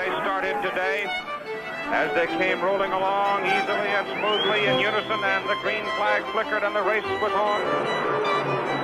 they started today as they came rolling along easily and smoothly in unison, and the green flag flickered and the race was on.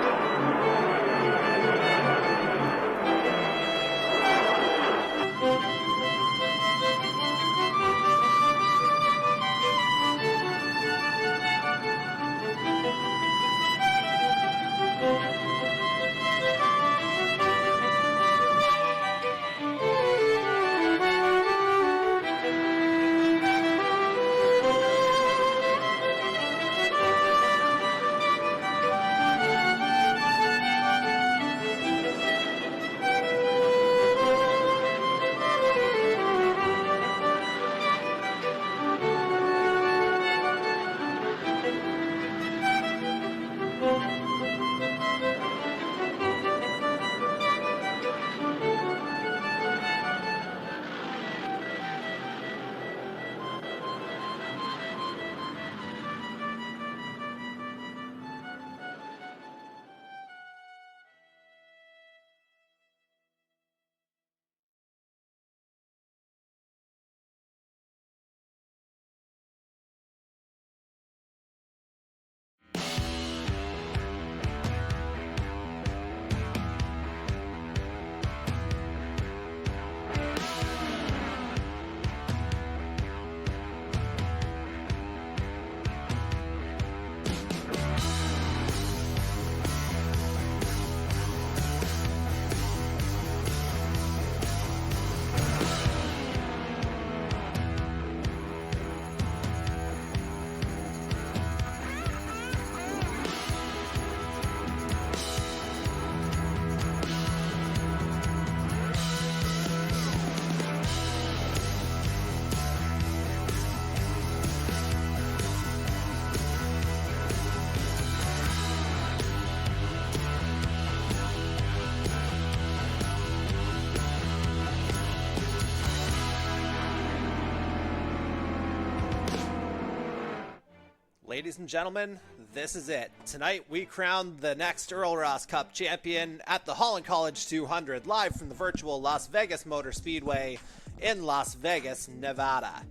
Ladies and gentlemen, this is it. Tonight we crowned the next Earl Ross Cup champion at the Holland College 200, live from the virtual Las Vegas Motor Speedway in Las Vegas, Nevada.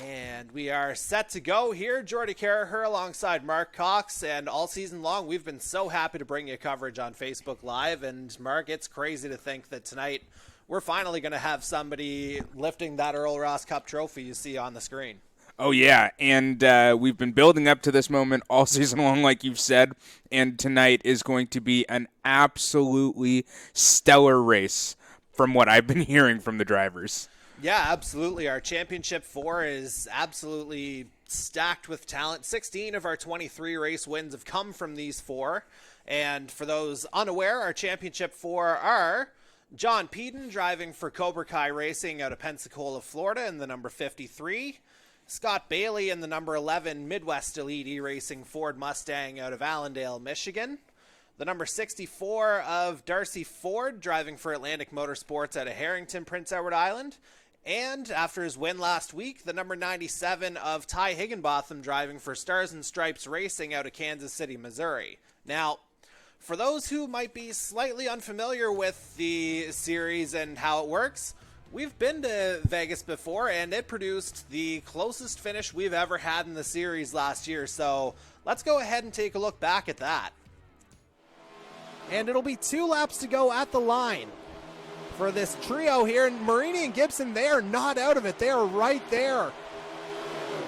And we are set to go here. Jordy Carraher alongside Mark Cox, and all season long we've been so happy to bring you coverage on Facebook Live. And Mark, it's crazy to think that tonight we're finally going to have somebody lifting that Earl Ross Cup trophy you see on the screen. Oh, yeah, and we've been building up to this moment all season long, like you've said, and tonight is going to be an absolutely stellar race from what I've been hearing from the drivers. Yeah, absolutely. Our Championship 4 is absolutely stacked with talent. 16 of our 23 race wins have come from these four, and for those unaware, our Championship 4 are John Peden driving for Cobra Kai Racing out of Pensacola, Florida in the number 53, Scott Bailey in the number 11 Midwest Elite E-Racing Ford Mustang out of Allendale, Michigan. The number 64 of Darcy Ford driving for Atlantic Motorsports out of Harrington, Prince Edward Island. And after his win last week, the number 97 of Ty Higginbotham driving for Stars and Stripes Racing out of Kansas City, Missouri. Now, for those who might be slightly unfamiliar with the series and how it works, we've been to Vegas before, and it produced the closest finish we've ever had in the series last year. So let's go ahead and take a look back at that. And it'll be 2 laps to go at the line for this trio here. And Marini and Gibson, they are not out of it. They are right there.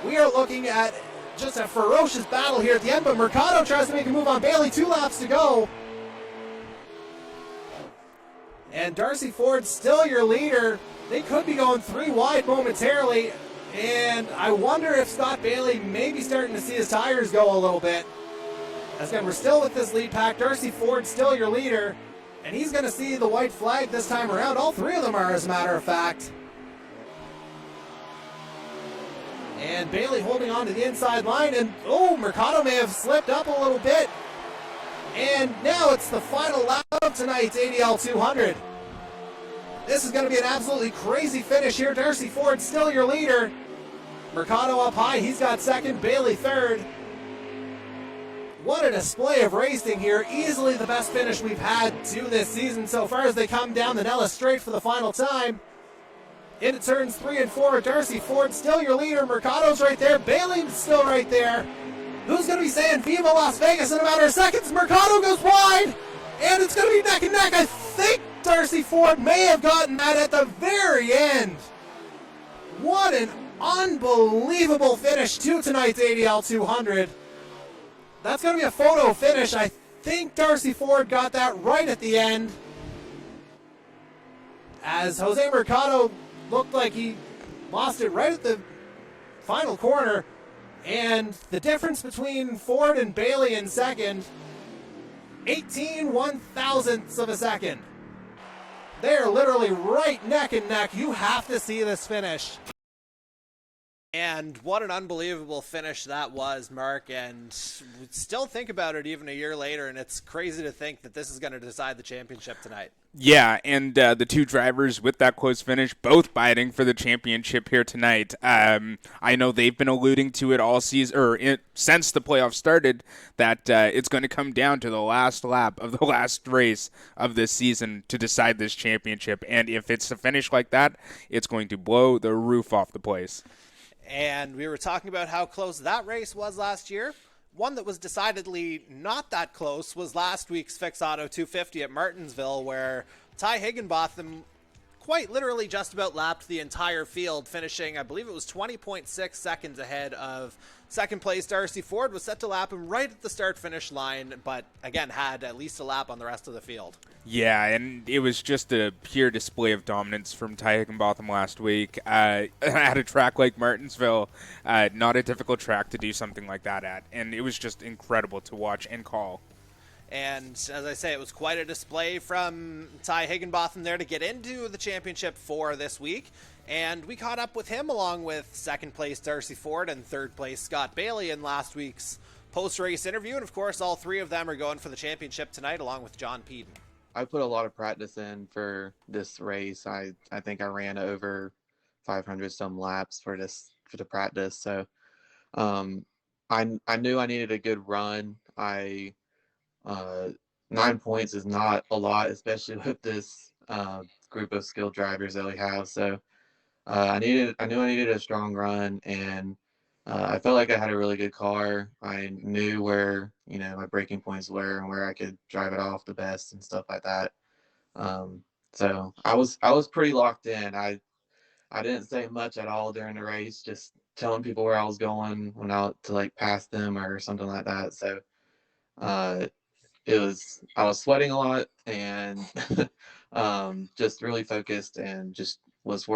We are looking at just a ferocious battle here at the end, but Mercado tries to make a move on Bailey. 2 laps to go. And Darcy Ford still your leader. They could be going 3 wide momentarily, and I wonder if Scott Bailey may be starting to see his tires go a little bit. As again, we're still with this lead pack. Darcy Ford still your leader, and he's going to see the white flag this time around. All 3 of them are, as a matter of fact. And Bailey holding on to the inside line, and Mercado may have slipped up a little bit. And now it's the final lap of tonight's ADL 200. This is going to be an absolutely crazy finish here. Darcy Ford still your leader. Mercado up high. He's got second. Bailey third. What a display of racing here. Easily the best finish we've had to this season so far as they come down the Nellis Straight for the final time. Into turns 3 and 4, Darcy Ford still your leader. Mercado's right there. Bailey's still right there. Who's going to be saying Viva Las Vegas in a matter of seconds? Mercado goes wide, and it's going to be neck and neck. I think Darcy Ford may have gotten that at the very end. What an unbelievable finish to tonight's ADL 200. That's going to be a photo finish. I think Darcy Ford got that right at the end, as Jose Mercado looked like he lost it right at the final corner. And the difference between Ford and Bailey in second, 18 one-thousandths of a second. They're literally right neck and neck. You have to see this finish. And what an unbelievable finish that was, Mark. And we still think about it even a year later, and it's crazy to think that this is going to decide the championship tonight. Yeah, and the two drivers with that close finish, both biting for the championship here tonight. I know they've been alluding to it all season, or since the playoffs started, that it's going to come down to the last lap of the last race of this season to decide this championship. And if it's a finish like that, it's going to blow the roof off the place. And we were talking about how close that race was last year. One that was decidedly not that close was last week's Fix Auto 250 at Martinsville, where Ty Higginbotham quite literally just about lapped the entire field, finishing, I believe it was 20.6 seconds ahead of second place Darcy Ford. Was set to lap him right at the start-finish line, but again had at least a lap on the rest of the field. Yeah, and it was just a pure display of dominance from Ty Higginbotham last week. At a track like Martinsville, not a difficult track to do something like that at, and it was just incredible to watch and call. And as I say, it was quite a display from Ty Higginbotham there to get into the championship for this week. And we caught up with him along with second place Darcy Ford and third place Scott Bailey in last week's post-race interview. And of course, all three of them are going for the championship tonight along with John Peden. I put a lot of practice in for this race. I think I ran over 500 some laps for the practice. So I knew I needed a good run. 9 points is not a lot, especially with this group of skilled drivers that we have. So I knew I needed a strong run, and I felt like I had a really good car. I knew where my braking points were and where I could drive it off the best and stuff like that. So I was pretty locked in. I didn't say much at all during the race, just telling people where I was going when out to like pass them or something like that. So I was sweating a lot and just really focused and just was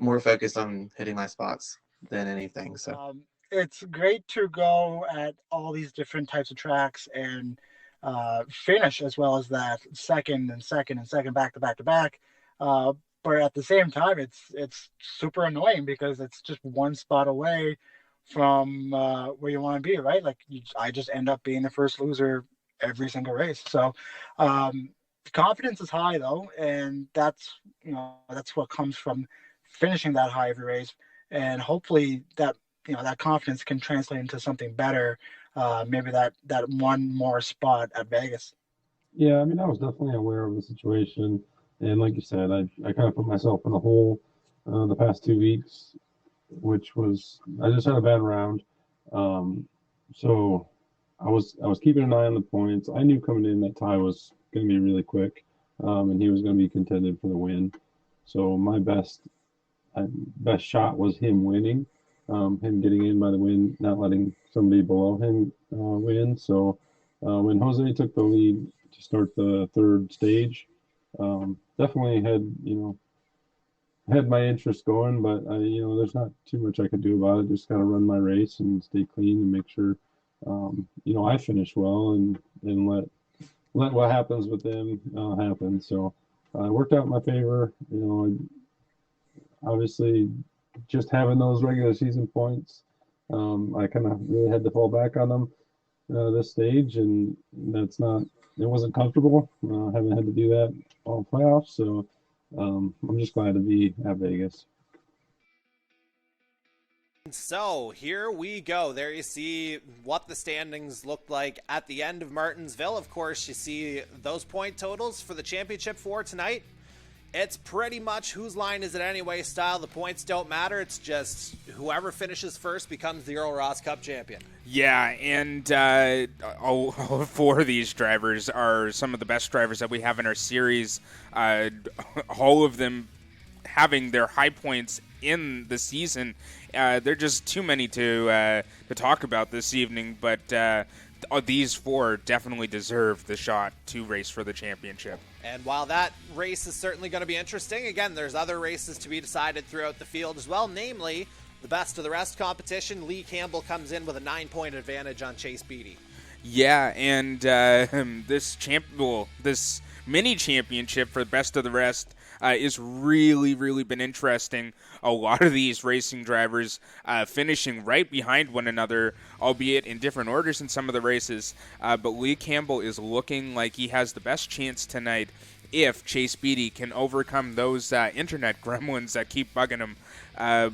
more focused on hitting my spots than anything. So it's great to go at all these different types of tracks and finish as well as that second back to back. But at the same time, it's super annoying because it's just one spot away from where you want to be, right? Like I just end up being the first loser every single race. So confidence is high though, and that's what comes from finishing that high every race, and hopefully that that confidence can translate into something better, maybe that one more spot at Vegas. Yeah, I mean, I was definitely aware of the situation, and like you said, I kind of put myself in a hole the past 2 weeks, which was I just had a bad round, so I was keeping an eye on the points. I knew coming in that Ty was going to be really quick, and he was going to be contended for the win. So my best shot was him winning, him getting in by the win, not letting somebody below him win. So when Jose took the lead to start the third stage, definitely had my interest going, but there's not too much I could do about it. Just got to run my race and stay clean and make sure I finish well and let what happens with them happen. So it worked out in my favor. Obviously just having those regular season points, I kind of really had to fall back on them this stage, and it wasn't comfortable. Haven't had to do that all playoffs, so I'm just glad to be at Vegas. So here we go. There you see what the standings looked like at the end of Martinsville. Of course, you see those point totals for the championship for tonight. It's pretty much whose line is it anyway style. The points don't matter. It's just whoever finishes first becomes the Earl Ross Cup champion. Yeah, and all four of these drivers are some of the best drivers that we have in our series. All of them having their high points in the season. They're just too many to talk about this evening, but these four definitely deserve the shot to race for the championship. And while that race is certainly going to be interesting, again, there's other races to be decided throughout the field as well, namely the best of the rest competition. Lee Campbell comes in with a 9-point advantage on Chase Beatty. Yeah, and this mini championship for the best of the rest is really been interesting. A lot of these racing drivers finishing right behind one another, albeit in different orders in some of the races. But Lee Campbell is looking like he has the best chance tonight if Chase Beatty can overcome those internet gremlins that keep bugging him.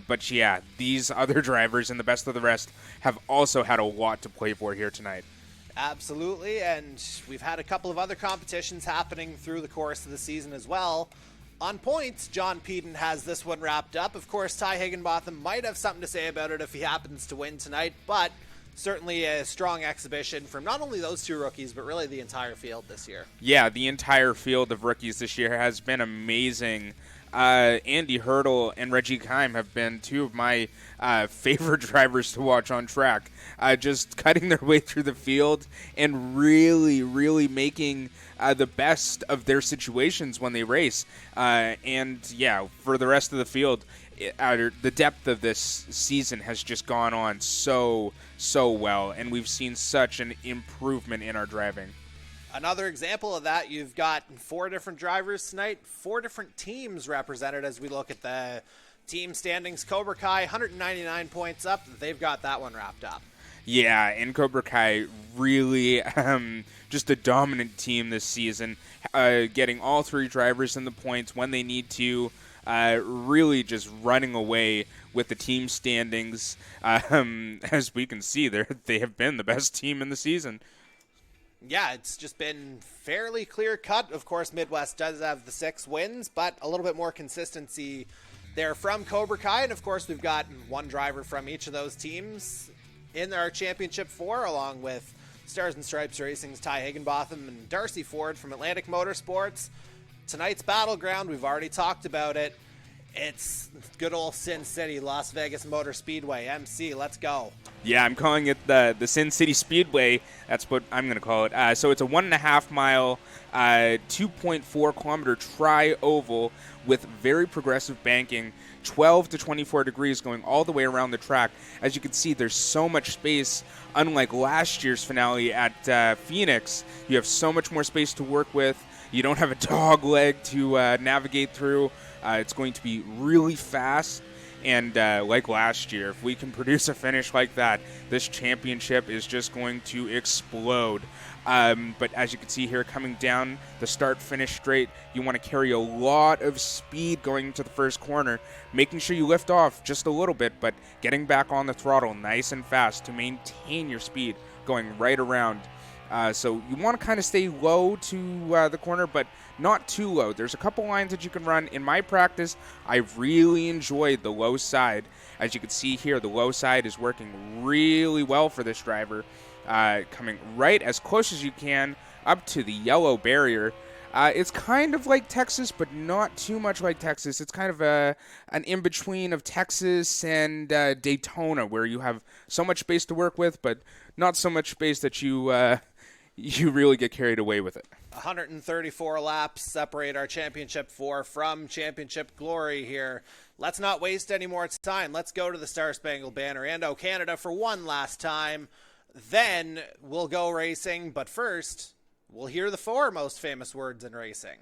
But yeah, these other drivers in the best of the rest have also had a lot to play for here tonight. Absolutely, and we've had a couple of other competitions happening through the course of the season as well. On points, John Peden has this one wrapped up. Of course, Ty Higginbotham might have something to say about it if he happens to win tonight, but certainly a strong exhibition from not only those two rookies, but really the entire field this year. Yeah, the entire field of rookies this year has been amazing. Andy Hurdle and Reggie Kime have been two of my favorite drivers to watch on track. Just cutting their way through the field and really making the best of their situations when they race. And yeah, for the rest of the field, the depth of this season has just gone on so well, and we've seen such an improvement in our driving. Another example of that, you've got 4 different drivers tonight, 4 different teams represented as we look at the team standings. Cobra Kai, 199 points up. They've got that one wrapped up. Yeah, and Cobra Kai really just a dominant team this season, getting all 3 drivers in the points when they need to, really just running away with the team standings. As we can see, they have been the best team in the season. Yeah, it's just been fairly clear cut. Of course, Midwest does have the 6 wins, but a little bit more consistency there from Cobra Kai. And of course, we've got one driver from each of those teams in our championship 4, along with Stars and Stripes Racing's Ty Higginbotham and Darcy Ford from Atlantic Motorsports. Tonight's battleground, we've already talked about it. It's good old Sin City, Las Vegas Motor Speedway. MC, let's go. Yeah, I'm calling it the Sin City Speedway. That's what I'm going to call it. So it's a 1.5 mile, 2.4 kilometer tri-oval with very progressive banking, 12 to 24 degrees going all the way around the track. As you can see, there's so much space. Unlike last year's finale at Phoenix, you have so much more space to work with. You don't have a dog leg to navigate through. It's going to be really fast, and like last year, if we can produce a finish like that, this championship is just going to explode. But as you can see here, coming down the start-finish straight, you want to carry a lot of speed going into the first corner, making sure you lift off just a little bit, but getting back on the throttle nice and fast to maintain your speed going right around. So you want to kind of stay low to the corner, but not too low. There's a couple lines that you can run. In my practice, I really enjoyed the low side. As you can see here, the low side is working really well for this driver. Coming right as close as you can up to the yellow barrier. It's kind of like Texas, but not too much like Texas. It's kind of an in-between of Texas and Daytona, where you have so much space to work with, but not so much space that you really get carried away with it. 134 laps separate our championship 4 from championship glory here. Let's not waste any more time. Let's go to the Star Spangled Banner and O Canada for one last time. Then we'll go racing, but first, we'll hear the 4 most famous words in racing.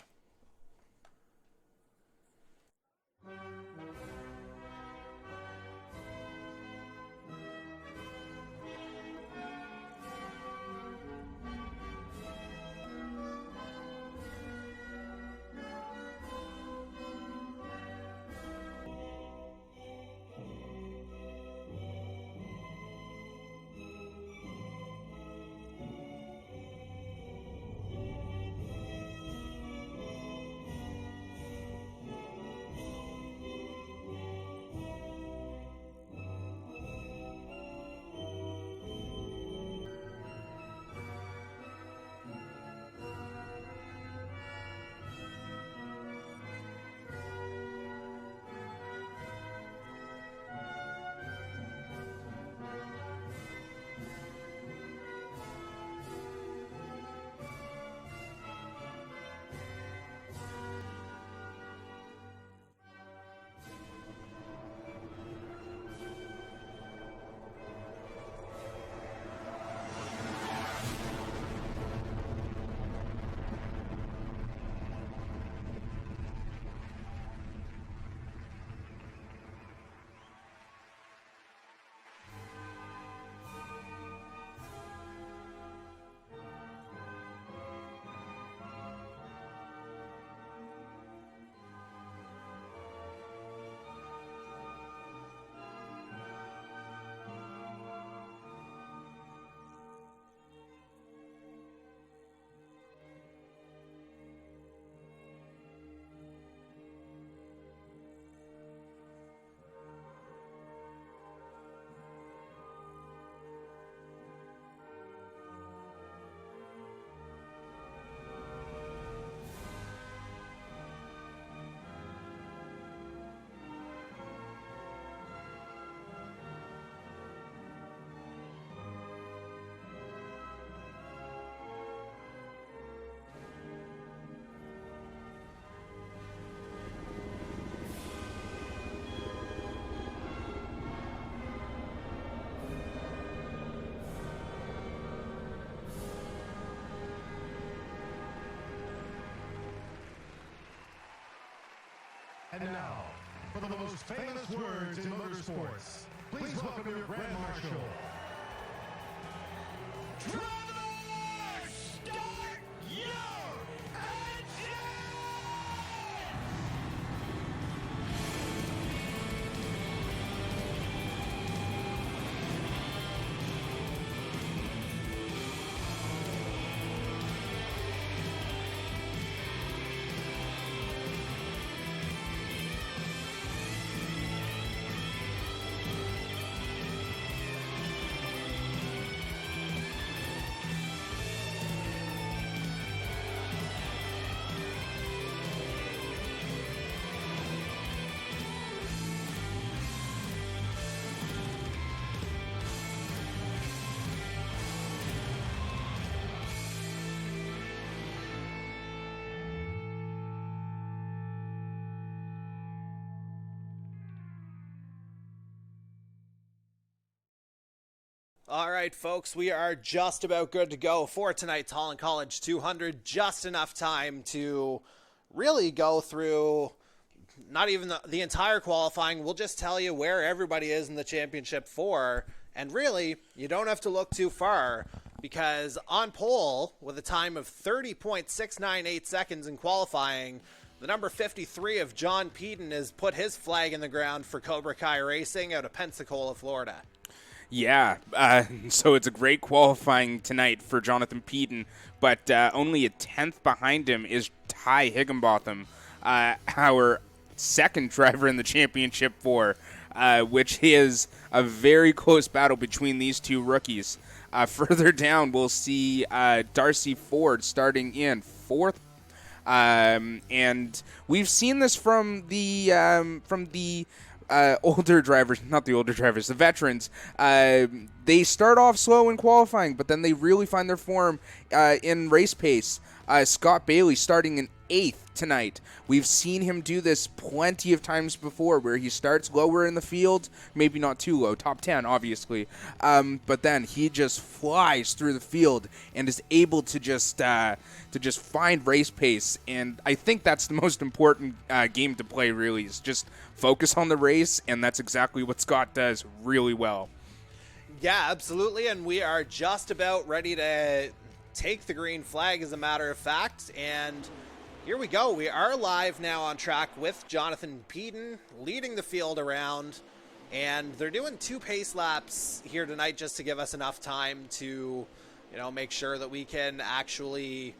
And now, for the most famous words in motorsports, please welcome your Grand Marshal. Drivers, start your engine! All right, folks, we are just about good to go for tonight's Holland College 200. Just enough time to really go through not even the entire qualifying. We'll just tell you where everybody is in the championship for. And really, you don't have to look too far, because on pole with a time of 30.698 seconds in qualifying, the number 53 of John Peden has put his flag in the ground for Cobra Kai Racing out of Pensacola, Florida. Yeah, so it's a great qualifying tonight for Jonathan Peden, but only a 10th behind him is Ty Higginbotham, our second driver in the championship for, which is a very close battle between these two rookies. Further down, we'll see Darcy Ford starting in fourth. And we've seen this from the older drivers, not the older drivers, the veterans. They start off slow in qualifying, but then they really find their form in race pace. Scott Bailey starting in 8th tonight. We've seen him do this plenty of times before, where he starts lower in the field, maybe not too low, top 10 obviously, but then he just flies through the field and is able to just find race pace. And I think that's the most important game to play, really, is just focus on the race, and that's exactly what Scott does really well. Yeah, absolutely, and we are just about ready to take the green flag, as a matter of fact, and here we go. We are live now on track with Jonathan Peden leading the field around, and they're doing 2 pace laps here tonight just to give us enough time to, make sure that we can actually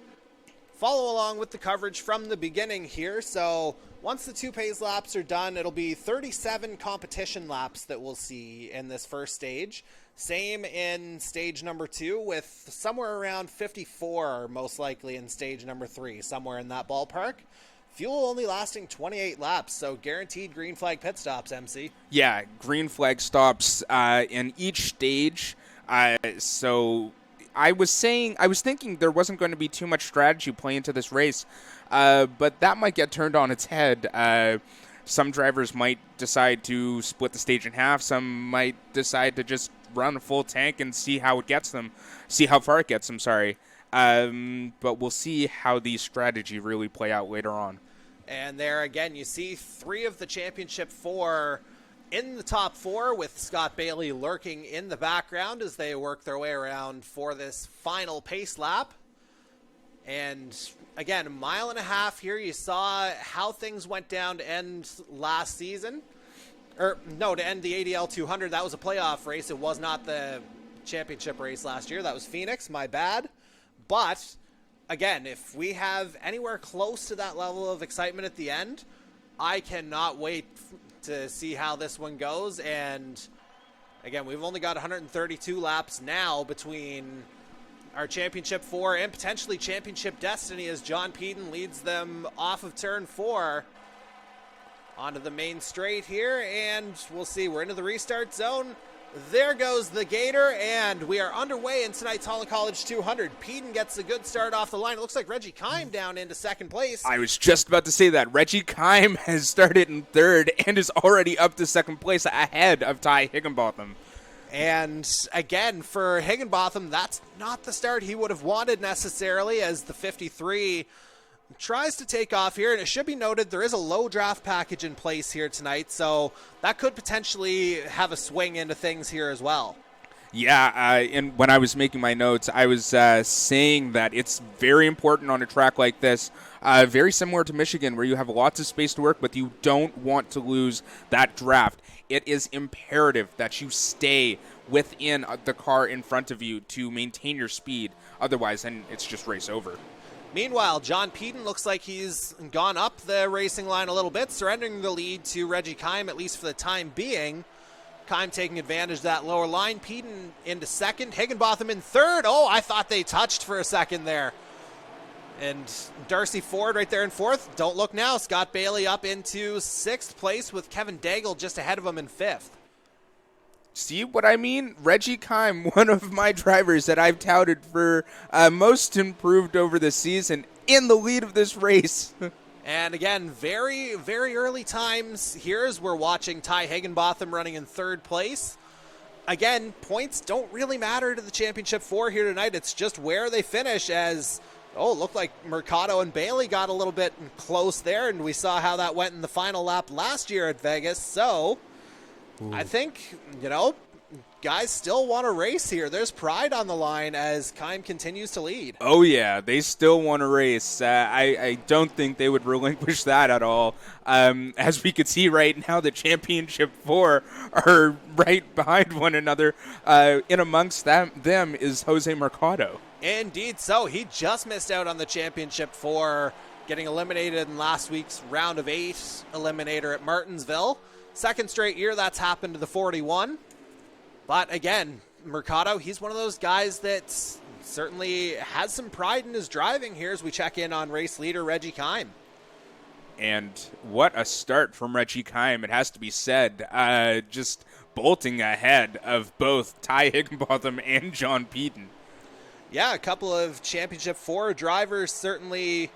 follow along with the coverage from the beginning here. So once the 2 pace laps are done, it'll be 37 competition laps that we'll see in this first stage. Same in stage number 2, with somewhere around 54 most likely in stage number 3, somewhere in that ballpark. Fuel only lasting 28 laps, so guaranteed green flag pit stops, MC. Yeah, green flag stops in each stage. So I was thinking there wasn't going to be too much strategy play into this race, but that might get turned on its head. Some drivers might decide to split the stage in half. Some might decide to just run a full tank and see how far it gets them, sorry. But we'll see how these strategy really play out later on. And there again, you see 3 of the championship 4 in the top 4, with Scott Bailey lurking in the background as they work their way around for this final pace lap. And again, 1.5 miles here. You saw how things went down to end last season. To end the ADL 200. That was a playoff race. It was not the championship race last year. That was Phoenix. My bad. But again, if we have anywhere close to that level of excitement at the end, I cannot wait to see how this one goes. And again, we've only got 132 laps now between our championship 4 and potentially championship destiny, as John Peden leads them off of turn 4 onto the main straight here, and we'll see. We're into the restart zone. There goes the Gator, and we are underway in tonight's Holland College 200. Peden gets a good start off the line. It looks like Reggie Kime down into second place. I was just about to say that. Reggie Kime has started in 3rd and is already up to 2nd place ahead of Ty Higginbotham. And again, for Higginbotham, that's not the start he would have wanted necessarily, as the 53 tries to take off here, and it should be noted there is a low draft package in place here tonight, so that could potentially have a swing into things here as well. Yeah, and when I was making my notes, I was saying that it's very important on a track like this, very similar to Michigan, where you have lots of space to work with. You don't want to lose that draft. It is imperative that you stay within the car in front of you to maintain your speed. Otherwise, then it's just race over. Meanwhile, John Peden looks like he's gone up the racing line a little bit, surrendering the lead to Reggie Kime, at least for the time being. Kime taking advantage of that lower line. Peden into second. Higginbotham in third. Oh, I thought they touched for a second there. And Darcy Ford right there in fourth. Don't look now. Scott Bailey up into sixth place with Kevin Daigle just ahead of him in fifth. See what I mean? Reggie Kime, one of my drivers that I've touted for most improved over the season, in the lead of this race. And again, very, very early times here as we're watching Ty Higginbotham running in third place. Again, points don't really matter to the Championship 4 here tonight. It's just where they finish as, it looked like Mercado and Bailey got a little bit close there, and we saw how that went in the final lap last year at Vegas. So I think, guys still want to race here. There's pride on the line as Kime continues to lead. Oh, yeah, they still want to race. I don't think they would relinquish that at all. As we could see right now, the Championship 4 are right behind one another. In amongst them is Jose Mercado. Indeed so. He just missed out on the Championship 4, getting eliminated in last week's round of 8 eliminator at Martinsville. Second straight year that's happened to the 41. But again, Mercado, he's one of those guys that certainly has some pride in his driving here as we check in on race leader Reggie Kime. And what a start from Reggie Kime, it has to be said. Just bolting ahead of both Ty Higginbotham and John Peden. Yeah, a couple of Championship 4 drivers certainly,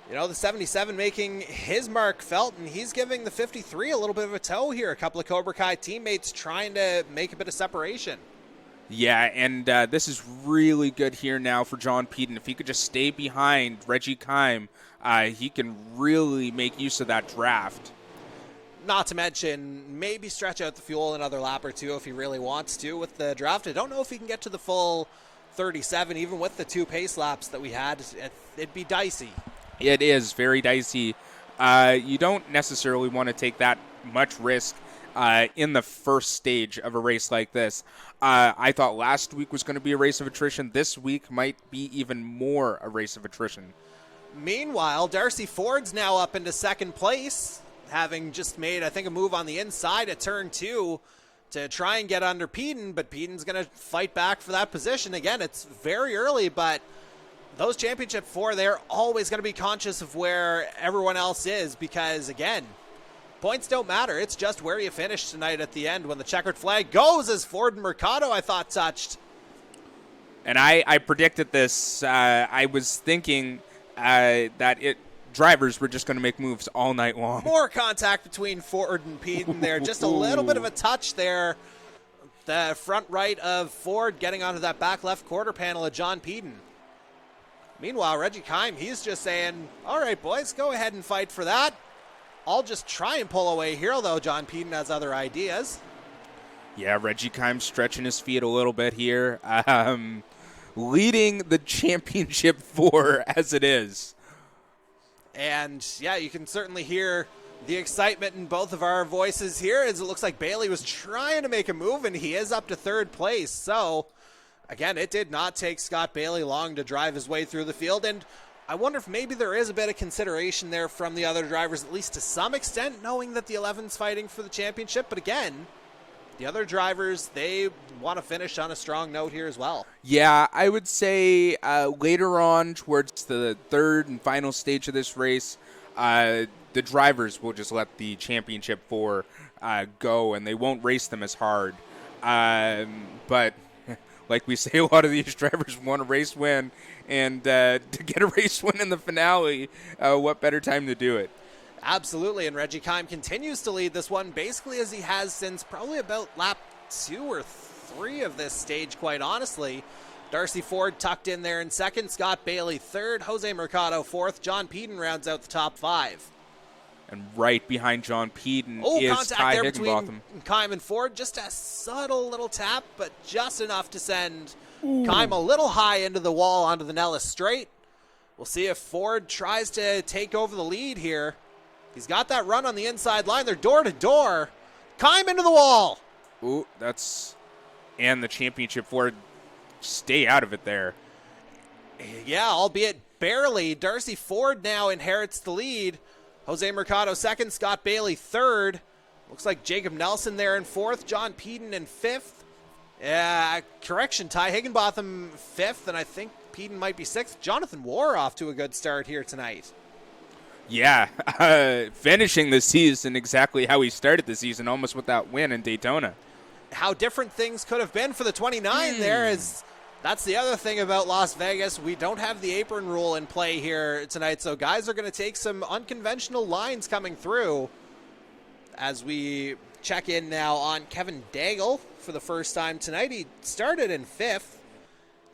the 77 making his mark felt, and he's giving the 53 a little bit of a tow here. A couple of Cobra Kai teammates trying to make a bit of separation. Yeah, and this is really good here now for John Peden. If he could just stay behind Reggie Kime, he can really make use of that draft. Not to mention, maybe stretch out the fuel another lap or two if he really wants to with the draft. I don't know if he can get to the full 37, even with the 2 pace laps that we had. It'd be dicey. It is very dicey. You don't necessarily want to take that much risk in the first stage of a race like this. I thought last week was going to be a race of attrition. This week might be even more a race of attrition. Meanwhile, Darcy Ford's now up into second place, having just made, I think, a move on the inside at turn 2 to try and get under Peden, but Peden's going to fight back for that position. Again, it's very early, but those Championship 4, they're always going to be conscious of where everyone else is because, again, points don't matter. It's just where you finish tonight at the end when the checkered flag goes as Ford and Mercado, I thought, touched. And I predicted this. I was thinking that drivers were just going to make moves all night long. More contact between Ford and Peden there. Just a little bit of a touch there. The front right of Ford getting onto that back left quarter panel of John Peden. Meanwhile, Reggie Kime, he's just saying, all right, boys, go ahead and fight for that. I'll just try and pull away here, though John Peden has other ideas. Yeah, Reggie Kime stretching his feet a little bit here. Leading the Championship 4 as it is. And, yeah, you can certainly hear the excitement in both of our voices here as it looks like Bailey was trying to make a move, and he is up to third place. So, again, it did not take Scott Bailey long to drive his way through the field, and I wonder if maybe there is a bit of consideration there from the other drivers, at least to some extent, knowing that the 11's fighting for the championship. But again, the other drivers, they want to finish on a strong note here as well. Yeah, I would say later on towards the third and final stage of this race, the drivers will just let the Championship 4 go, and they won't race them as hard. But like we say, a lot of these drivers want a race win, and to get a race win in the finale, what better time to do it? Absolutely, and Reggie Kime continues to lead this one basically as he has since probably about lap 2 or 3 of this stage, quite honestly. Darcy Ford tucked in there in second. Scott Bailey third. Jose Mercado fourth. John Peden rounds out the top 5. And right behind John Peden is contact Ty there Higginbotham. between Kime and Ford. Just a subtle little tap, but just enough to send Kime a little high into the wall onto the Nellis straight. We'll see if Ford tries to take over the lead here. He's got that run on the inside line. They're door to door. Kime into the wall. Ooh, and the championship Ford stay out of it there. Yeah, albeit barely. Darcy Ford now inherits the lead. Jose Mercado second, Scott Bailey third. Looks like Jacob Nelson there in fourth, John Peden in fifth. Correction, Ty Higginbotham fifth, and I think Peden might be sixth. Jonathan War off to a good start here tonight. Yeah, finishing the season exactly how he started the season, almost with that win in Daytona. How different things could have been for the 29 there is... That's the other thing about Las Vegas. We don't have the apron rule in play here tonight, so guys are going to take some unconventional lines coming through as we check in now on Kevin Daigle for the first time tonight. He started in 5th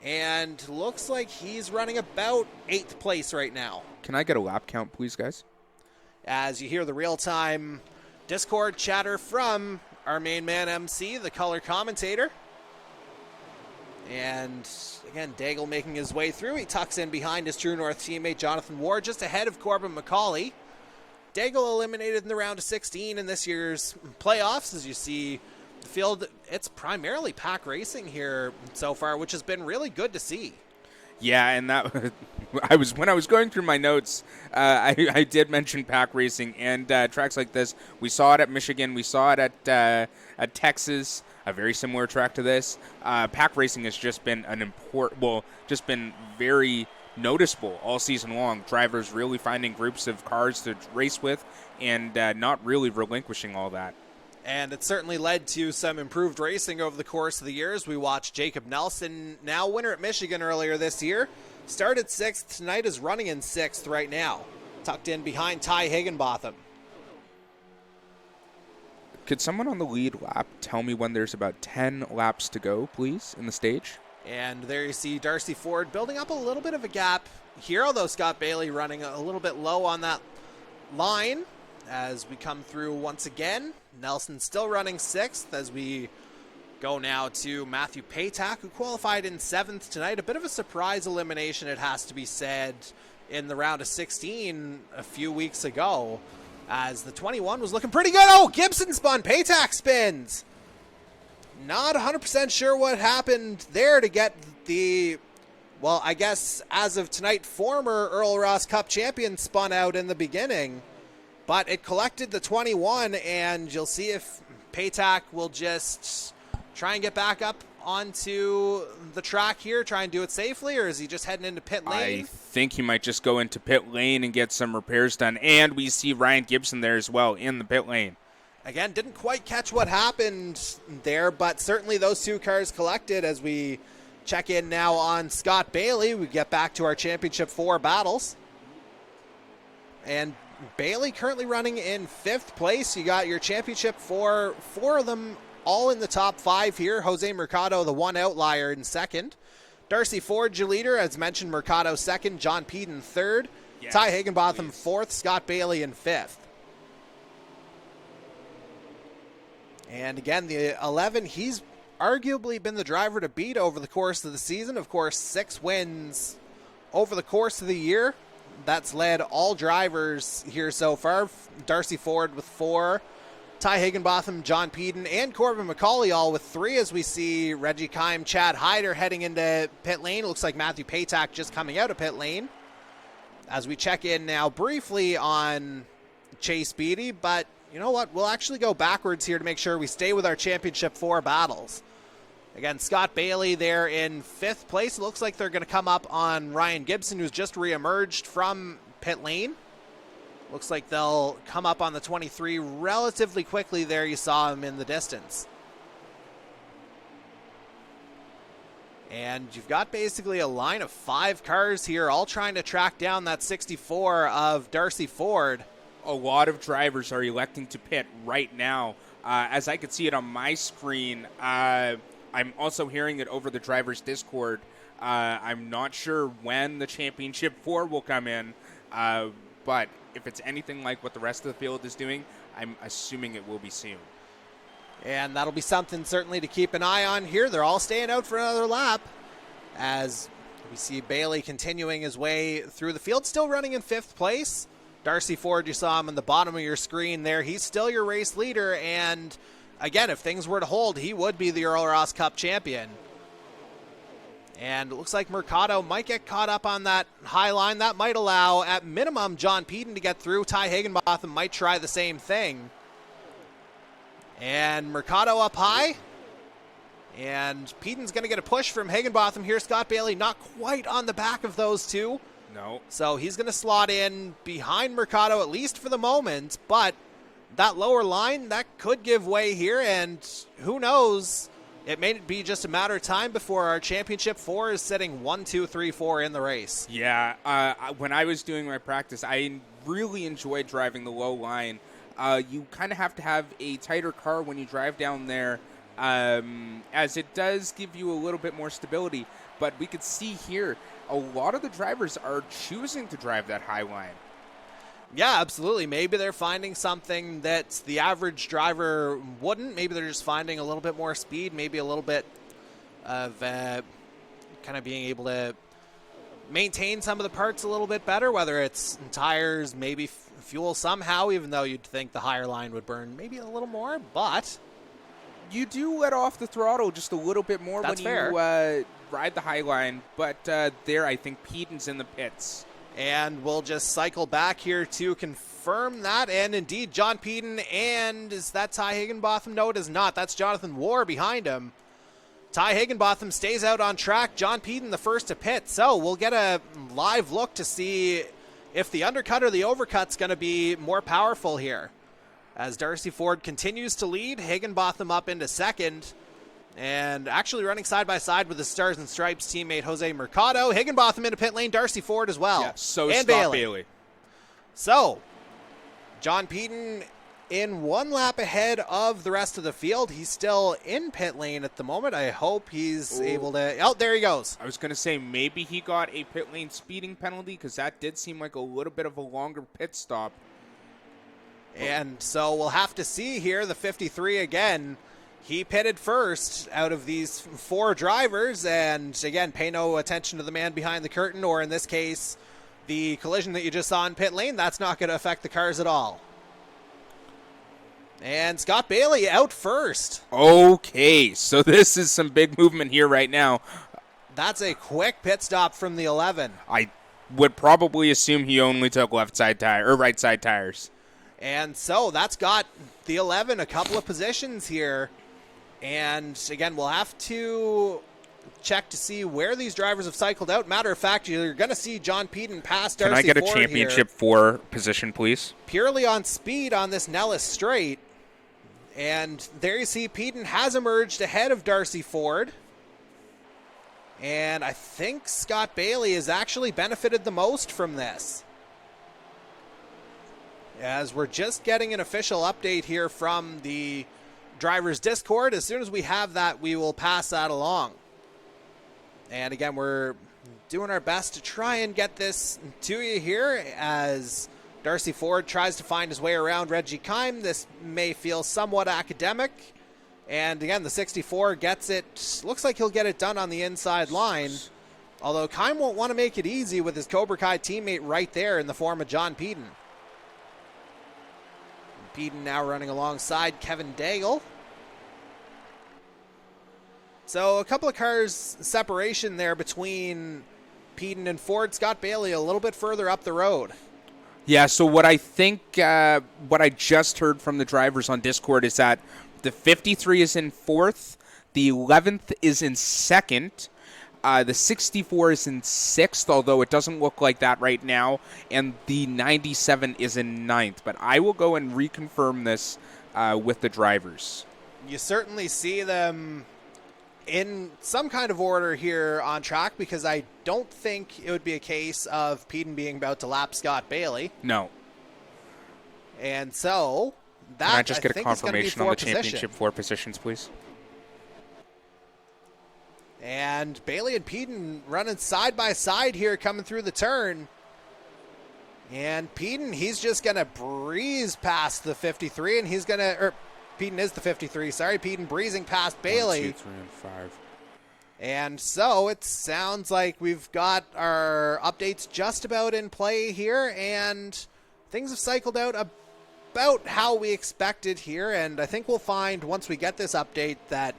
and looks like he's running about 8th place right now. Can I get a lap count, please, guys? As you hear the real-time Discord chatter from our main man MC, the color commentator. And again, Daigle making his way through. He tucks in behind his True North teammate Jonathan Ward, just ahead of Corbin McCauley. Daigle eliminated in the round of 16 in this year's playoffs. As you see the field, it's primarily pack racing here so far, which has been really good to see. Yeah, and that when I was going through my notes, I did mention pack racing and tracks like this. We saw it at Michigan. We saw it at Texas. A very similar track to this. Pack racing has just been just been very noticeable all season long. Drivers really finding groups of cars to race with and not really relinquishing all that. And it certainly led to some improved racing over the course of the years. We watched Jacob Nelson, now winner at Michigan earlier this year, started 6th tonight, is running in 6th right now, tucked in behind Ty Higginbotham. Could someone on the lead lap tell me when there's about 10 laps to go, please, in the stage? And there you see Darcy Ford building up a little bit of a gap here, although Scott Bailey running a little bit low on that line as we come through once again. Nelson still running 6th as we go now to Matthew Patak, who qualified in 7th tonight. A bit of a surprise elimination, it has to be said, in the round of 16 a few weeks ago, as the 21 was looking pretty good. Oh, Gibson spun. Patak spins. Not 100% sure what happened there to get the, well, I guess as of tonight, former Earl Ross Cup champion spun out in the beginning. But it collected the 21, and you'll see if Patak will just try and get back up onto the track here, try and do it safely, or is he just heading into pit lane? I think he might just go into pit lane and get some repairs done. And we see Ryan Gibson there as well in the pit lane. Again, didn't quite catch what happened there, but certainly those two cars collected. As we check in now on Scott Bailey, we get back to our Championship 4 battles. And Bailey currently running in 5th place. You got your Championship 4, 4 of them all in the top 5 here. Jose Mercado, the one outlier, in 2nd. Darcy Ford, your leader. As mentioned, Mercado 2nd. John Peden 3rd. Yes, Ty Higginbotham 4th. Scott Bailey in 5th. And again, the 11, he's arguably been the driver to beat over the course of the season. Of course, 6 wins over the course of the year. That's led all drivers here so far. Darcy Ford with 4. Ty Higginbotham, John Peden, and Corbin McCauley all with 3, as we see Reggie Kime, Chad Hyder heading into pit lane. It looks like Matthew Patak just coming out of pit lane. As we check in now briefly on Chase Beatty, but you know what? We'll actually go backwards here to make sure we stay with our Championship 4 battles. Again, Scott Bailey there in 5th place. It looks like they're going to come up on Ryan Gibson, who's just reemerged from pit lane. Looks like they'll come up on the 23 relatively quickly there. You saw him in the distance. And you've got basically a line of 5 cars here, all trying to track down that 64 of Darcy Ford. A lot of drivers are electing to pit right now. As I could see it on my screen, I'm also hearing it over the driver's Discord. I'm not sure when the Championship 4 will come in, but if it's anything like what the rest of the field is doing, I'm assuming it will be soon. And that'll be something certainly to keep an eye on here. They're all staying out for another lap as we see Bailey continuing his way through the field, still running in 5th place. Darcy Ford, you saw him on the bottom of your screen there. He's still your race leader, and again, if things were to hold, he would be the Earl Ross Cup champion. And it looks like Mercado might get caught up on that high line. That might allow, at minimum, John Peden to get through. Ty Higginbotham might try the same thing. And Mercado up high. And Peden's going to get a push from Higginbotham here. Scott Bailey not quite on the back of those two. No. So he's going to slot in behind Mercado, at least for the moment. But that lower line, that could give way here. And who knows? It may be just a matter of time before our Championship 4 is sitting 1, 2, 3, 4 in the race. Yeah, when I was doing my practice, I really enjoyed driving the low line. You kind of have to have a tighter car when you drive down there, as it does give you a little bit more stability. But we could see here, a lot of the drivers are choosing to drive that high line. Yeah, absolutely. Maybe they're finding something that the average driver wouldn't. Maybe they're just finding a little bit more speed, maybe a little bit of kind of being able to maintain some of the parts a little bit better, whether it's tires, maybe fuel somehow, even though you'd think the higher line would burn maybe a little more, but you do let off the throttle just a little bit more when you ride the high line, but there I think Peden's in the pits. And we'll just cycle back here to confirm that. And indeed, John Peden, and is that Ty Higginbotham? No, it is not. That's Jonathan War behind him. Ty Higginbotham stays out on track. John Peden the first to pit. So we'll get a live look to see if the undercut or the overcut's going to be more powerful here. As Darcy Ford continues to lead, Higginbotham up into second. And actually running side by side with the Stars and Stripes teammate Jose Mercado. Higginbotham into pit lane, Darcy Ford as well. Yeah, so and Scott Bailey. So, John Peden in one lap ahead of the rest of the field. He's still in pit lane at the moment. I hope he's able to... Oh, there he goes. I was going to say maybe he got a pit lane speeding penalty because that did seem like a little bit of a longer pit stop. And so we'll have to see here. The 53 again... He pitted first out of these 4 drivers, and again, pay no attention to the man behind the curtain, or in this case, the collision that you just saw in pit lane. That's not going to affect the cars at all. And Scott Bailey out first. Okay, so this is some big movement here right now. That's a quick pit stop from the 11. I would probably assume he only took left side tire or right side tires. And so that's got the 11 a couple of positions here. And again, we'll have to check to see where these drivers have cycled out. Matter of fact, you're going to see John Peden pass Darcy Ford. Can I get a Championship 4 position, please? Purely on speed on this Nellis straight. And there you see Peden has emerged ahead of Darcy Ford. And I think Scott Bailey has actually benefited the most from this. As we're just getting an official update here from the Drivers Discord. As soon as we have that, we will pass that along. And again, we're doing our best to try and get this to you here as Darcy Ford tries to find his way around Reggie Kime. This may feel somewhat academic. And again, the 64 gets it. Looks like he'll get it done on the inside line. Although Kime won't want to make it easy with his Cobra Kai teammate right there in the form of John Peden. Peden now running alongside Kevin Daigle. So a couple of cars separation there between Peden and Ford. Scott Bailey a little bit further up the road. Yeah, so what I think, what I just heard from the drivers on Discord is that the 53 is in 4th, the 11th is in 2nd, the 64 is in 6th, although it doesn't look like that right now, and the 97 is in 9th. But I will go and reconfirm this with the drivers. You certainly see them in some kind of order here on track, because I don't think it would be a case of Peden being about to lap Scott Bailey. No. And so that, Can I just get a confirmation on the championship 4 positions, please? And Bailey and Peden running side by side here coming through the turn. And Peden, he's just going to breeze past the 53, and he's going to, Peden is the 53, sorry. Peden breezing past Bailey. 1, 2, 3, and 5. And so it sounds like we've got our updates just about in play here, and things have cycled out about how we expected here. And I think we'll find once we get this update that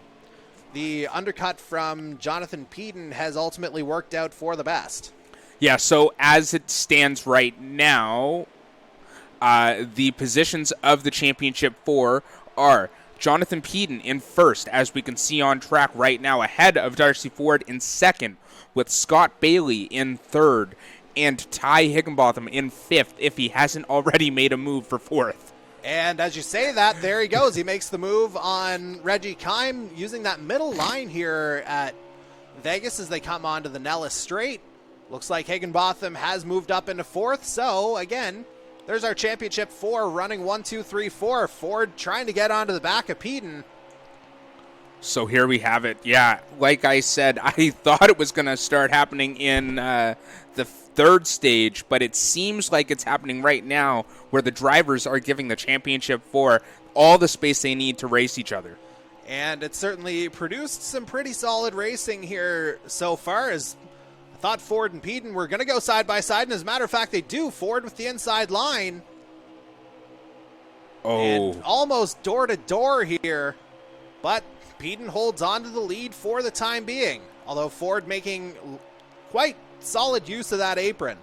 the undercut from Jonathan Peden has ultimately worked out for the best. Yeah, so as it stands right now, the positions of the Championship 4 are Jonathan Peden in first, as we can see on track right now, ahead of Darcy Ford in second, with Scott Bailey in third, and Ty Higginbotham in fifth, if he hasn't already made a move for fourth. And as you say that, there he goes. He makes the move on Reggie Kime, using that middle line here at Vegas as they come onto the Nellis Straight. Looks like Higginbotham has moved up into fourth. So, again, there's our Championship 4 running 1, 2, 3, 4. Ford trying to get onto the back of Peden. So here we have it. Yeah, like I said, I thought it was going to start happening in the third stage, but it seems like it's happening right now where the drivers are giving the Championship 4 all the space they need to race each other. And it certainly produced some pretty solid racing here so far, as I thought Ford and Peden were going to go side by side, and as a matter of fact, they do. Ford with the inside line. Oh. And almost door to door here, but Peden holds on to the lead for the time being, although Ford making quite solid use of that apron.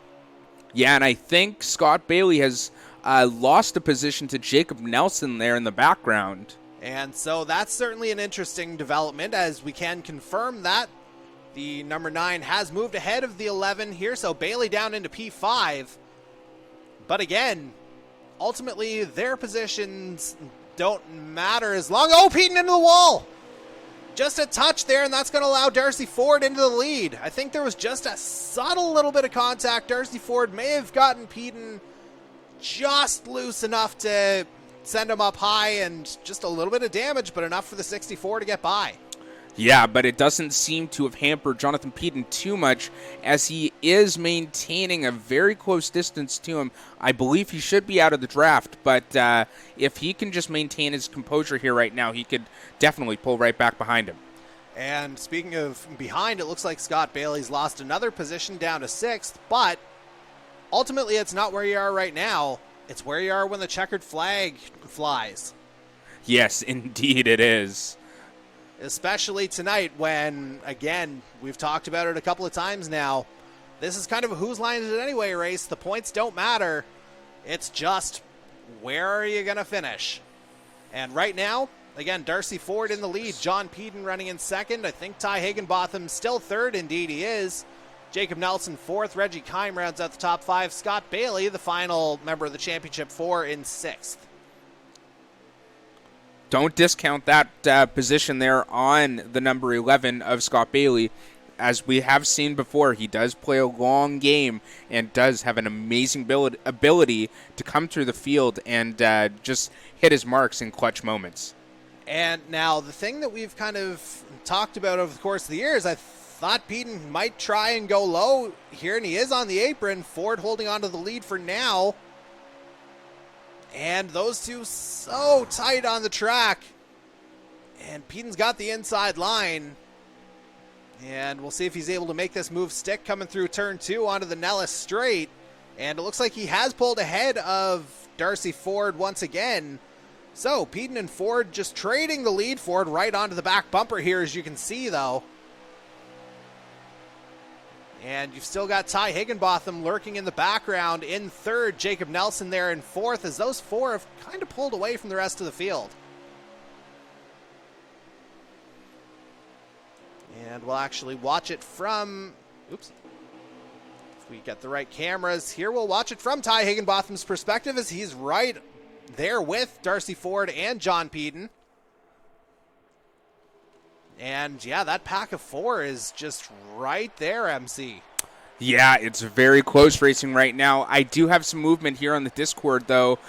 Yeah, and I think Scott Bailey has lost a position to Jacob Nelson there in the background. And so that's certainly an interesting development, as we can confirm that the number 9 has moved ahead of the 11 here, so Bailey down into P5. But again, ultimately their positions don't matter as long. Oh, Peden into the wall! Just a touch there, and that's going to allow Darcy Ford into the lead. I think there was just a subtle little bit of contact. Darcy Ford may have gotten Peden just loose enough to send him up high, and just a little bit of damage, but enough for the 64 to get by. Yeah, but it doesn't seem to have hampered Jonathan Peden too much, as he is maintaining a very close distance to him. I believe he should be out of the draft, but if he can just maintain his composure here right now, he could definitely pull right back behind him. And speaking of behind, it looks like Scott Bailey's lost another position down to 6th, but ultimately it's not where you are right now. It's where you are when the checkered flag flies. Yes, indeed it is. Especially tonight when, again, we've talked about it a couple of times now, this is kind of a whose line is it anyway race. The points don't matter. It's just, where are you going to finish? And right now, again, Darcy Ford in the lead. John Peden running in second. I think Ty Higginbotham still third. Indeed he is. Jacob Nelson fourth. Reggie Kime rounds out the top 5. Scott Bailey, the final member of the Championship 4, in 6th. Don't discount that position there on the number 11 of Scott Bailey. As we have seen before, he does play a long game and does have an amazing ability to come through the field and just hit his marks in clutch moments. And now the thing that we've kind of talked about over the course of the years, I thought Peden might try and go low here, and he is on the apron. Ford holding on to the lead for now. And those two so tight on the track. And Peden's got the inside line. And we'll see if he's able to make this move stick coming through turn 2 onto the Nellis Straight. And it looks like he has pulled ahead of Darcy Ford once again. So Peden and Ford just trading the lead. Ford right onto the back bumper here, as you can see, though. And you've still got Ty Higginbotham lurking in the background in third. Jacob Nelson there in fourth, as those 4 have kind of pulled away from the rest of the field. And we'll actually watch it from, if we get the right cameras here, we'll watch it from Ty Higginbotham's perspective, as he's right there with Darcy Ford and John Peden. And yeah, that pack of 4 is just right there, MC. Yeah, it's very close racing right now. I do have some movement here on the Discord, though.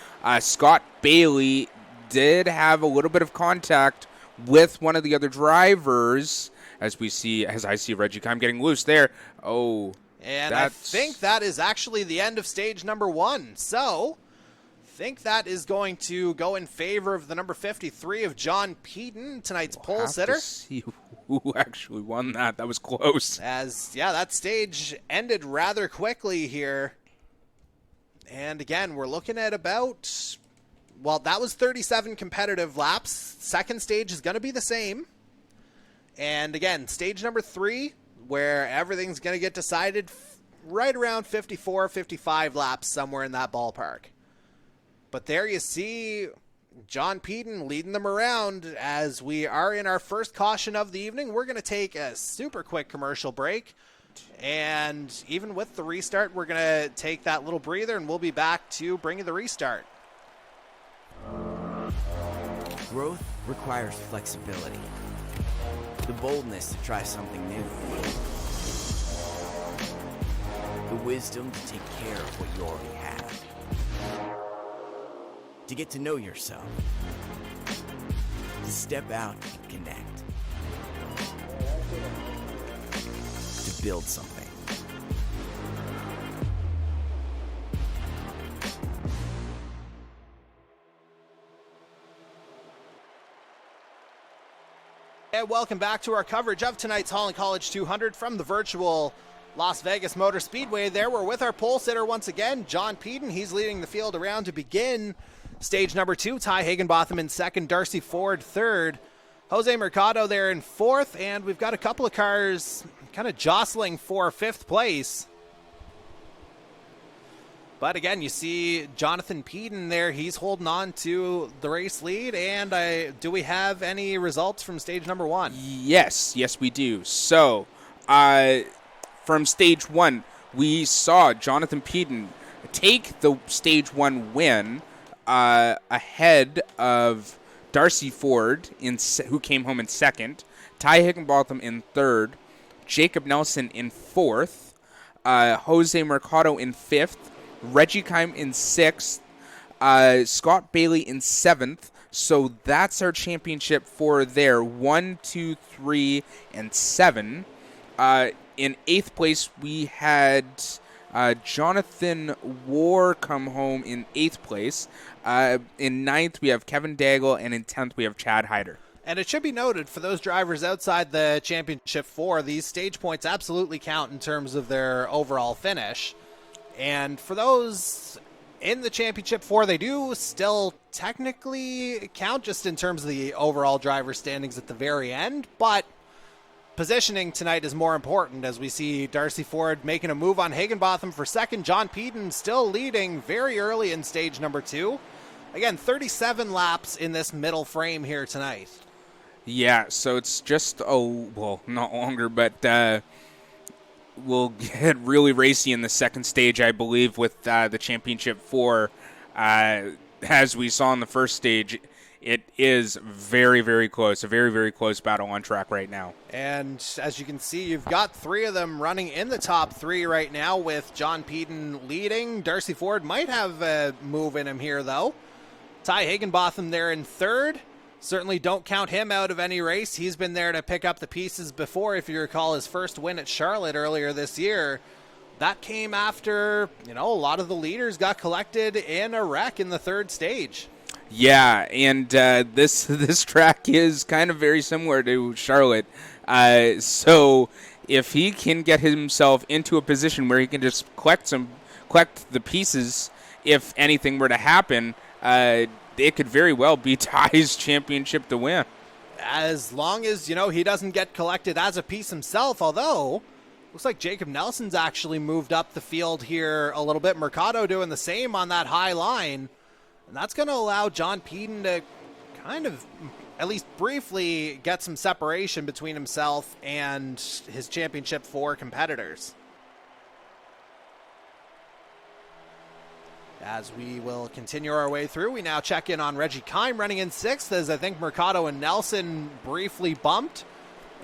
Scott Bailey did have a little bit of contact with one of the other drivers as I see Reggie Kime getting loose there. Oh, and I think that is actually the end of stage number 1. So I think that is going to go in favor of the number 53 of John Peden, tonight's pole sitter. To see who actually won that. That was close. That stage ended rather quickly here. And again, we're looking at about, well, that was 37 competitive laps. Second stage is going to be the same. And again, stage number 3, where everything's going to get decided right around 54, 55 laps, somewhere in that ballpark. But there you see John Peden leading them around as we are in our first caution of the evening. We're going to take a super quick commercial break. And even with the restart, we're going to take that little breather, and we'll be back to bring you the restart. Growth requires flexibility, the boldness to try something new, the wisdom to take care of what you already have, to get to know yourself, to step out and connect, to build something. And welcome back to our coverage of tonight's Holland College 200 from the virtual Las Vegas Motor Speedway. There we're with our pole sitter once again, John Peden. He's leading the field around to begin stage number 2. Ty Higginbotham in second, Darcy Ford third, Jose Mercado there in fourth, and we've got a couple of cars kind of jostling for fifth place. But again, you see Jonathan Peden there. He's holding on to the race lead. And do we have any results from stage number 1? Yes, we do. So, from stage 1, we saw Jonathan Peden take the stage 1 win ahead of Darcy Ford, who came home in second, Ty Higginbotham in third, Jacob Nelson in fourth, Jose Mercado in fifth, Reggie Kime in sixth, Scott Bailey in seventh. So that's our championship for there. 1, 2, 3, and 7. In eighth place, we had Jonathan War come home in eighth place. In ninth, we have Kevin Daigle, and in 10th, we have Chad Hyder. And it should be noted, for those drivers outside the championship 4, these stage points absolutely count in terms of their overall finish. And for those in the championship 4, they do still technically count just in terms of the overall driver standings at the very end. But positioning tonight is more important as we see Darcy Ford making a move on Higginbotham for second. John Peden still leading very early in stage number 2. Again, 37 laps in this middle frame here tonight. Yeah, so it's just, not longer, but we'll get really racy in the second stage, I believe, with the Championship 4. As we saw in the first stage, it is very, very close, a very, very close battle on track right now. And as you can see, you've got 3 of them running in the top 3 right now with John Peden leading. Darcy Ford might have a move in him here, though. Ty Higginbotham there in third. Certainly don't count him out of any race. He's been there to pick up the pieces before, if you recall his first win at Charlotte earlier this year. That came after, a lot of the leaders got collected in a wreck in the third stage. Yeah, and this track is kind of very similar to Charlotte. So if he can get himself into a position where he can just collect the pieces, if anything were to happen, it could very well be Ty's championship to win. As long as, he doesn't get collected as a piece himself, although looks like Jacob Nelson's actually moved up the field here a little bit. Mercado doing the same on that high line. And that's going to allow John Peden to kind of, at least briefly, get some separation between himself and his Championship 4 competitors. As we will continue our way through, we now check in on Reggie Kime running in 6th, as I think Mercado and Nelson briefly bumped.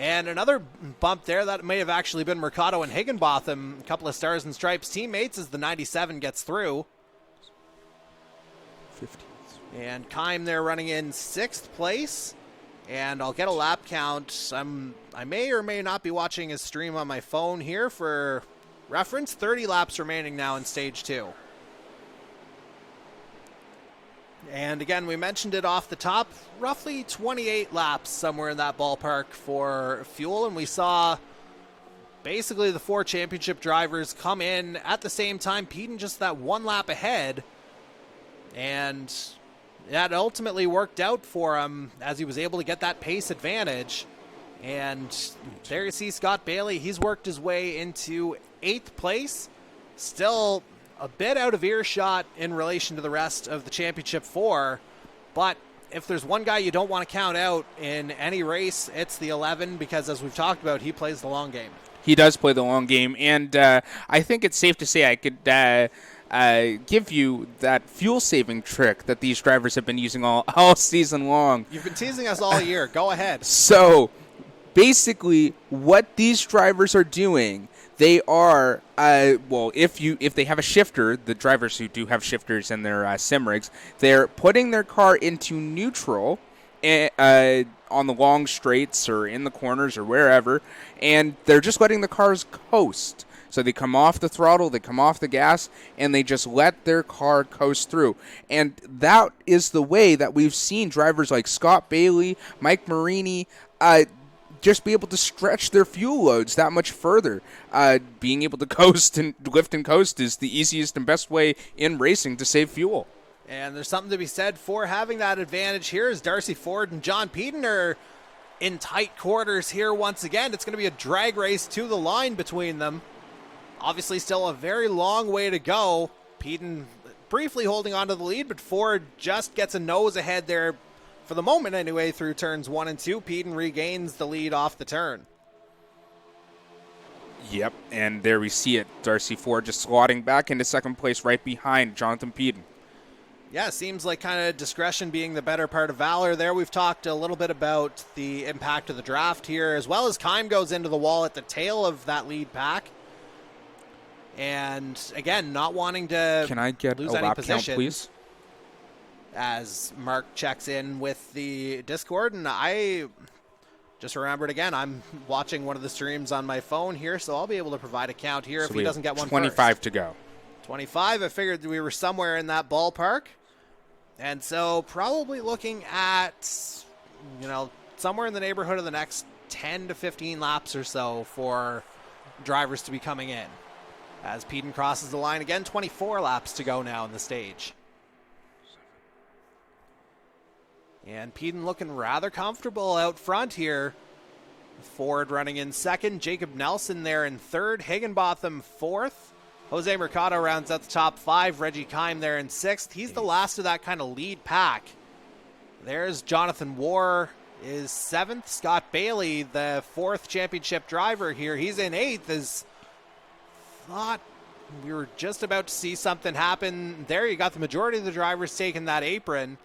And another bump there, that may have actually been Mercado and Higginbotham, a couple of Stars and Stripes teammates, as the 97 gets through. 15. And Kime there running in 6th place. And I'll get a lap count. I may or may not be watching his stream on my phone here for reference. 30 laps remaining now in stage 2. And again, we mentioned it off the top, roughly 28 laps, somewhere in that ballpark for fuel. And we saw basically the 4 championship drivers come in at the same time. Peden just that 1 lap ahead. And that ultimately worked out for him as he was able to get that pace advantage. And there you see Scott Bailey. He's worked his way into 8th place. Still a bit out of earshot in relation to the rest of the Championship 4. But if there's one guy you don't want to count out in any race, it's the 11, because as we've talked about, he plays the long game. He does play the long game, and I think it's safe to say I could give you that fuel-saving trick that these drivers have been using all season long. You've been teasing us all year. Go ahead. So, basically, what these drivers are doing, they are, if they have a shifter, the drivers who do have shifters in their sim rigs, they're putting their car into neutral on the long straights or in the corners or wherever, and they're just letting the cars coast. So they come off the throttle, they come off the gas, and they just let their car coast through. And that is the way that we've seen drivers like Scott Bailey, Mike Marini, just be able to stretch their fuel loads that much further. Being able to coast and lift and coast is the easiest and best way in racing to save fuel. And there's something to be said for having that advantage here, as Darcy Ford and John Peden are in tight quarters here once again. It's going to be a drag race to the line between them. Obviously still a very long way to go. Peden briefly holding on to the lead, but Ford just gets a nose ahead there for the moment anyway through turns 1 and 2. Peden regains the lead off the turn. Yep, and there we see it. Darcy Ford just slotting back into second place right behind Jonathan Peden. Yeah, seems like kind of discretion being the better part of valor there. We've talked a little bit about the impact of the draft here, as well as Kime goes into the wall at the tail of that lead pack. And again, not wanting to Can I get lose a any lap position, count, please? as Mark checks in with the Discord. And I just remembered again, I'm watching one of the streams on my phone here, so I'll be able to provide a count here if he doesn't get one 25 first. to go. 25. I figured we were somewhere in that ballpark. And so probably looking at, somewhere in the neighborhood of the next 10 to 15 laps or so for drivers to be coming in. As Peden crosses the line again, 24 laps to go now in the stage. And Peden looking rather comfortable out front here. Ford running in second, Jacob Nelson there in third, Higginbotham fourth. Jose Mercado rounds out the top 5. Reggie Kime there in 6th. He's the last of that kind of lead pack. There's Jonathan Warr is 7th. Scott Bailey, the 4th championship driver here, he's in 8th. As thought we were just about to see something happen there. You got the majority of the drivers taking that apron.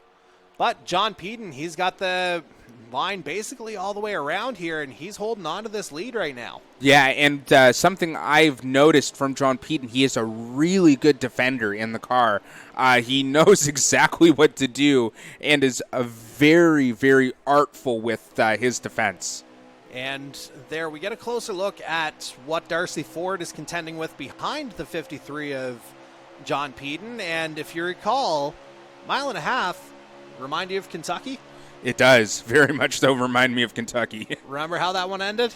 But John Peden, he's got the line basically all the way around here, and he's holding on to this lead right now. Yeah, and something I've noticed from John Peden, he is a really good defender in the car. He knows exactly what to do and is a very, very artful with his defense. And there we get a closer look at what Darcy Ford is contending with behind the 53 of John Peden. And if you recall, mile and a half, remind you of Kentucky? It does. Very much so remind me of Kentucky. Remember how that one ended?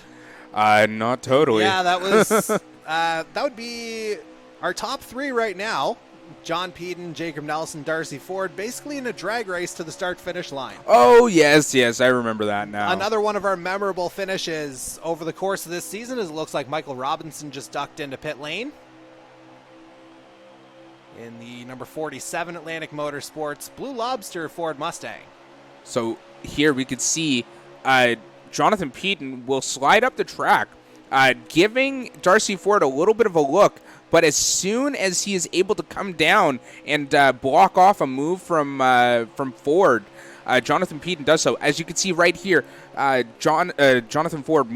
Not totally. Yeah, that was that would be our top 3 right now. John Peden, Jacob Nelson, Darcy Ford, basically in a drag race to the start-finish line. Oh, yes, I remember that now. Another one of our memorable finishes over the course of this season is it looks like Michael Robinson just ducked into pit lane. In the number 47 Atlantic Motorsports Blue Lobster Ford Mustang. So here we could see Jonathan Peden will slide up the track, giving Darcy Ford a little bit of a look. But as soon as he is able to come down and block off a move from Ford, Jonathan Peden does so. As you can see right here, Jonathan Peden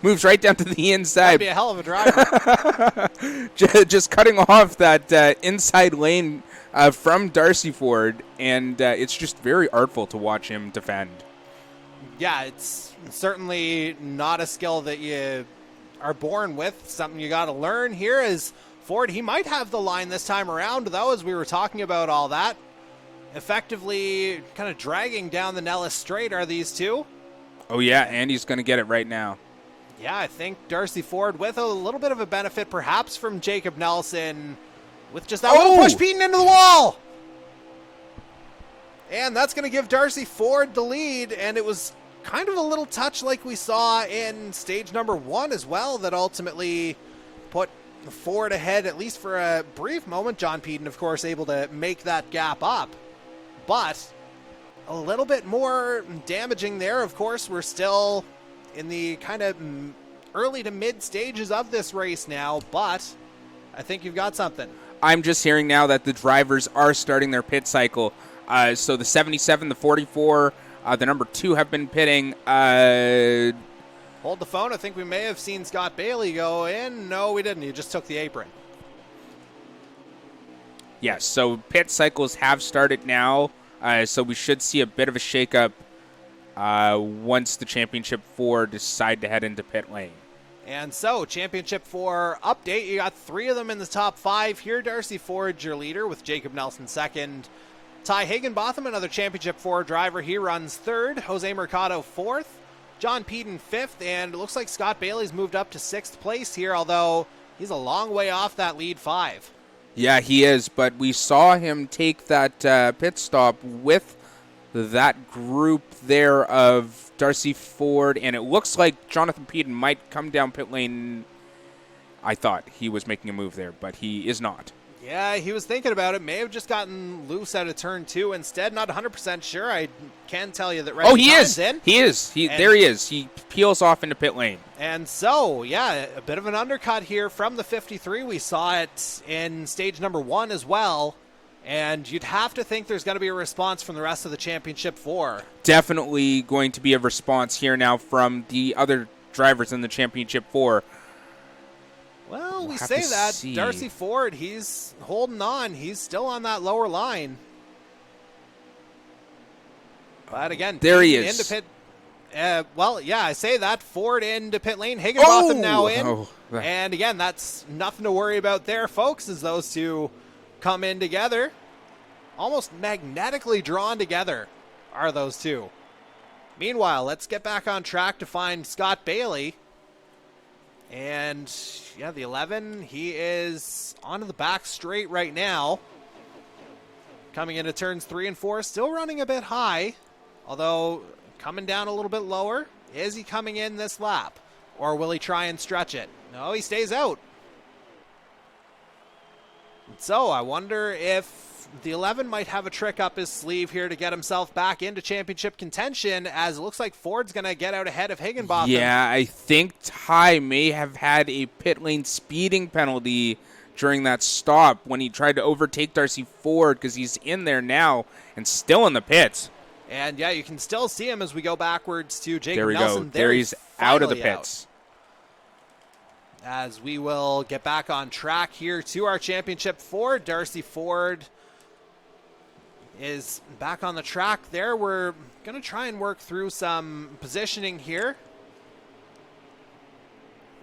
moves right down to the inside. That'd be a hell of a driver. Just cutting off that inside lane from Darcy Ford, and it's just very artful to watch him defend. Yeah, it's certainly not a skill that you are born with. Something you got to learn here is Ford. He might have the line this time around, though, as we were talking about all that. Effectively kind of dragging down the Nellis Straight are these two. Oh, yeah, and he's going to get it right now. Yeah, I think Darcy Ford with a little bit of a benefit perhaps from Jacob Nelson with just that little push Peden into the wall. And that's going to give Darcy Ford the lead, and it was kind of a little touch like we saw in stage number 1 as well that ultimately put Ford ahead, at least for a brief moment. John Peden, of course, able to make that gap up. But a little bit more damaging there. Of course, we're still in the kind of early to mid stages of this race now, but I think you've got something. I'm just hearing now that the drivers are starting their pit cycle. So the 77, the 44, the number 2 have been pitting. Hold the phone. I think we may have seen Scott Bailey go in. No, we didn't. He just took the apron. Yes, so pit cycles have started now, so we should see a bit of a shakeup once the Championship 4 decide to head into pit lane. And so, Championship 4 update. You got 3 of them in the top 5 here. Darcy Ford, your leader, with Jacob Nelson second. Ty Higginbotham, another Championship 4 driver, he runs third. Jose Mercado fourth. John Peden fifth, and it looks like Scott Bailey's moved up to 6th place here, although he's a long way off that lead 5. Yeah, he is, but we saw him take that pit stop with that group there of Darcy Ford, and it looks like Jonathan Peden might come down pit lane. I thought he was making a move there, but he is not. Yeah, he was thinking about it. May have just gotten loose out of turn 2 instead. Not 100% sure. I can tell you that Reggie he Kyne's is. in. He is. There he is. He peels off into pit lane. And so, yeah, a bit of an undercut here from the 53. We saw it in stage number 1 as well. And you'd have to think there's going to be a response from the rest of the Championship 4. Definitely going to be a response here now from the other drivers in the Championship 4. Well, we say that. Darcy Ford, he's holding on. He's still on that lower line. But again, there he is. Into pit. I say that. Ford into pit lane. Higginbotham now in. And again, that's nothing to worry about there, folks, as those two come in together. Almost magnetically drawn together are those two. Meanwhile, let's get back on track to find Scott Bailey. And, yeah, the 11, he is onto the back straight right now. Coming into turns 3 and 4, still running a bit high, although coming down a little bit lower. Is he coming in this lap, or will he try and stretch it? No, he stays out. So I wonder if the 11 might have a trick up his sleeve here to get himself back into championship contention, as it looks like Ford's going to get out ahead of Higginbotham. Yeah, I think Ty may have had a pit lane speeding penalty during that stop when he tried to overtake Darcy Ford, because he's in there now and still in the pits. And, yeah, you can still see him as we go backwards to Jacob there we Nelson. Go. There he's out of the pits. As we will get back on track here to our Championship 4. Darcy Ford is back on the track there. We're going to try and work through some positioning here.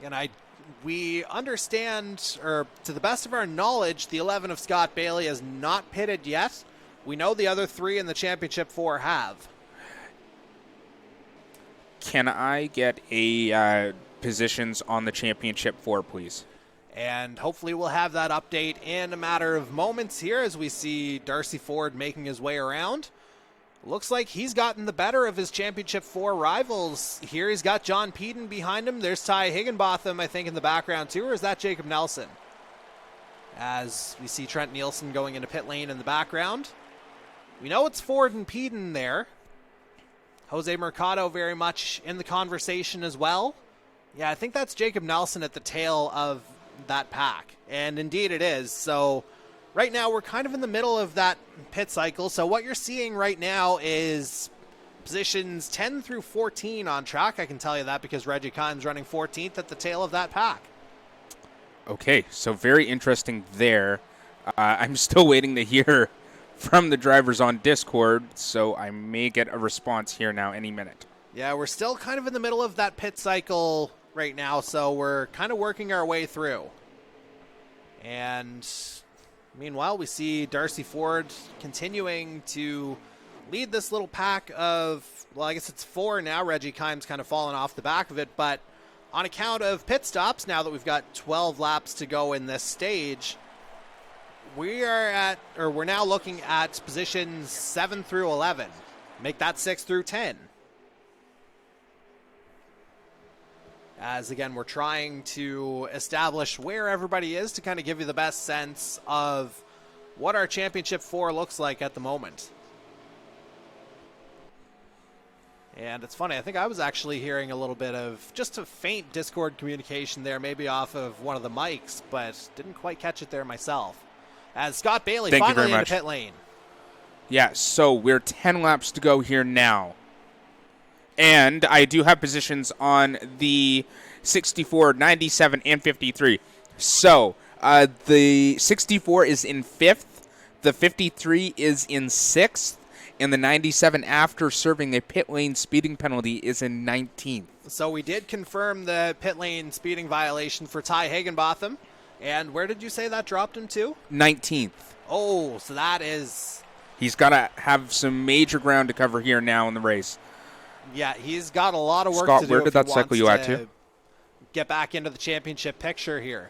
And we understand, or to the best of our knowledge, the 11 of Scott Bailey has not pitted yet. We know the other 3 in the Championship 4 have. Can I get a positions on the Championship 4, please? And hopefully we'll have that update in a matter of moments here as we see Darcy Ford making his way around. Looks like he's gotten the better of his Championship 4 rivals here. He's got John Peden behind him. There's Ty Higginbotham, I think, in the background too, or is that Jacob Nelson? As we see Trent Nielsen going into pit lane in the background. We know it's Ford and Peden there. Jose Mercado very much in the conversation as well. Yeah, I think that's Jacob Nelson at the tail of that pack. And indeed it is. So right now we're kind of in the middle of that pit cycle. So what you're seeing right now is positions 10 through 14 on track. I can tell you that because Reggie Kyne's running 14th at the tail of that pack. Okay, so very interesting there. I'm still waiting to hear from the drivers on Discord, so I may get a response here now any minute. Yeah, we're still kind of in the middle of that pit cycle right now, so we're kind of working our way through. And meanwhile, we see Darcy Ford continuing to lead this little pack of, well, I guess it's 4 now. Reggie Kime's kind of fallen off the back of it, but on account of pit stops, now that we've got 12 laps to go in this stage, we're now looking at positions 7 through 11. Make that 6 through 10. As again, we're trying to establish where everybody is to kind of give you the best sense of what our Championship 4 looks like at the moment. And it's funny, I think I was actually hearing a little bit of just a faint Discord communication there, maybe off of one of the mics, but didn't quite catch it there myself. As Scott Bailey finally into pit lane. Yeah, so we're 10 laps to go here now. And I do have positions on the 64, 97, and 53. So the 64 is in 5th, the 53 is in 6th, and the 97, after serving a pit lane speeding penalty, is in 19th. So we did confirm the pit lane speeding violation for Ty Higginbotham. And where did you say that dropped him to? 19th. Oh, so that is... He's got to have some major ground to cover here now in the race. Yeah, he's got a lot of work Scott, to do. where did that cycle you at to? Get back into the championship picture here.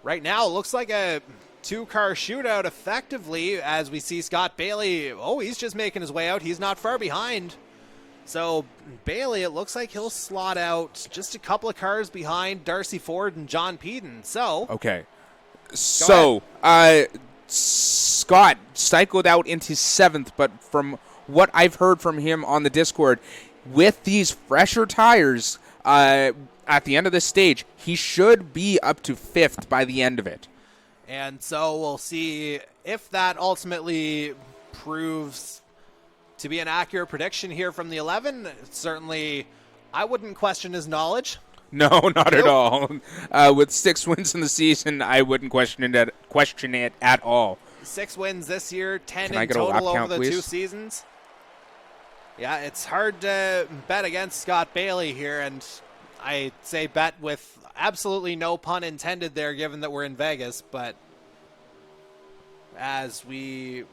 Right now, it looks like a 2-car shootout effectively as we see Scott Bailey. Oh, he's just making his way out. He's not far behind. So Bailey, it looks like he'll slot out just a couple of cars behind Darcy Ford and John Peden. So okay. So Scott cycled out into 7th, but from what I've heard from him on the Discord, with these fresher tires at the end of this stage, he should be up to 5th by the end of it. And so we'll see if that ultimately proves to be an accurate prediction here from the 11. Certainly, I wouldn't question his knowledge. No, not at all. With 6 wins in the season, I wouldn't question it at all. 6 wins this year, 10 Can I in get a lap total over count, the please? 2 seasons. Yeah, it's hard to bet against Scott Bailey here, and I say bet with absolutely no pun intended there, given that we're in Vegas, but as we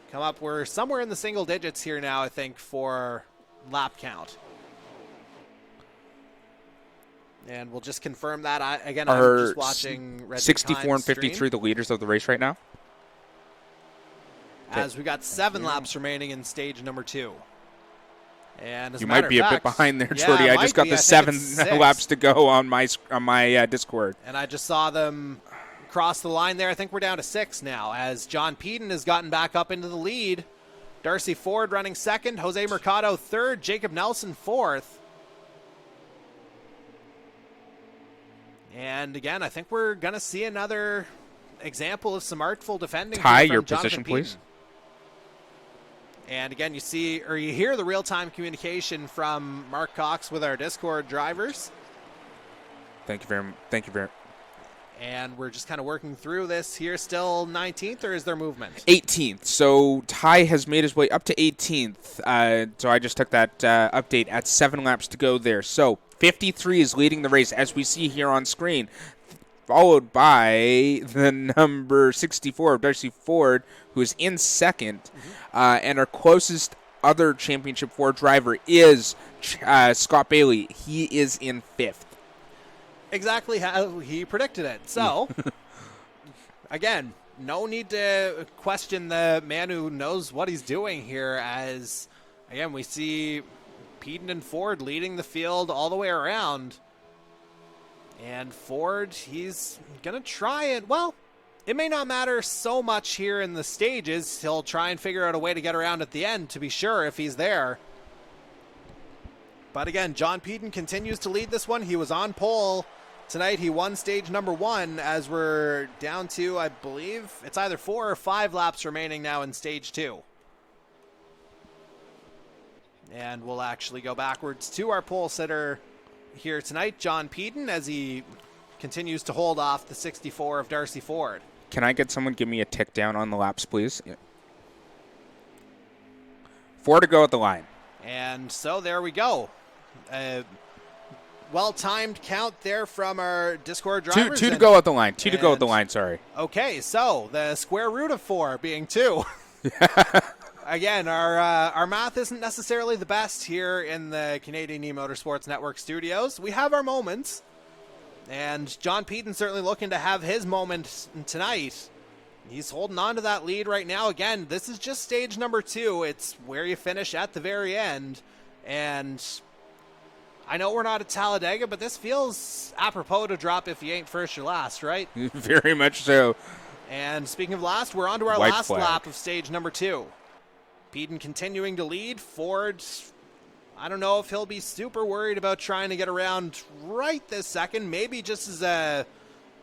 come up, we're somewhere in the single digits here now, I think, for lap count. And we'll just confirm that. I'm just watching Reggie 64 and 53 stream, the leaders of the race right now. as we got 7 laps remaining in stage number 2. And as You a matter might be of a bit fact, behind there, yeah, Jordy. it I might just got be. the I think 7 it's 6. laps to go on my Discord. And I just saw them cross the line there. I think we're down to 6 now, as John Peden has gotten back up into the lead. Darcy Ford running 2nd, Jose Mercado 3rd, Jacob Nelson 4th. And again, I think we're going to see another example of some artful defending. Ty, from your Jonathan position, Peden. please. And again, you hear the real-time communication from Mark Cox with our Discord drivers. Thank you very much. And we're just kind of working through this here. Still 19th, or is there movement? 18th. So Ty has made his way up to 18th. So I just took that update at 7 laps to go there. So 53 is leading the race, as we see here on screen, followed by the number 64 of Darcy Ford, who is in 2nd. And our closest other Championship 4 driver is Scott Bailey. He is in 5th. Exactly how he predicted it. So, again, no need to question the man who knows what he's doing here, as, again, we see Peden and Ford leading the field all the way around. And Ford, he's going to try it. Well, it may not matter so much here in the stages. He'll try and figure out a way to get around at the end, to be sure, if he's there. But again, John Peden continues to lead this one. He was on pole tonight. He won stage number 1, as we're down to, I believe, it's either 4 or 5 laps remaining now in stage 2. And we'll actually go backwards to our pole sitter here tonight, John Peden, as he continues to hold off the 64 of Darcy Ford. Can I get someone give me a tick down on the laps, please? Yeah. 4 to go at the line. And so there we go. Well-timed count there from our Discord drivers. Two to go at the line. 2 to go at the line, sorry. Okay, so the square root of 4 being 2. Again, our math isn't necessarily the best here in the Canadian E-Motorsports Network studios. We have our moments, and John Peden certainly looking to have his moment tonight. He's holding on to that lead right now. Again, this is just stage number 2. It's where you finish at the very end. And I know we're not at Talladega, but this feels apropos to drop if you ain't first, you're last, right? Very much so. And speaking of last, we're on to our White last flag. lap of stage number 2. Peden continuing to lead. Ford, I don't know if he'll be super worried about trying to get around right this second. Maybe just as a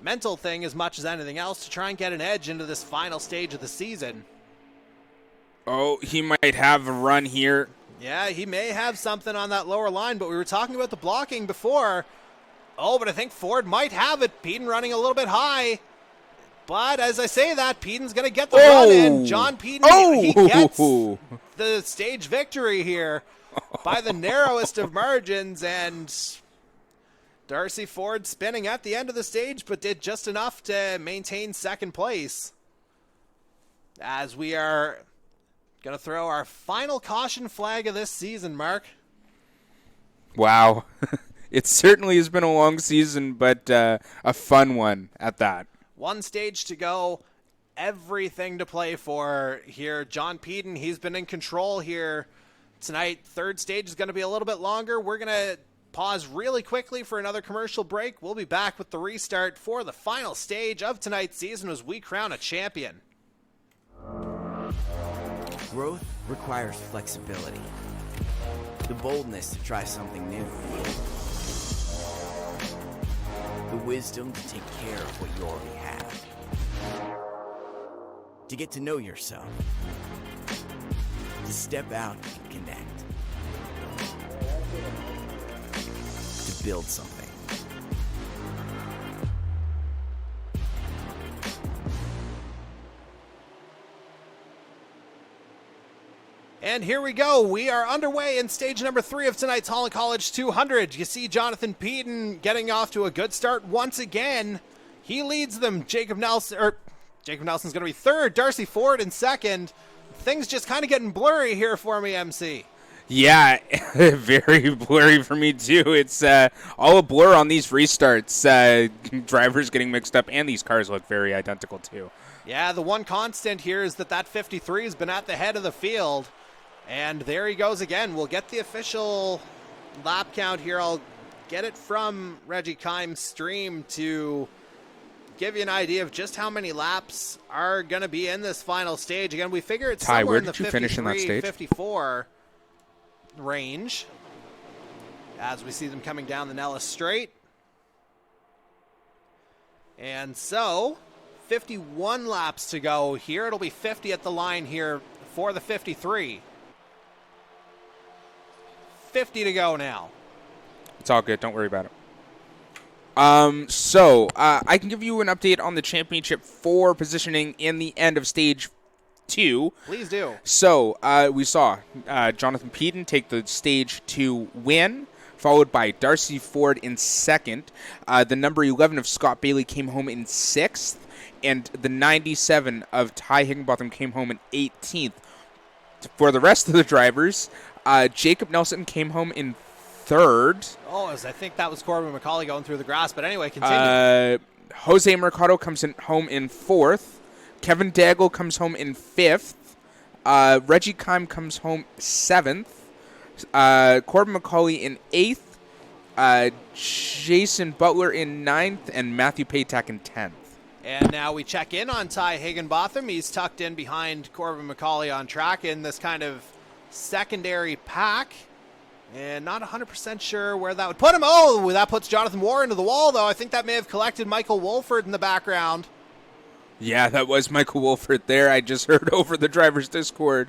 mental thing as much as anything else to try and get an edge into this final stage of the season. Oh, he might have a run here. Yeah, he may have something on that lower line, but we were talking about the blocking before. Oh, but I think Ford might have it. Peden running a little bit high. But as I say that, Peden's going to get the run in. John Peden, he gets the stage victory here by the narrowest of margins. And Darcy Ford spinning at the end of the stage, but did just enough to maintain second place. As we are going to throw our final caution flag of this season, Mark. Wow. It certainly has been a long season, but a fun one at that. One stage to go. Everything to play for here. John Peden, he's been in control here tonight. Third stage is going to be a little bit longer. We're going to pause really quickly for another commercial break. We'll be back with the restart for the final stage of tonight's season as we crown a champion. Growth requires flexibility, the boldness to try something new, the wisdom to take care of what you already have, to get to know yourself, to step out and connect, to build something. And here we go. We are underway in stage number 3 of tonight's Holland College 200. You see Jonathan Peden getting off to a good start once again. He leads them. Jacob Nelson's going to be third. Darcy Ford in second. Things just kind of getting blurry here for me, MC. Yeah, very blurry for me too. It's all a blur on these restarts. Drivers getting mixed up, and these cars look very identical too. Yeah, the one constant here is that 53 has been at the head of the field. And there he goes again. We'll get the official lap count here. I'll get it from Reggie Kime's stream to give you an idea of just how many laps are going to be in this final stage. Again, we figure it's Ty, somewhere where in the did you finish in that 53, stage? 54 range as we see them coming down the Nellis Straight. And so 51 laps to go here. It'll be 50 at the line here for the 53. 50 to go now. It's all good. Don't worry about it. I can give you an update on the championship 4 positioning in the end of stage 2. Please do. So we saw Jonathan Peden take the stage 2 win, followed by Darcy Ford in second. The number 11 of Scott Bailey came home in 6th, and the 97 of Ty Higginbotham came home in 18th. For the rest of the drivers, Jacob Nelson came home in 3rd. Oh, I think that was Corbin McCauley going through the grass, but anyway, continue. Jose Mercado comes home in 4th. Kevin Daigle comes home in 5th. Reggie Kime comes home 7th. Corbin McCauley in 8th. Jason Butler in 9th. And Matthew Patak in 10th. And now we check in on Ty Higginbotham. He's tucked in behind Corbin McCauley on track in this kind of secondary pack. And not 100% sure where that would put him. Oh, that puts Jonathan Moore into the wall, though. I think that may have collected Michael Wolford in the background. Yeah, that was Michael Wolford there. I just heard over the driver's Discord.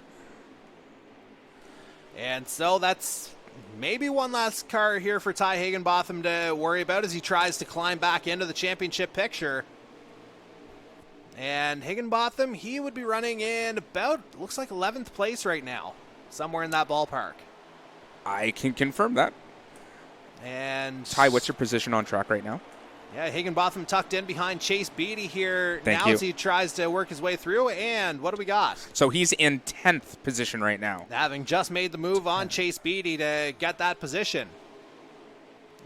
And so that's maybe one last car here for Ty Higginbotham to worry about as he tries to climb back into the championship picture. And Higginbotham, he would be running in about, looks like 11th place right now, somewhere in that ballpark. I can confirm that. And Ty, what's your position on track right now? yeah, Higginbotham tucked in behind Chase Beatty here. Thank now you. as he tries to work his way through. And what do we got? So he's in 10th position right now. Having just made the move on Chase Beatty to get that position.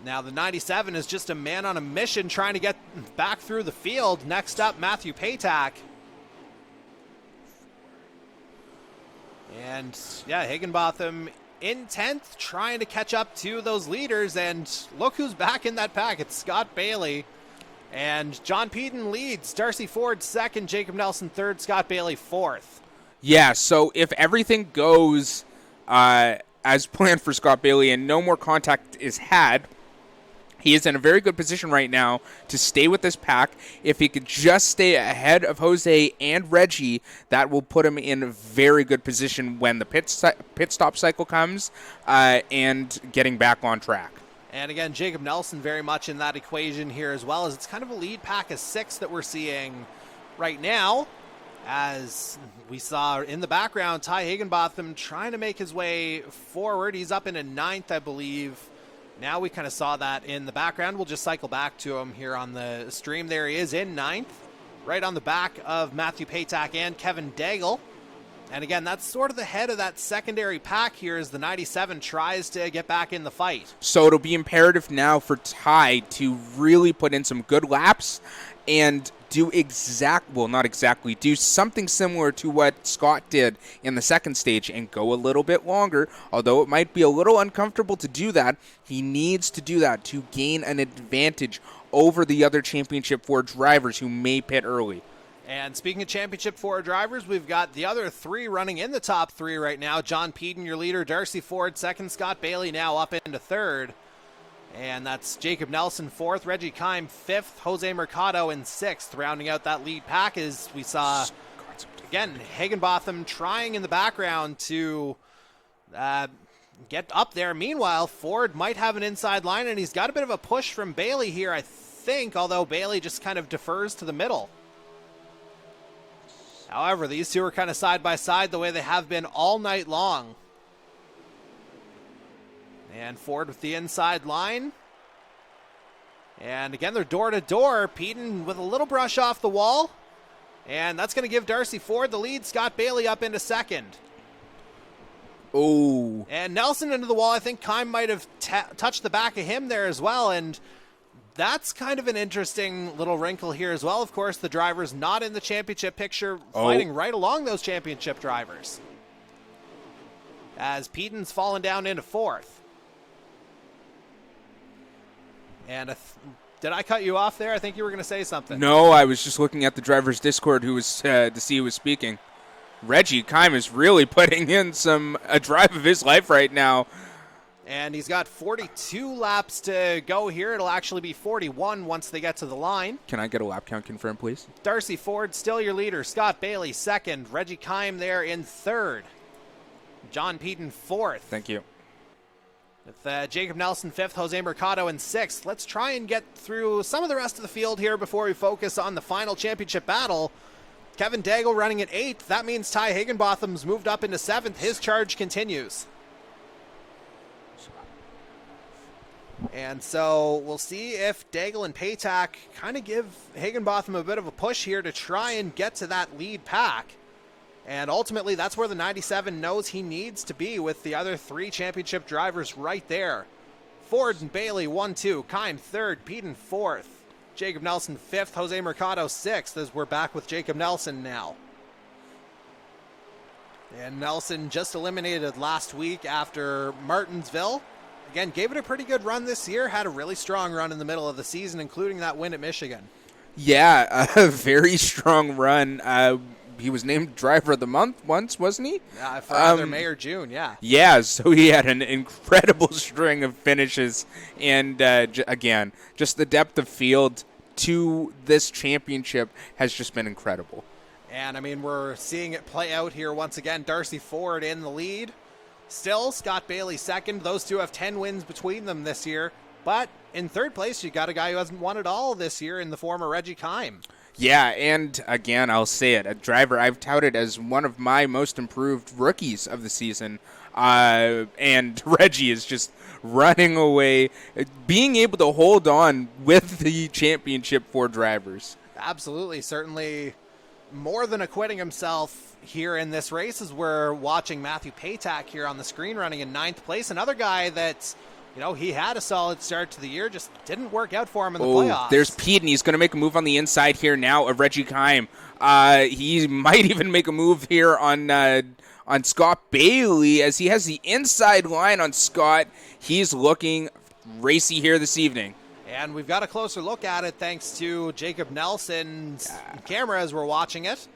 Now the 97 is just a man on a mission trying to get back through the field. Next up, Matthew Patak. And yeah, Higginbotham in 10th, trying to catch up to those leaders. And look who's back in that pack. It's Scott Bailey. And John Peden leads. Darcy Ford second, Jacob Nelson third, Scott Bailey fourth. Yeah, so if everything goes as planned for Scott Bailey and no more contact is had, he is in a very good position right now to stay with this pack. If he could just stay ahead of Jose and Reggie, that will put him in a very good position when the pit stop cycle comes and getting back on track. And again, Jacob Nelson very much in that equation here as well, as it's kind of a lead pack of 6 that we're seeing right now. As we saw in the background, Ty Higginbotham trying to make his way forward. He's up in a 9th, I believe. Now we kind of saw that in the background. We'll just cycle back to him here on the stream. There he is in 9th, right on the back of Matthew Patak and Kevin Daigle. And again, that's sort of the head of that secondary pack here as the 97 tries to get back in the fight. So it'll be imperative now for Ty to really put in some good laps and do do something similar to what Scott did in the second stage and go a little bit longer. Although it might be a little uncomfortable to do that, he needs to do that to gain an advantage over the other Championship 4 drivers who may pit early. And speaking of Championship 4 drivers, we've got the other 3 running in the top 3 right now. John Peden, your leader, Darcy Ford second, Scott Bailey now up into 3rd. And that's Jacob Nelson 4th, Reggie Kime 5th, Jose Mercado in 6th. Rounding out that lead pack as we saw, again, Higginbotham trying in the background to get up there. Meanwhile, Ford might have an inside line, and he's got a bit of a push from Bailey here, I think, although Bailey just kind of defers to the middle. However, these two are kind of side by side the way they have been all night long. And Ford with the inside line. And again, they're door to door. Peden with a little brush off the wall. And that's going to give Darcy Ford the lead. Scott Bailey up into 2nd. Oh. And Nelson into the wall. I think Kime might have touched the back of him there as well. And that's kind of an interesting little wrinkle here as well. Of course, the drivers not in the championship picture fighting right along those championship drivers. As Peden's fallen down into 4th. And did I cut you off there? I think you were going to say something. No, I was just looking at the driver's Discord who was to see who was speaking. Reggie Kime is really putting in a drive of his life right now. And he's got 42 laps to go here. It'll actually be 41 once they get to the line. Can I get a lap count confirmed, please? Darcy Ford still your leader. Scott Bailey 2nd. Reggie Kime there in 3rd. John Peden 4th. Thank you. With Jacob Nelson 5th, Jose Mercado in 6th. Let's try and get through some of the rest of the field here before we focus on the final championship battle. Kevin Daigle running at 8th. That means Ty Higginbotham's moved up into 7th. His charge continues. And so we'll see if Daigle and Patak kind of give Higginbotham a bit of a push here to try and get to that lead pack. And ultimately, that's where the 97 knows he needs to be with the other 3 championship drivers right there. Ford and Bailey 1-2, Kime 3rd, Peden 4th, Jacob Nelson 5th, Jose Mercado 6th, as we're back with Jacob Nelson now. And Nelson just eliminated last week after Martinsville. Again, gave it a pretty good run this year, had a really strong run in the middle of the season, including that win at Michigan. Yeah, a very strong run. He was named Driver of the Month once, wasn't he? Yeah, for either May or June, yeah. Yeah, so he had an incredible string of finishes. And again, just the depth of field to this championship has just been incredible. And, I mean, we're seeing it play out here once again. Darcy Ford in the lead. Still, Scott Bailey 2nd. Those two have 10 wins between them this year. But in 3rd place, you got a guy who hasn't won it all this year in the form of Reggie Kime. Yeah, and again, I'll say it, a driver I've touted as one of my most improved rookies of the season. And Reggie is just running away, being able to hold on with the championship for drivers. Absolutely. Certainly more than acquitting himself here in this race as we're watching Matthew Patak here on the screen running in 9th place. Another guy that's, he had a solid start to the year, just didn't work out for him in the playoffs. There's Pete, and he's going to make a move on the inside here now of Reggie Kime. He might even make a move here on Scott Bailey as he has the inside line on Scott. He's looking racy here this evening. And we've got a closer look at it thanks to Jacob Nelson's camera as we're watching it.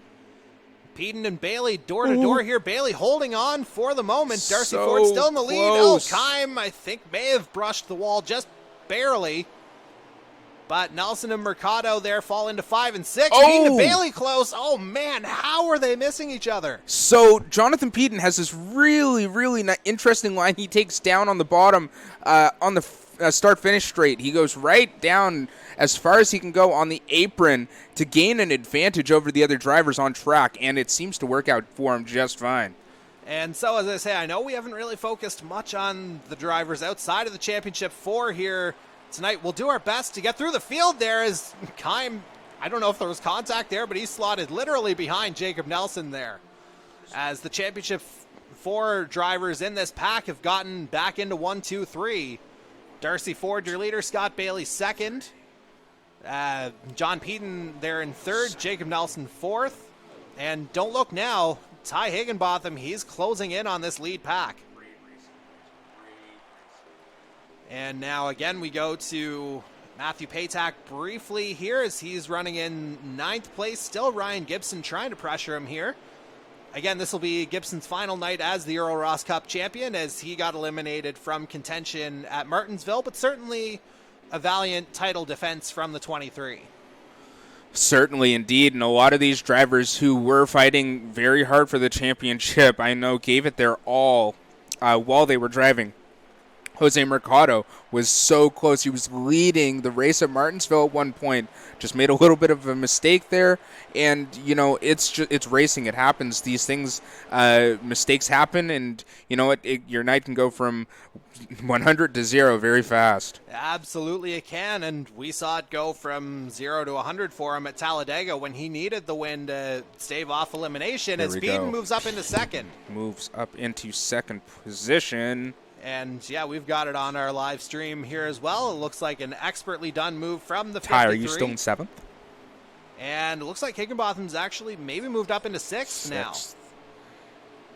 Peden and Bailey door-to-door here. Bailey holding on for the moment. Darcy Ford still in the lead. Close. Kime, I think, may have brushed the wall just barely. But Nelson and Mercado there fall into 5 and 6. Peden and Bailey close. Oh, man, how are they missing each other? So Jonathan Peden has this really, really interesting line he takes down on the bottom on the start-finish straight. He goes right down as far as he can go on the apron to gain an advantage over the other drivers on track, and it seems to work out for him just fine. And so, as I say, I know we haven't really focused much on the drivers outside of the Championship 4 here tonight. We'll do our best to get through the field there as Kime, I don't know if there was contact there, but he's slotted literally behind Jacob Nelson there. As the Championship 4 drivers in this pack have gotten back into 1, 2, 3. Darcy Ford, your leader. Scott Bailey, second. John Peden there in third. Jacob Nelson, fourth. And don't look now, Ty Higginbotham, he's closing in on this lead pack. And now again we go to Matthew Patak briefly here as he's running in 9th place. Still Ryan Gibson trying to pressure him here. Again, this will be Gibson's final night as the Earl Ross Cup champion as he got eliminated from contention at Martinsville, but certainly a valiant title defense from the 23. Certainly, indeed, and a lot of these drivers who were fighting very hard for the championship, I know, gave it their all while they were driving. Jose Mercado was so close. He was leading the race at Martinsville at one point. Just made a little bit of a mistake there. And, it's racing. It happens. These things, mistakes happen. And, your night can go from 100 to 0 very fast. Absolutely it can. And we saw it go from 0 to 100 for him at Talladega when he needed the win to stave off elimination. As Peden moves up into second. Moves up into second position. And, yeah, we've got it on our live stream here as well. It looks like an expertly done move from the 53. Ty, are you still in 7th? And it looks like Higginbotham's actually maybe moved up into 6th now.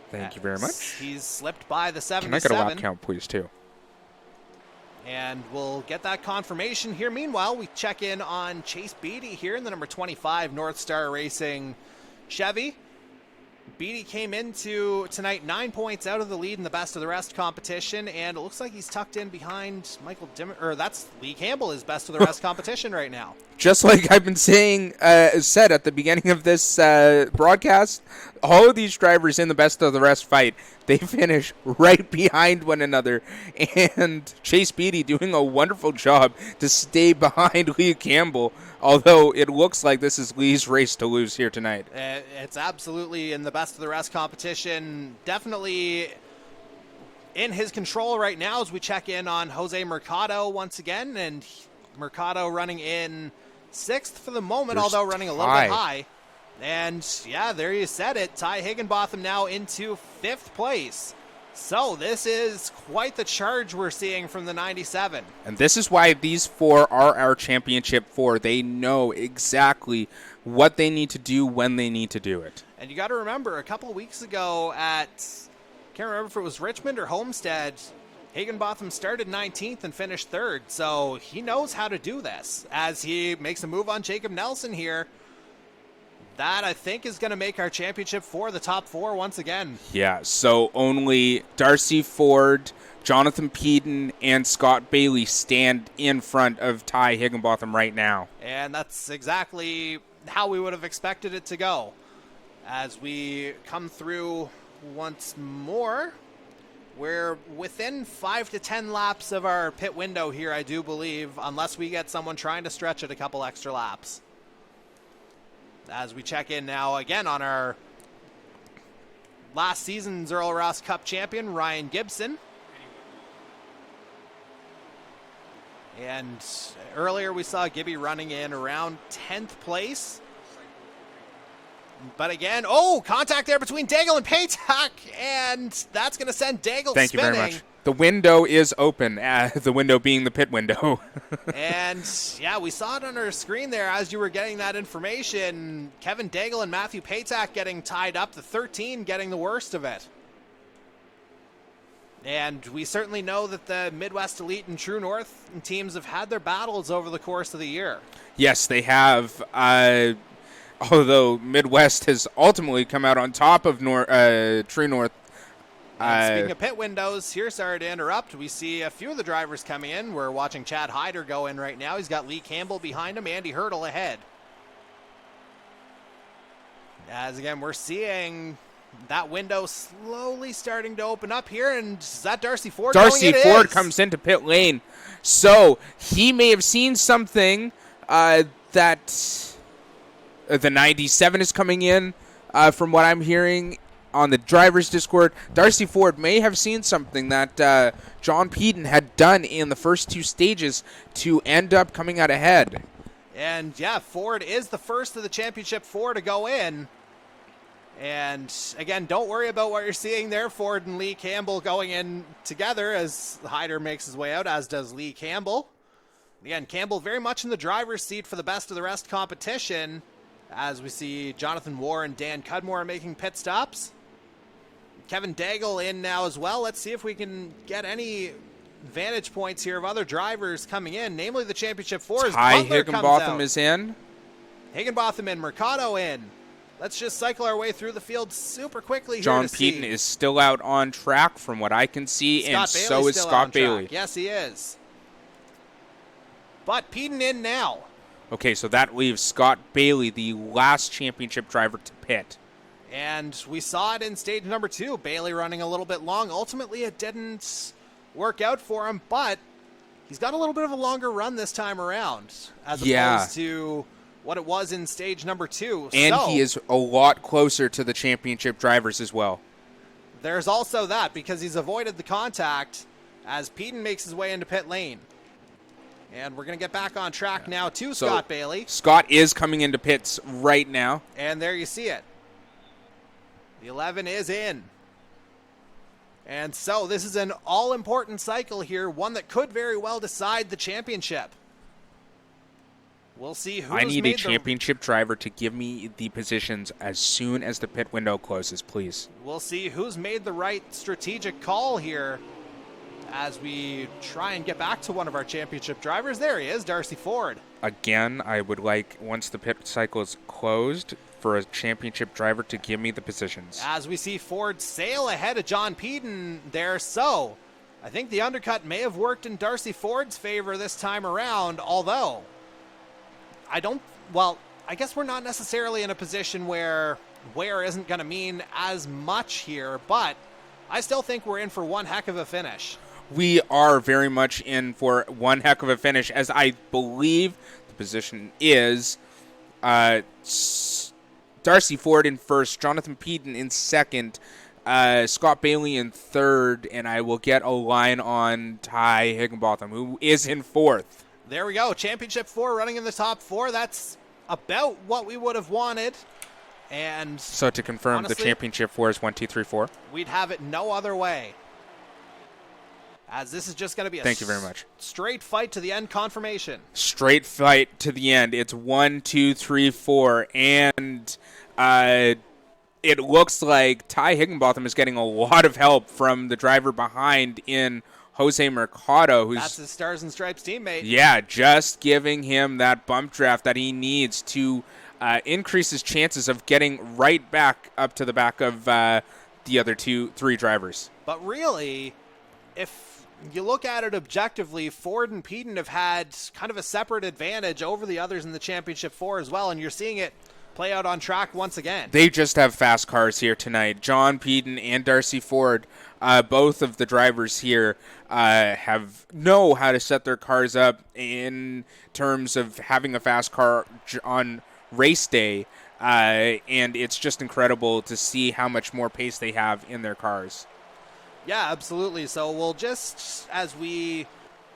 Thank you very much. He's slipped by the 77. Can I get a lap count, please, too? And we'll get that confirmation here. Meanwhile, we check in on Chase Beatty here in the number 25 North Star Racing Chevy. Beatty came into tonight 9 points out of the lead in the best of the rest competition, and it looks like he's tucked in behind Michael Dimmer, or that's Lee Campbell, his best of the rest competition right now. Just like I've been said at the beginning of this broadcast, all of these drivers in the best of the rest fight, they finish right behind one another, and Chase Beatty doing a wonderful job to stay behind Lee Campbell, although it looks like this is Lee's race to lose here tonight. It's absolutely in the best of the rest competition. Definitely in his control right now as we check in on Jose Mercado once again, and Mercado running in 6th for the moment, although running a little bit high. And, yeah, there you said it. Ty Higginbotham now into 5th place. So this is quite the charge we're seeing from the 97. And this is why these 4 are our championship 4. They know exactly what they need to do when they need to do it. And you got to remember, a couple of weeks ago at, can't remember if it was Richmond or Homestead, Higginbotham started 19th and finished 3rd. So he knows how to do this as he makes a move on Jacob Nelson here. That, I think, is going to make our championship 4 the top 4 once again. Yeah, so only Darcy Ford, Jonathan Peden, and Scott Bailey stand in front of Ty Higginbotham right now. And that's exactly how we would have expected it to go. As we come through once more, we're within 5 to 10 laps of our pit window here, I do believe, unless we get someone trying to stretch it a couple extra laps. As we check in now again on our last season's Earl Ross Cup champion, Ryan Gibson. And earlier we saw Gibby running in around 10th place. But again, contact there between Daigle and Paytak, and that's going to send Daigle spinning. Thank you very much. The window is open, the window being the pit window. And, yeah, we saw it on our screen there as you were getting that information. Kevin Daigle and Matthew Paytak getting tied up, the 13 getting the worst of it. And we certainly know that the Midwest Elite and True North teams have had their battles over the course of the year. Yes, they have. Although Midwest has ultimately come out on top of True North. Speaking of pit windows, here, sorry to interrupt, we see a few of the drivers coming in. We're watching Chad Hyder go in right now. He's got Lee Campbell behind him, Andy Hurdle ahead. As again, we're seeing that window slowly starting to open up here, and is that Darcy Ford? Darcy Ford comes into pit lane. So he may have seen something that... The 97 is coming in, from what I'm hearing on the driver's Discord. Darcy Ford may have seen something that John Peden had done in the first two stages to end up coming out ahead. And, yeah, Ford is the first of the Championship 4 to go in. And, again, don't worry about what you're seeing there. Ford and Lee Campbell going in together as Hyder makes his way out, as does Lee Campbell. Again, Campbell very much in the driver's seat for the best of the rest competition, as we see Jonathan Warr and Dan Cudmore making pit stops. Kevin Daigle in now as well. Let's see if we can get any vantage points here of other drivers coming in, namely the Championship 4's Ty Butler Higginbotham is in. Higginbotham in, Mercado in. Let's just cycle our way through the field super quickly here John to see. Peden is still out on track from what I can see, and so is Scott Bailey. Yes, he is. But Peden in now. Okay, so that leaves Scott Bailey, the last championship driver, to pit. And we saw it in stage number 2. Bailey running a little bit long. Ultimately, it didn't work out for him, but he's got a little bit of a longer run this time around, as opposed to what it was in stage number 2. And he is a lot closer to the championship drivers as well. There's also that, because he's avoided the contact as Peden makes his way into pit lane. And we're going to get back on track now to Scott Bailey. Scott is coming into pits right now. And there you see it. The 11 is in. And so this is an all-important cycle here, one that could very well decide the championship. We'll see who's I need made a championship driver to give me the positions as soon as the pit window closes, please. We'll see who's made the right strategic call here as we try and get back to one of our championship drivers. There he is, Darcy Ford. Again, I would like, once the pit cycle is closed, for a championship driver to give me the positions. As we see Ford sail ahead of John Peden there, so I think the undercut may have worked in Darcy Ford's favor this time around, although I guess we're not necessarily in a position where isn't going to mean as much here, but I still think we're in for one heck of a finish. We are very much in for one heck of a finish, as I believe the position is Darcy Ford in first, Jonathan Peden in second, Scott Bailey in third, and I will get a line on Ty Higginbotham, who is in fourth. There we go. Championship 4 running in the top 4. That's about what we would have wanted. And so to confirm, honestly, the championship 4 is 1, 2, 3, 4. We'd have it no other way, as this is just going to be a thank you very much straight fight to the end confirmation. Straight fight to the end. It's 1, 2, 3, 4, and it looks like Ty Higginbotham is getting a lot of help from the driver behind in Jose Mercado, who's that's his Stars and Stripes teammate. Yeah, just giving him that bump draft that he needs to increase his chances of getting right back up to the back of the other 3 drivers. But really, if you look at it objectively, Ford and Peden have had kind of a separate advantage over the others in the Championship 4 as well, and you're seeing it play out on track once again. They just have fast cars here tonight. John Peden and Darcy Ford, both of the drivers here, know how to set their cars up in terms of having a fast car on race day. And it's just incredible to see how much more pace they have in their cars. Yeah, absolutely. So we'll just, as we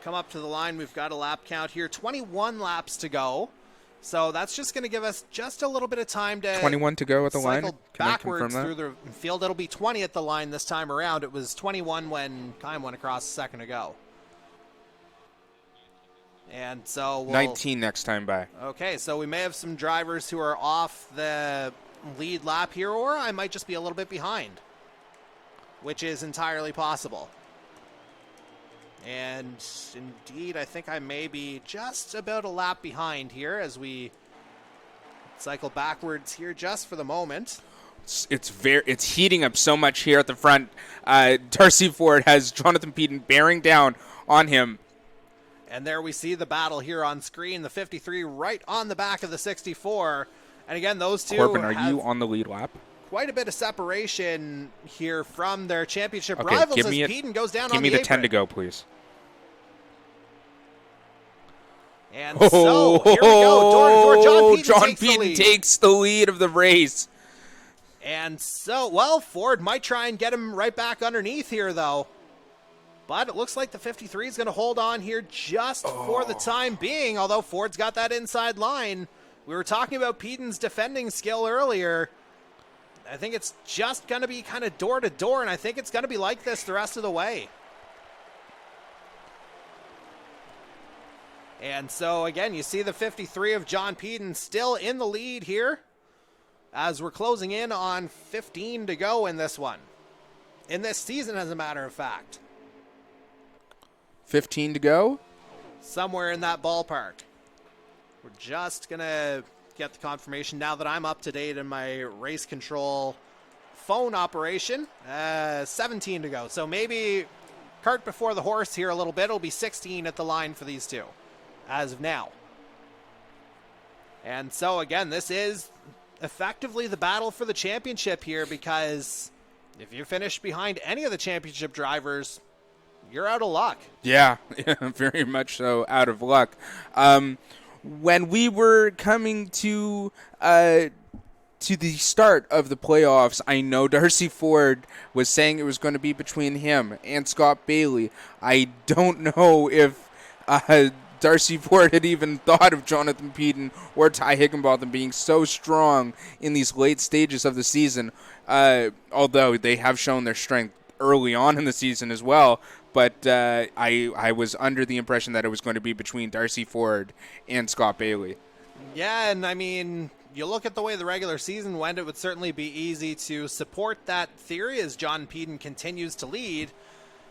come up to the line, we've got a lap count here, 21 laps to go. So that's just going to give us just a little bit of time to 21 to go at the line. cycle Can I backwards confirm that? through the field. It'll be 20 at the line this time around. It was 21 when time went across a second ago. And so 19 next time by. Okay, so we may have some drivers who are off the lead lap here, or I might just be a little bit behind, which is entirely possible. And indeed, I think I may be just about a lap behind here as we cycle backwards here just for the moment. It's heating up so much here at the front. Darcy Ford has Jonathan Peden bearing down on him. And there we see the battle here on screen. The 53 right on the back of the 64. And again, those two Corbin, are you on the lead lap? Quite a bit of separation here from their championship Okay, rivals give as me Peden goes down Give on me the the 10 apron. to go, please. And so, here we go. Door-to-door, John Peden takes the lead of the race. And so, well, Ford might try and get him right back underneath here, though. But it looks like the 53 is going to hold on here just for the time being, although Ford's got that inside line. We were talking about Peden's defending skill earlier. I think it's just going to be kind of door-to-door, and I think it's going to be like this the rest of the way. And so, again, you see the 53 of John Peden still in the lead here as we're closing in on 15 to go in this one. In this season, as a matter of fact. 15 to go? Somewhere in that ballpark. We're just going to get the confirmation now that I'm up to date in my race control phone operation. 17 to go. So maybe cart before the horse here a little bit. It'll be 16 at the line for these two as of now. And so, again, this is effectively the battle for the championship here, because if you finish behind any of the championship drivers, you're out of luck. Yeah, very much so out of luck. When we were coming to the start of the playoffs, I know Darcy Ford was saying it was going to be between him and Scott Bailey. I don't know if Darcy Ford had even thought of Jonathan Peden or Ty Higginbotham being so strong in these late stages of the season, although they have shown their strength early on in the season as well. But I was under the impression that it was going to be between Darcy Ford and Scott Bailey. Yeah, and I mean, you look at the way the regular season went, it would certainly be easy to support that theory as John Peden continues to lead.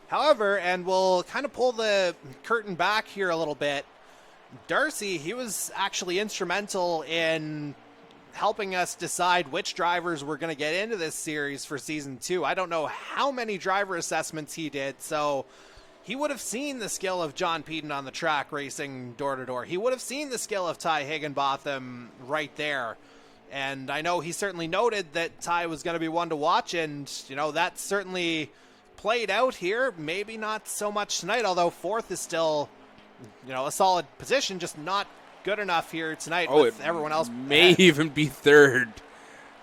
However, and we'll kind of pull the curtain back here a little bit, Darcy, he was actually instrumental in helping us decide which drivers were going to get into this series for Season 2. I don't know how many driver assessments he did, so he would have seen the skill of John Peden on the track racing door-to-door. He would have seen the skill of Ty Higginbotham right there. And I know he certainly noted that Ty was going to be one to watch, and, you know, that certainly played out here. Maybe not so much tonight, although fourth is still, you know, a solid position, just not good enough here tonight with everyone else. May even be third.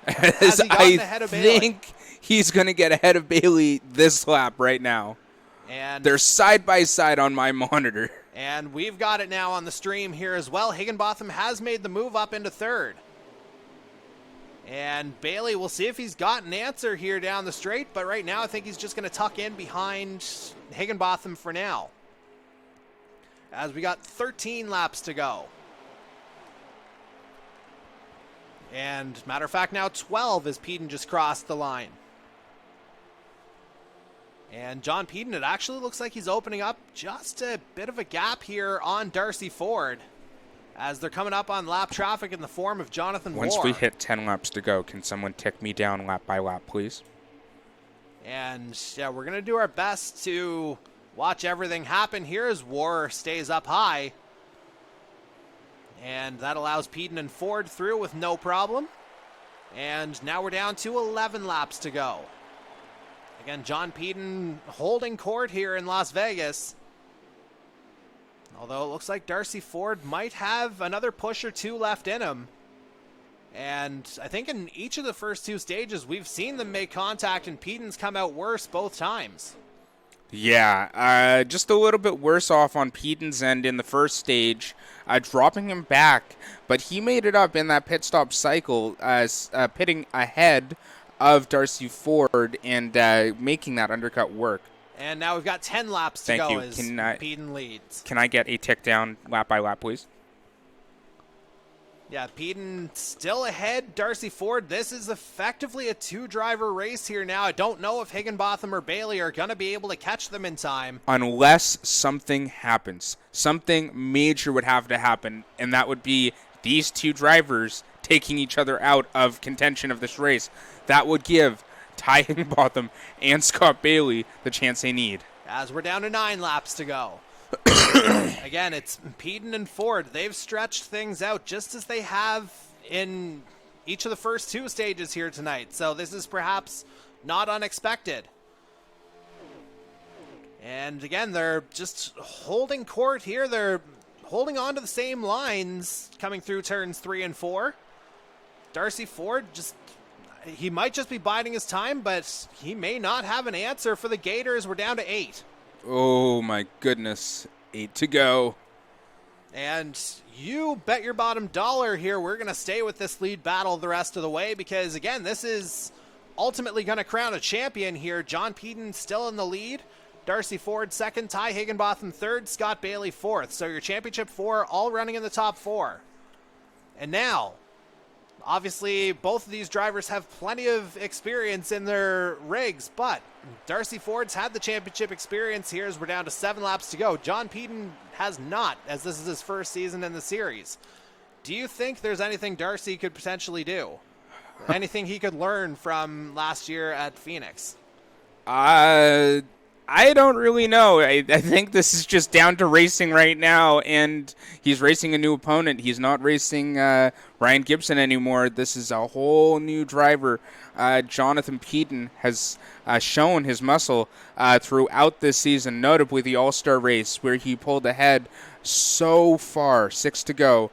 Has he gotten ahead of Bailey? I think he's going to get ahead of Bailey this lap right now. And they're side by side on my monitor. And we've got it now on the stream here as well. Higginbotham has made the move up into third. And Bailey, we'll see if he's got an answer here down the straight, but right now I think he's just going to tuck in behind Higginbotham for now, as we got 13 laps to go. And matter of fact, now 12 as Peden just crossed the line. And John Peden, it actually looks like he's opening up just a bit of a gap here on Darcy Ford, as they're coming up on lap traffic in the form of Jonathan Once Moore. we hit 10 laps to go, can someone tick me down lap by lap, please? And yeah, we're going to do our best to watch everything happen here as War stays up high. And that allows Peden and Ford through with no problem. And now we're down to 11 laps to go. Again, John Peden holding court here in Las Vegas. Although it looks like Darcy Ford might have another push or two left in him. And I think in each of the first 2 stages, we've seen them make contact, and Pedon's come out worse both times. Yeah, just a little bit worse off on Pedon's end in the first stage, dropping him back. But he made it up in that pit stop cycle, pitting ahead of Darcy Ford and making that undercut work. And now we've got 10 laps to go as Can Pedon leads. Can I get a tick down lap by lap, please? Yeah, Pedon still ahead. Darcy Ford, this is effectively a 2-driver race here now. I don't know if Higginbotham or Bailey are going to be able to catch them in time. Unless something happens. Something major would have to happen, and that would be these 2 drivers taking each other out of contention of this race. That would give Ty Higginbotham and Scott Bailey the chance they need. As we're down to 9 laps to go. Again, it's Pedon and Ford. They've stretched things out just as they have in each of the first 2 stages here tonight. So this is perhaps not unexpected. And again, they're just holding court here. They're holding on to the same lines coming through turns 3 and 4. Darcy Ford he might just be biding his time, but he may not have an answer for the Gators. We're down to 8. Oh my goodness, 8 to go. And you bet your bottom dollar here we're going to stay with this lead battle the rest of the way because, again, this is ultimately going to crown a champion here. John Pedon still in the lead. Darcy Ford second, Ty Higginbotham third, Scott Bailey fourth. So your championship 4 all running in the top 4. And now, obviously, both of these drivers have plenty of experience in their rigs, but Darcy Ford's had the championship experience here as we're down to 7 laps to go. John Pedon has not, as this is his first season in the series. Do you think there's anything Darcy could potentially do? Anything he could learn from last year at Phoenix? I don't really know. I think this is just down to racing right now, and he's racing a new opponent. He's not racing Ryan Gibson anymore. This is a whole new driver. Jonathan Pedon has shown his muscle throughout this season, notably the All-Star race where he pulled ahead so far, 6 to go.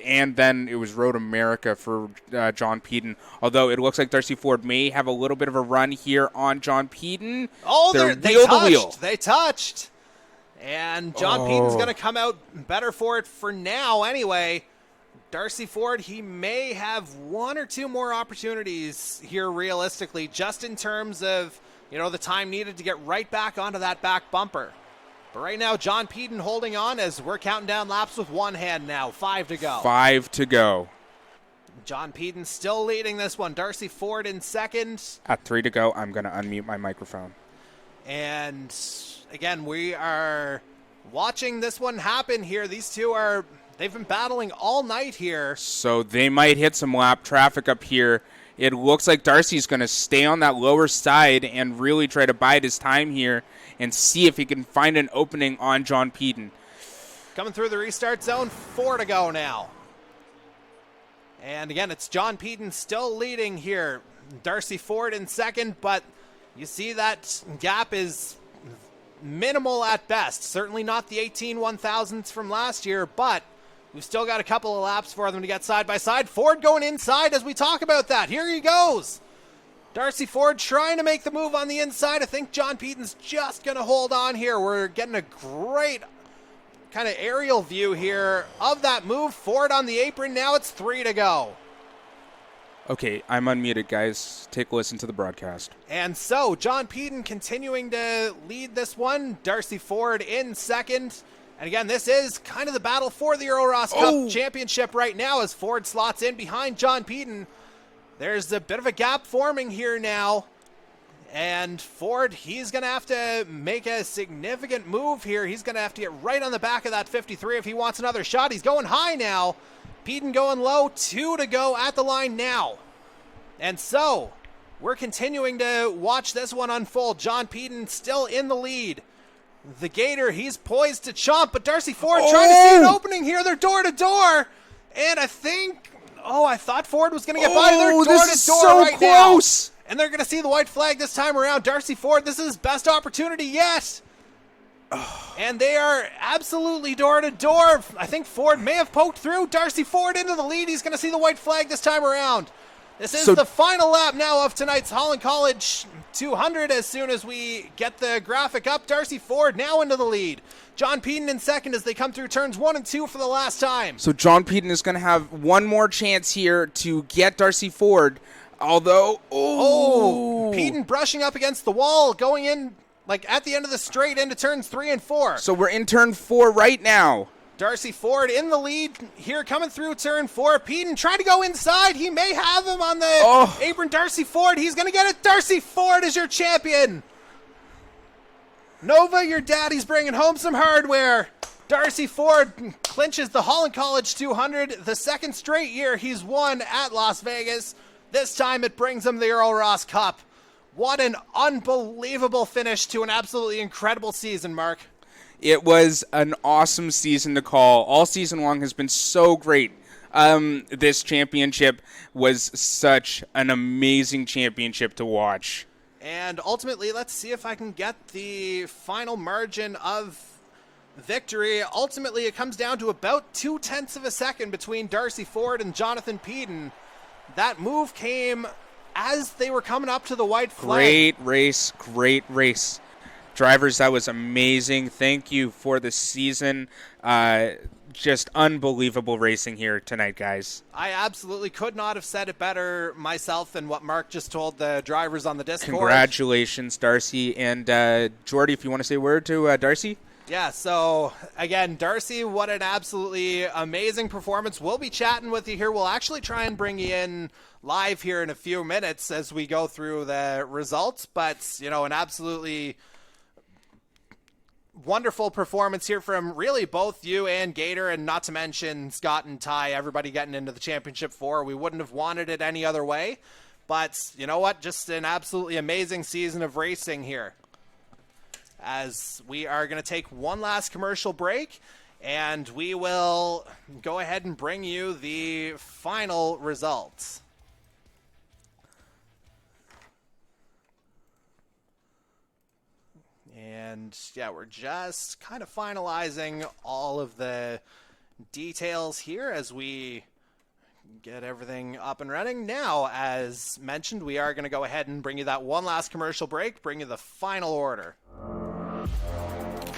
And then it was Road America for John Pedon. Although it looks like Darcy Ford may have a little bit of a run here on John Pedon. Oh, they touched. And John Pedon's going to come out better for it for now anyway. Darcy Ford, he may have 1 or 2 more opportunities here realistically, just in terms of, the time needed to get right back onto that back bumper. But right now, John Pedon holding on as we're counting down laps with one hand now. 5 to go. 5 to go. John Pedon still leading this one. Darcy Ford in second. At 3 to go, I'm going to unmute my microphone. And again, we are watching this one happen here. These two they've been battling all night here. So they might hit some lap traffic up here. It looks like Darcy's going to stay on that lower side and really try to bide his time here and see if he can find an opening on John Pedon. Coming through the restart zone, 4 to go now. And again, it's John Pedon still leading here. Darcy Ford in second, but you see that gap is minimal at best. Certainly not the 18 1,000ths from last year, but we've still got a couple of laps for them to get side by side. Ford going inside as we talk about that. Here he goes. Darcy Ford trying to make the move on the inside. I think John Pedon's just going to hold on here. We're getting a great kind of aerial view here of that move. Ford on the apron. Now it's 3 to go. Okay, I'm unmuted, guys. Take a listen to the broadcast. And so, John Pedon continuing to lead this one. Darcy Ford in second. And again, this is kind of the battle for the Earl Ross Cup Championship right now as Ford slots in behind John Pedon. There's a bit of a gap forming here now. And Ford, he's going to have to make a significant move here. He's going to have to get right on the back of that 53 if he wants another shot. He's going high now. Pedon going low. 2 to go at the line now. And so, we're continuing to watch this one unfold. John Pedon still in the lead. The Gator, he's poised to chomp, but Darcy Ford trying to see an opening here. They're door to door. And I thought Ford was going to get by. They're door to door right close. Now. And they're going to see the white flag this time around. Darcy Ford, this is his best opportunity yet. And they are absolutely door to door. I think Ford may have poked through. Darcy Ford into the lead. He's going to see the white flag this time around. This is the final lap now of tonight's Holland College 200. As soon as we get the graphic up, Darcy Ford now into the lead. John Peden in second as they come through turns 1 and 2 for the last time. So John Peden is going to have one more chance here to get Darcy Ford. Although, Peden brushing up against the wall, going in like at the end of the straight into turns 3 and 4. So we're in turn 4 right now. Darcy Ford in the lead here coming through turn 4. Peden trying to go inside. He may have him on the apron. Darcy Ford, he's going to get it. Darcy Ford is your champion. Nova, your daddy's bringing home some hardware. Darcy Ford clinches the Holland College 200. The second straight year he's won at Las Vegas. This time it brings him the Earl Ross Cup. What an unbelievable finish to an absolutely incredible season, Mark. It was an awesome season to call. All season long has been so great. This championship was such an amazing championship to watch. And ultimately, let's see if I can get the final margin of victory. Ultimately, it comes down to about 0.2 of a second between Darcy Ford and Jonathan Peden. That move came as they were coming up to the white flag. Great race. Drivers, that was amazing. Thank you for the season. Just unbelievable racing here tonight, guys. I absolutely could not have said it better myself than what Mark just told the drivers on the Discord. Congratulations, Darcy. And Jordy, if you want to say a word to Darcy. Yeah, so again, Darcy, what an absolutely amazing performance. We'll be chatting with you here. We'll actually try and bring you in live here in a few minutes as we go through the results. But, you know, an absolutely wonderful performance here from really both you and Gator, and not to mention Scott and Ty, everybody getting into the championship 4. We wouldn't have wanted it any other way. But you know what? Just an absolutely amazing season of racing here. As we are going to take one last commercial break, and we will go ahead and bring you the final results. And yeah, we're just kind of finalizing all of the details here as we get everything up and running. Now, as mentioned, we are going to go ahead and bring you that one last commercial break, bring you the final order.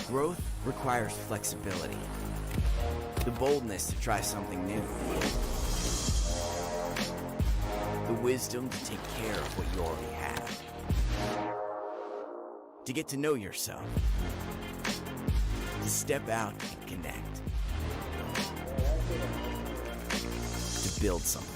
Growth requires flexibility, the boldness to try something new, the wisdom to take care of what you already have, to get to know yourself, to step out and connect, to build something.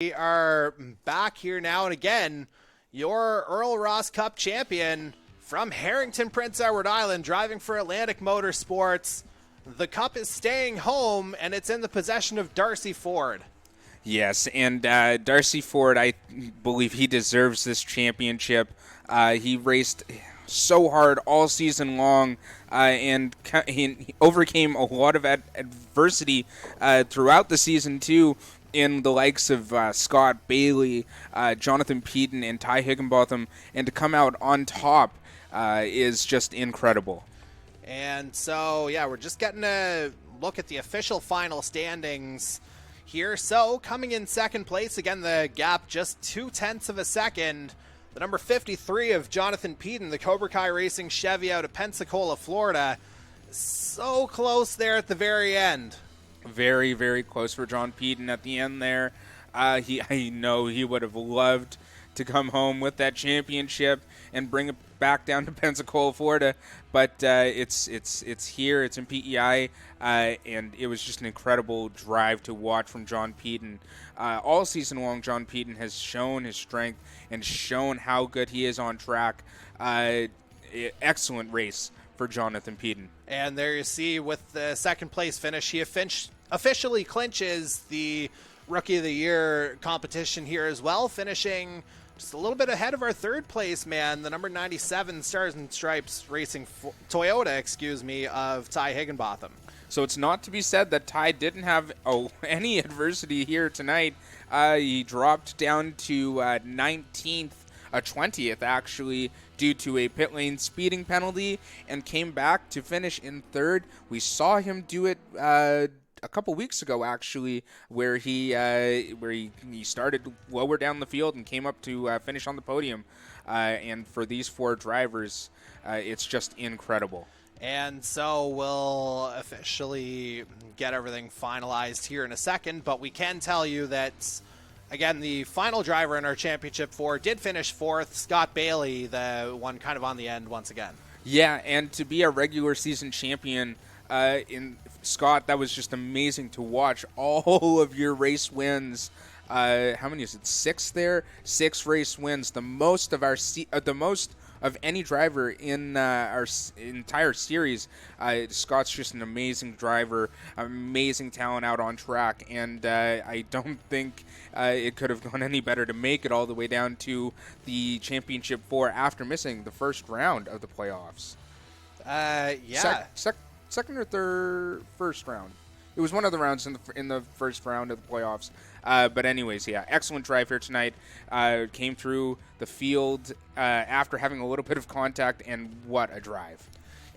We are back here now, and again, your Earl Ross Cup champion from Harrington, Prince Edward Island, driving for Atlantic Motorsports. The cup is staying home, and it's in the possession of Darcy Ford. Yes, and Darcy Ford, I believe he deserves this championship. He raced so hard all season long, and he overcame a lot of adversity throughout the season, too, in the likes of Scott Bailey, Jonathan Peden, and Ty Higginbotham, and to come out on top is just incredible. And so, yeah, we're just getting a look at the official final standings here. So, coming in second place, again, the gap just 0.2 of a second. The number 53 of Jonathan Peden, the Cobra Kai Racing Chevy out of Pensacola, Florida. So close there at the very end. Very, very close for John Peden at the end there. I know he would have loved to come home with that championship and bring it back down to Pensacola, Florida, but it's here. It's in PEI, and it was just an incredible drive to watch from John Peden. All season long, John Peden has shown his strength and shown how good he is on track. Excellent race for Jonathan Peden. And there you see with the second place finish, he officially clinches the Rookie of the Year competition here as well, finishing just a little bit ahead of our third place man, the number 97 Stars and Stripes Racing Toyota, of Ty Higginbotham. So it's not to be said that Ty didn't have any adversity here tonight. He dropped down to 19th, 20th actually, due to a pit lane speeding penalty, and came back to finish in third. We saw him do it a couple weeks ago, actually, where he started lower down the field and came up to finish on the podium. And for these 4 drivers, it's just incredible. And so we'll officially get everything finalized here in a second, but we can tell you that, again, the final driver in our Championship 4 did finish 4th, Scott Bailey, the one kind of on the end once again. Yeah, and to be a regular season champion in Scott, that was just amazing to watch. All of your race wins. How many is it? 6 there. 6 race wins, the most of our the most of any driver in our entire series. Scott's just an amazing driver, amazing talent out on track, and I don't think it could have gone any better to make it all the way down to the Championship 4 after missing the first round of the playoffs. Yeah. Second or first round. It was one of the rounds in the first round of the playoffs. But anyways, yeah, excellent drive here tonight. Came through the field after having a little bit of contact, and what a drive.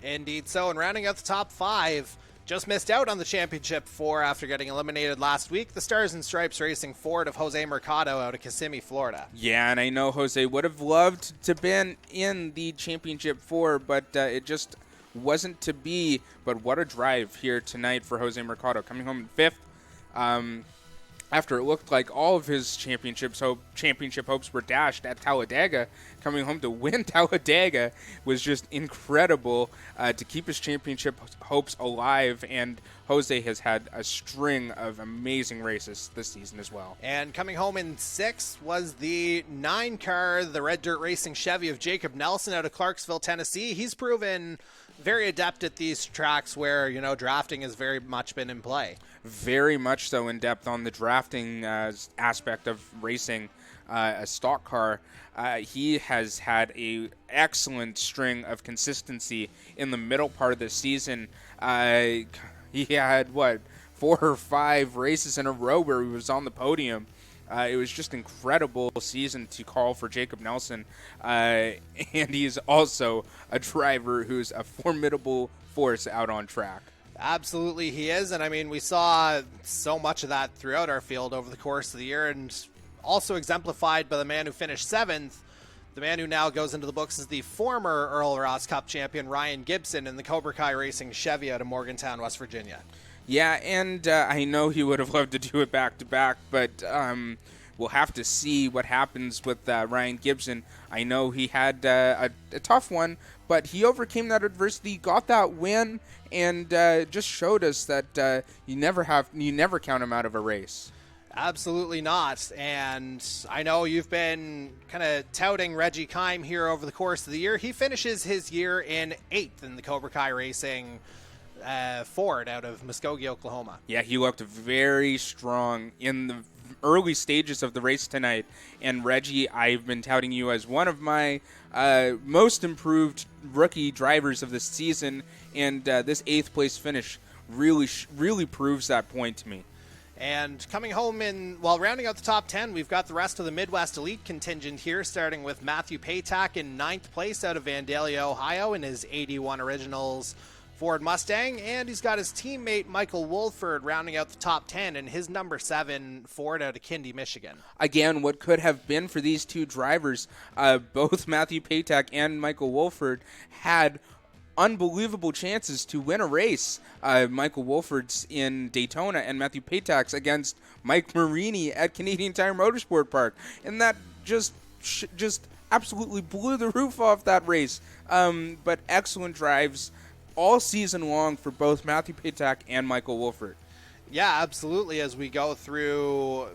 Indeed so. And rounding out the top 5, just missed out on the Championship 4 after getting eliminated last week, the Stars and Stripes Racing Ford of Jose Mercado out of Kissimmee, Florida. Yeah, and I know Jose would have loved to been in the Championship 4, but it just wasn't to be. But what a drive here tonight for Jose Mercado, coming home in 5th. After it looked like all of his championship hopes were dashed at Talladega, coming home to win Talladega was just incredible to keep his championship hopes alive. And Jose has had a string of amazing races this season as well. And coming home in 6th was the 9-car, the Red Dirt Racing Chevy of Jacob Nelson out of Clarksville, Tennessee. He's proven very adept at these tracks where, drafting has very much been in play. Very much so in depth on the drafting aspect of racing a stock car. He has had a excellent string of consistency in the middle part of the season. He had, 4 or 5 races in a row where he was on the podium. It was just incredible season to call for Jacob Nelson. And he's also a driver who's a formidable force out on track. Absolutely he is, and we saw so much of that throughout our field over the course of the year, and also exemplified by the man who finished 7th, the man who now goes into the books as the former Earl Ross Cup champion, Ryan Gibson, in the Cobra Kai Racing Chevy out of Morgantown, West Virginia. Yeah, and I know he would have loved to do it back-to-back, but we'll have to see what happens with Ryan Gibson. I know he had a tough one, but he overcame that adversity, got that win, and just showed us that you never count him out of a race. Absolutely not. And I know you've been kind of touting Reggie Kime here over the course of the year. He finishes his year in 8th in the Cobra Kai Racing Ford out of Muskogee, Oklahoma. Yeah, he looked very strong in the early stages of the race tonight. And Reggie, I've been touting you as one of my most improved rookie drivers of this season, and this 8th place finish really proves that point to me. And coming home rounding out the top 10, we've got the rest of the Midwest Elite contingent here, starting with Matthew Paytak in 9th place out of Vandalia, Ohio, in his 81 Originals Ford Mustang, and he's got his teammate Michael Wolford rounding out the top 10 in his number 7 Ford out of Kindy, Michigan. Again, what could have been for these two drivers, both Matthew Paytak and Michael Wolford had unbelievable chances to win a race. Michael Wolford's in Daytona and Matthew Paytak's against Mike Marini at Canadian Tire Motorsport Park, and that just absolutely blew the roof off that race. But excellent drives all season long for both Matthew Paytak and Michael Wolford. Yeah, absolutely. As we go through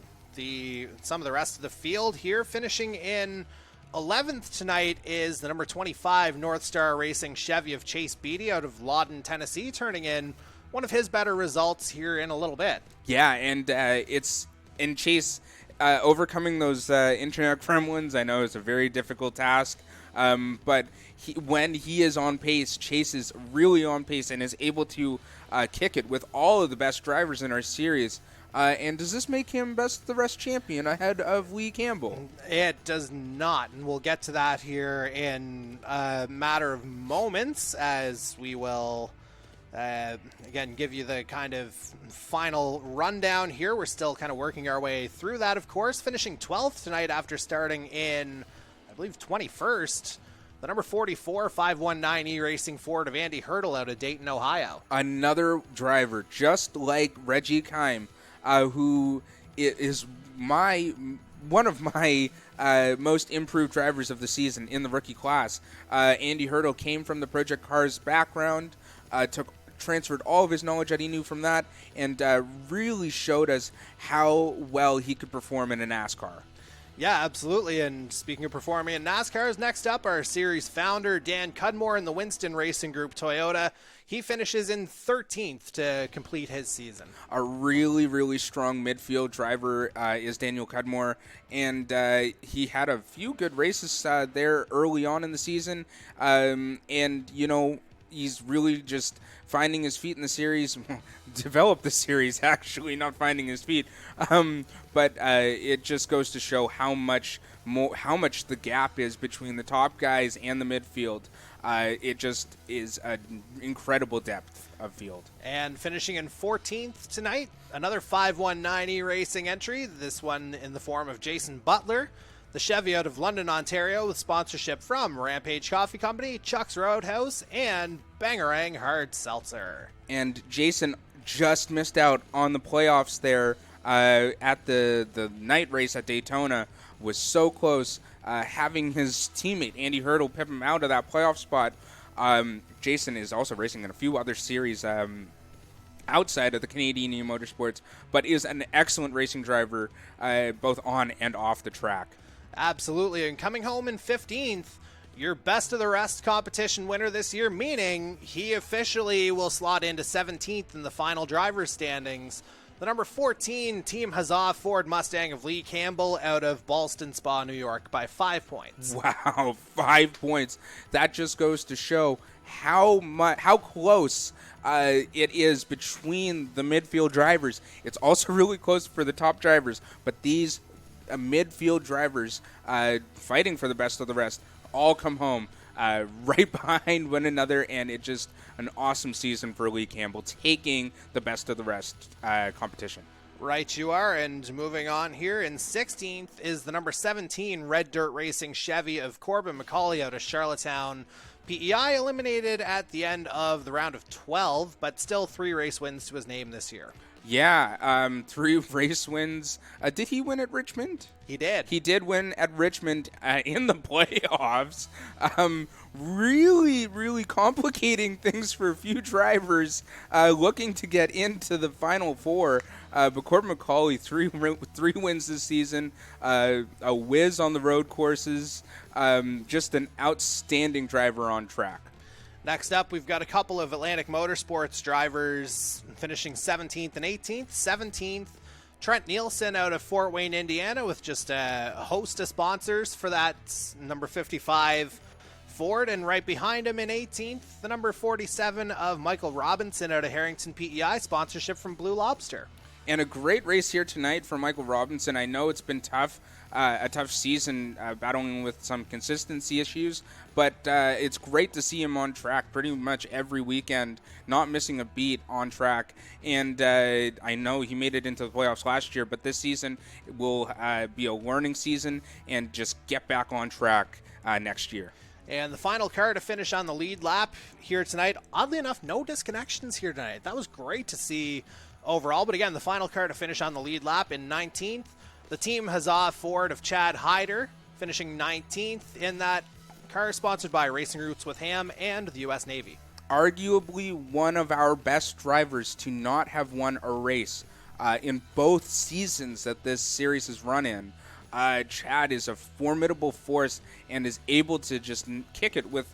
some of the rest of the field here, finishing in 11th tonight is the number 25 North Star Racing Chevy of Chase Beatty out of Lawton, Tennessee, turning in one of his better results here in a little bit. Yeah, and it's in Chase overcoming those internet gremlins. I know it's a very difficult task. But when he is on pace, Chase is really on pace and is able to kick it with all of the best drivers in our series. And does this make him best of the rest champion ahead of Lee Campbell? It does not, and we'll get to that here in a matter of moments as we will, again, give you the kind of final rundown here. We're still kind of working our way through that, of course, finishing 12th tonight after starting in, I believe, 21st. The number 44 519 E-Racing Ford of Andy Hurdle out of Dayton, Ohio. Another driver, just like Reggie Kime, who is one of my most improved drivers of the season in the rookie class. Andy Hurdle came from the Project Cars background, transferred all of his knowledge that he knew from that, and really showed us how well he could perform in a NASCAR. Yeah, absolutely. And speaking of performing in NASCAR, next up, our series founder, Dan Cudmore in the Winston Racing Group Toyota. He finishes in 13th to complete his season. A really, really strong midfield driver is Daniel Cudmore, and he had a few good races there early on in the season. And, you know, he's really just finding his feet in the series, developed the series, actually, not finding his feet. But it just goes to show how much the gap is between the top guys and the midfield. It just is an incredible depth of field. And finishing in 14th tonight, another 519 Racing entry, this one in the form of Jason Butler. The Chevy out of London, Ontario, with sponsorship from Rampage Coffee Company, Chuck's Roadhouse, and Bangarang Hard Seltzer. And Jason just missed out on the playoffs there at the night race at Daytona. Was so close, having his teammate Andy Hurdle pip him out of that playoff spot. Jason is also racing in a few other series outside of the Canadian E-Motorsports, but is an excellent racing driver both on and off the track. Absolutely, and coming home in 15th, your best of the rest competition winner this year, meaning he officially will slot into 17th in the final driver's standings. The number 14 Team Huzzah Ford Mustang of Lee Campbell out of Ballston Spa, New York, by 5 points. Wow, 5 points. That just goes to show how close it is between the midfield drivers. It's also really close for the top drivers, but these midfield drivers fighting for the best of the rest all come home right behind one another, and it's just an awesome season for Lee Campbell, taking the best of the rest competition. Right you are, and moving on here, in 16th is the number 17 Red Dirt Racing Chevy of Corbin McCauley out of Charlottetown. PEI eliminated at the end of the round of 12, but still 3 race wins to his name this year. Yeah, 3 race wins. Did he win at Richmond? He did. He did win at Richmond in the playoffs. Really, really complicating things for a few drivers looking to get into the Final Four. But Corbin McCauley, 3 wins this season, a whiz on the road courses, just an outstanding driver on track. Next up, we've got a couple of Atlantic Motorsports drivers finishing 17th and 18th. 17th, Trent Nielsen out of Fort Wayne, Indiana, with just a host of sponsors for that number 55 Ford. And right behind him in 18th, the number 47 of Michael Robinson out of Harrington, PEI, sponsorship from Blue Lobster. And a great race here tonight for Michael Robinson. I know it's been tough, a tough season, battling with some consistency issues, but it's great to see him on track pretty much every weekend, not missing a beat on track. And I know he made it into the playoffs last year, but this season will be a learning season and just get back on track next year. And the final car to finish on the lead lap here tonight. Oddly enough, no disconnections here tonight. That was great to see overall. But again, the final car to finish on the lead lap in 19th. The Team Huzzah Ford of Chad Hyder finishing 19th in that car, sponsored by Racing Roots with Ham and the U.S. Navy. Arguably one of our best drivers to not have won a race in both seasons that this series has run in. Chad is a formidable force and is able to just kick it with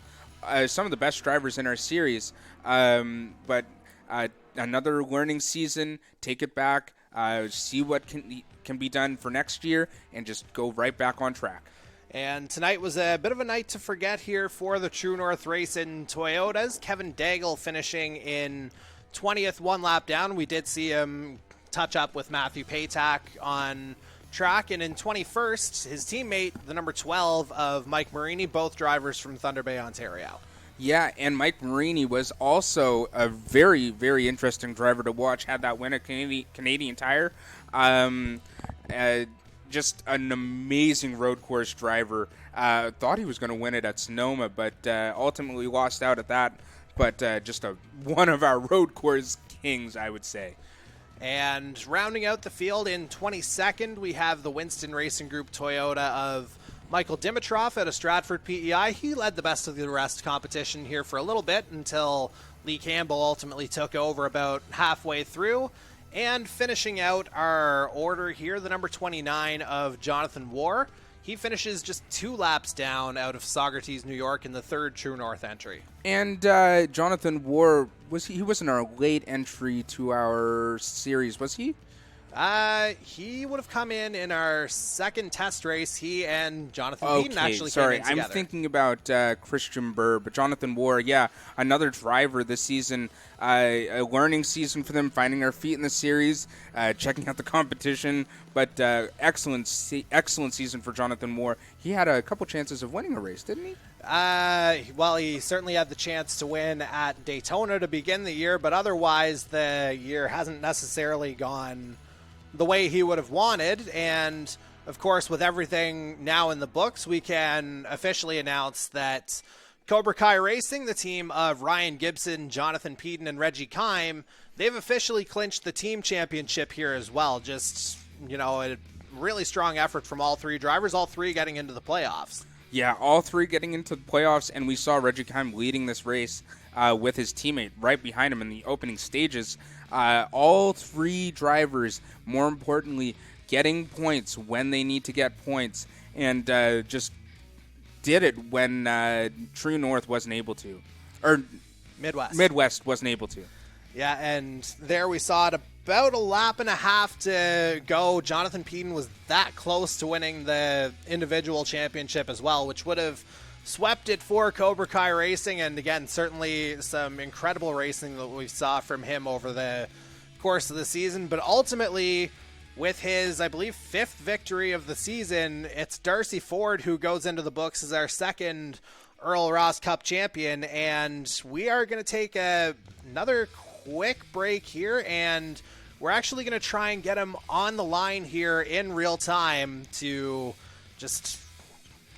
some of the best drivers in our series. But another learning season, take it back, see what can be done for next year, and just go right back on track. And tonight was a bit of a night to forget here for the True North race in Toyotas. Kevin Daigle finishing in 20th, one lap down. We did see him touch up with Matthew Paytak on track. And in 21st, his teammate, the number 12 of Mike Marini, both drivers from Thunder Bay, Ontario. Yeah, and Mike Marini was also a very, very interesting driver to watch. Had that win at Canadian Tire. Just an amazing road course driver. Thought he was going to win it at Sonoma, but ultimately lost out at that. But just one of our road course kings, I would say. And rounding out the field in 22nd, we have the Winston Racing Group Toyota of Michael Dimitrov out of Stratford PEI. He led the best of the rest competition here for a little bit until Lee Campbell ultimately took over about halfway through. And finishing out our order here, the number 29 of Jonathan Warr. He finishes just 2 laps down out of Saugerties, New York in the 3rd True North entry. And Jonathan Warr, he wasn't our late entry to our series, was he? He would have come in our second test race. He and Jonathan Beaton actually came in together. I'm thinking about Christian Burr, but Jonathan Warr, yeah, another driver this season. A learning season for them, finding our feet in the series, checking out the competition, but excellent season for Jonathan Warr. He had a couple chances of winning a race, didn't he? Well, he certainly had the chance to win at Daytona to begin the year, but otherwise the year hasn't necessarily gone the way he would have wanted. And of course, with everything now in the books, we can officially announce that Cobra Kai Racing, the team of Ryan Gibson, Jonathan Peden, and Reggie Kime, they've officially clinched the team championship here as well. Just, a really strong effort from all 3 drivers, all 3 getting into the playoffs. Yeah, all 3 getting into the playoffs, and we saw Reggie Kime leading this race with his teammate right behind him in the opening stages. All 3 drivers, more importantly, getting points when they need to get points, and just did it when True North wasn't able to, or Midwest wasn't able to. Yeah, and there we saw it about a lap and a half to go. Jonathan Peden was that close to winning the individual championship as well, which would have swept it for Cobra Kai Racing. And again, certainly some incredible racing that we saw from him over the course of the season. But ultimately, with his, I believe, 5th victory of the season, it's Darcy Ford who goes into the books as our 2nd Earl Ross Cup champion. And we are going to take another quick break here, and we're actually going to try and get him on the line here in real time to just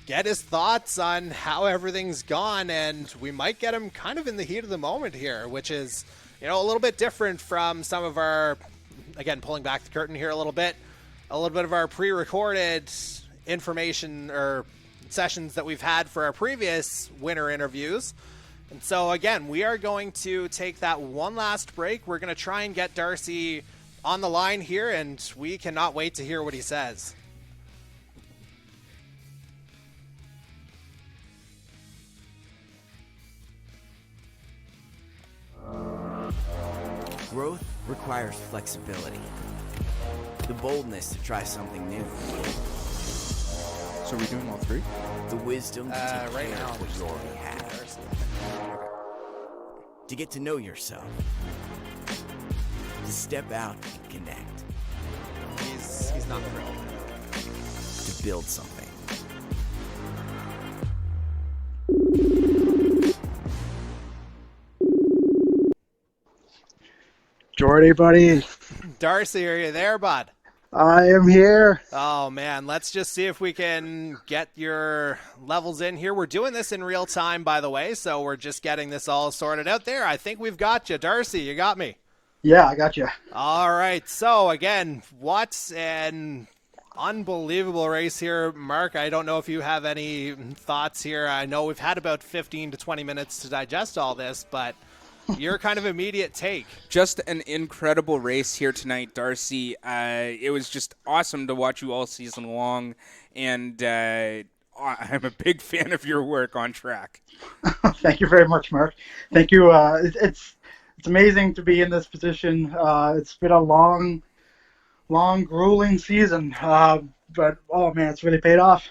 get his thoughts on how everything's gone. And we might get him kind of in the heat of the moment here, which is, a little bit different from some of our, again, pulling back the curtain here a little bit of our pre-recorded information or sessions that we've had for our previous winner interviews. And so, again, we are going to take that one last break. We're going to try and get Darcy on the line here, and we cannot wait to hear what he says. Growth requires flexibility, the boldness to try something new, So are we doing all 3? the wisdom to take right care now, of what you already have, to get to know yourself, to step out and connect, He's not thrilled. to build something. Jordy, buddy, Darcy, are you there, bud? I am here. Oh, man, let's just see if we can get your levels in here. We're doing this in real time, by the way, so we're just getting this all sorted out there. I think we've got you. Darcy, you got me. Yeah, I got you. All right, so again, what an unbelievable race here. Mark, I don't know if you have any thoughts here. I know we've had about 15 to 20 minutes to digest all this, but your kind of immediate take. Just an incredible race here tonight, Darcy. It was just awesome to watch you all season long, and I'm a big fan of your work on track. Thank you very much, Mark. Thank you. It's amazing to be in this position. It's been a long, grueling season, but oh man, it's really paid off.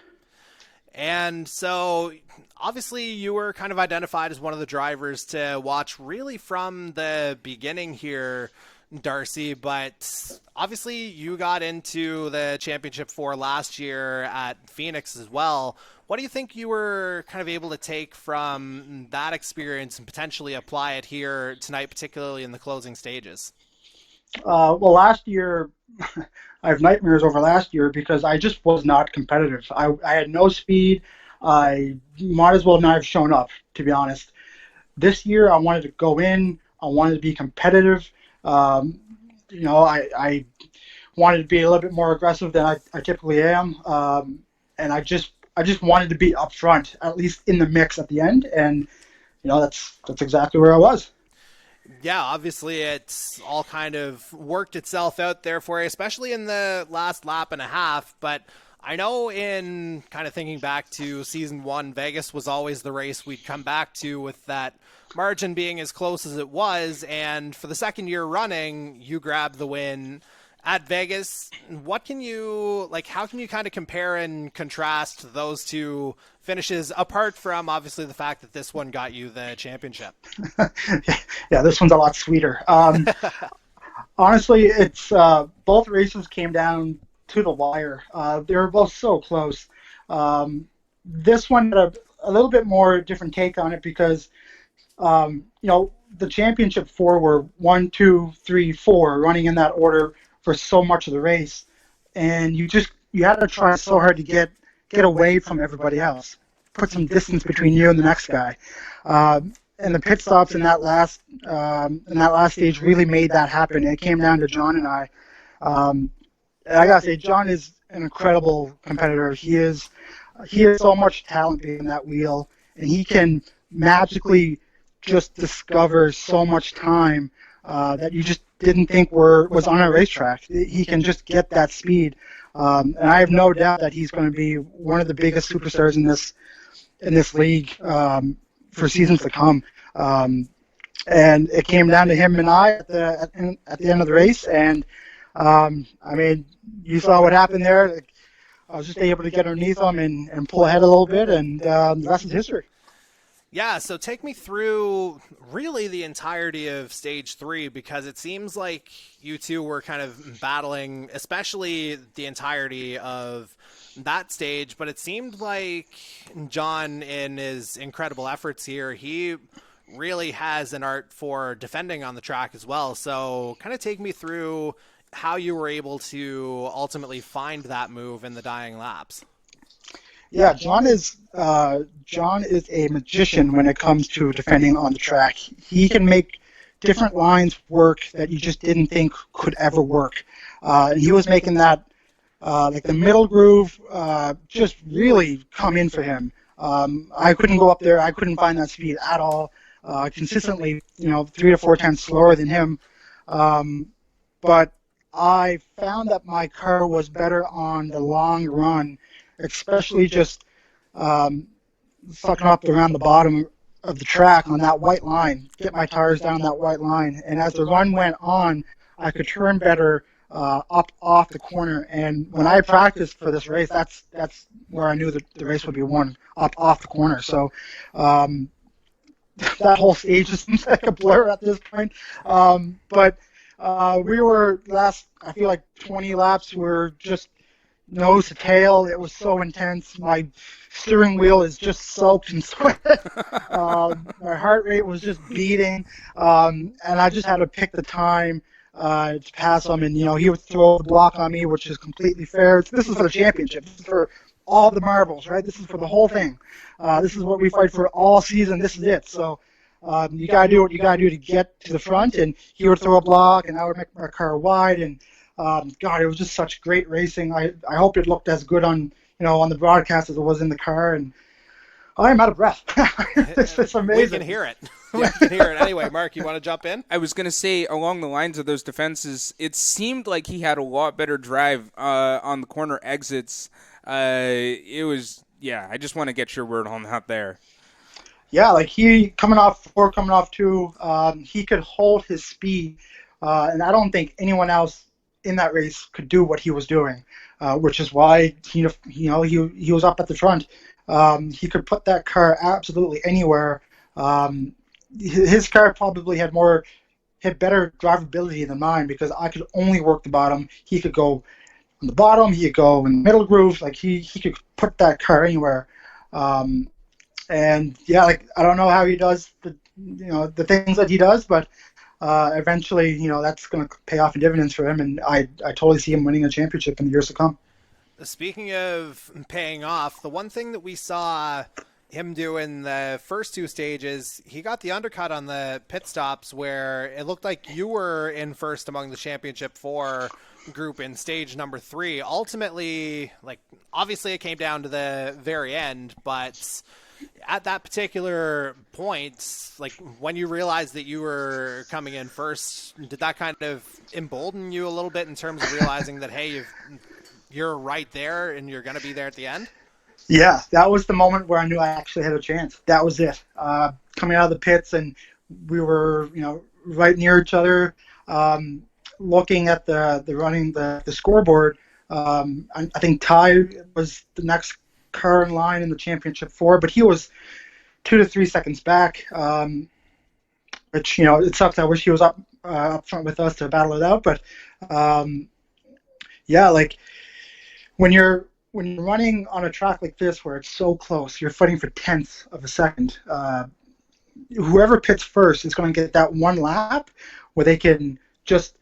And so obviously you were kind of identified as one of the drivers to watch really from the beginning here, Darcy, but obviously you got into the championship 4 last year at Phoenix as well. What do you think you were kind of able to take from that experience and potentially apply it here tonight, particularly in the closing stages? Well, last year, I have nightmares over last year because I just was not competitive. I had no speed. I might as well not have shown up, to be honest. This year, I wanted to go in. I wanted to be competitive. I wanted to be a little bit more aggressive than I typically am. And I just wanted to be up front, at least in the mix at the end. And, that's exactly where I was. Yeah, obviously it's all kind of worked itself out there for you, especially in the last lap and a half. But I know in kind of thinking back to season 1, Vegas was always the race we'd come back to with that margin being as close as it was. And for the second year running, you grabbed the win at Vegas. How can you kind of compare and contrast those two finishes, apart from obviously the fact that this one got you the championship? Yeah, this one's a lot sweeter. Honestly, it's both races came down to the wire. They were both so close. This one had a little bit more different take on it because, the championship 4 were 1, 2, 3, 4 running in that order for so much of the race, and you had to try so hard to get away from everybody else, put some distance between you and the next guy. And the pit stops in that last stage really made that happen. It came down to John and I. And I gotta say, John is an incredible competitor. He has so much talent behind that wheel, and he can magically just discover so much time that you just didn't think was on a racetrack. He can just get that speed, and I have no doubt that he's going to be one of the biggest superstars in this league for seasons to come. And it came down to him and I at the end of the race, and you saw what happened there. I was just able to get underneath him and pull ahead a little bit, and the rest is history. Yeah, so take me through really the entirety of stage 3, because it seems like you two were kind of battling, especially the entirety of that stage, but it seemed like John, in his incredible efforts here, he really has an art for defending on the track as well. So kind of take me through how you were able to ultimately find that move in the dying laps. Yeah, John is a magician when it comes to defending on the track. He can make different lines work that you just didn't think could ever work. And he was making that, like the middle groove, just really come in for him. I couldn't go up there. I couldn't find that speed at all. Consistently, 3 to 4 times slower than him. But I found that my car was better on the long run, especially just sucking up around the bottom of the track on that white line, get my tires down that white line. And as the run went on, I could turn better up off the corner. And when I practiced for this race, that's where I knew that the race would be won, up off the corner. So that whole stage just seems like a blur at this point. But we were I feel like 20 laps were just nose to tail. It was so intense. My steering wheel is just soaked in sweat. My heart rate was just beating. And I just had to pick the time to pass him. And, he would throw the block on me, which is completely fair. This is for the championship. This is for all the marbles, right? This is for the whole thing. This is what we fight for all season. This is it. So you got to do what you got to do to get to the front. And he would throw a block, and I would make my car wide. And, God, it was just such great racing. I hope it looked as good on the broadcast as it was in the car. And I'm out of breath. It's amazing. We can hear it. We can hear it. Anyway, Mark, you want to jump in? I was going to say, along the lines of those defenses, it seemed like he had a lot better drive on the corner exits. I just want to get your word on that there. Yeah, like he coming off 4, coming off 2, he could hold his speed, and I don't think anyone else in that race could do what he was doing, which is why he was up at the front. He could put that car absolutely anywhere. His car probably had better drivability than mine because I could only work the bottom. He could go on the bottom. He could go in the middle groove. Like he could put that car anywhere. And yeah, like I don't know how he does the things that he does, but eventually, that's going to pay off in dividends for him, and I totally see him winning a championship in the years to come. Speaking of paying off, the one thing that we saw him do in the first two stages, he got the undercut on the pit stops where it looked like you were in first among the championship 4 group in stage number 3. Ultimately, like obviously it came down to the very end, but at that particular point, like when you realized that you were coming in first, did that kind of embolden you a little bit in terms of realizing that, hey, you're right there and you're going to be there at the end? Yeah, that was the moment where I knew I actually had a chance. That was it. Coming out of the pits, and we were, right near each other, looking at the scoreboard. I think Ty was the next car in line in the championship 4, but he was 2 to 3 seconds back. Which it sucks. I wish he was up front with us to battle it out. But yeah, like when you're running on a track like this where it's so close, you're fighting for tenths of a second. Whoever pits first is going to get that one lap where they can just,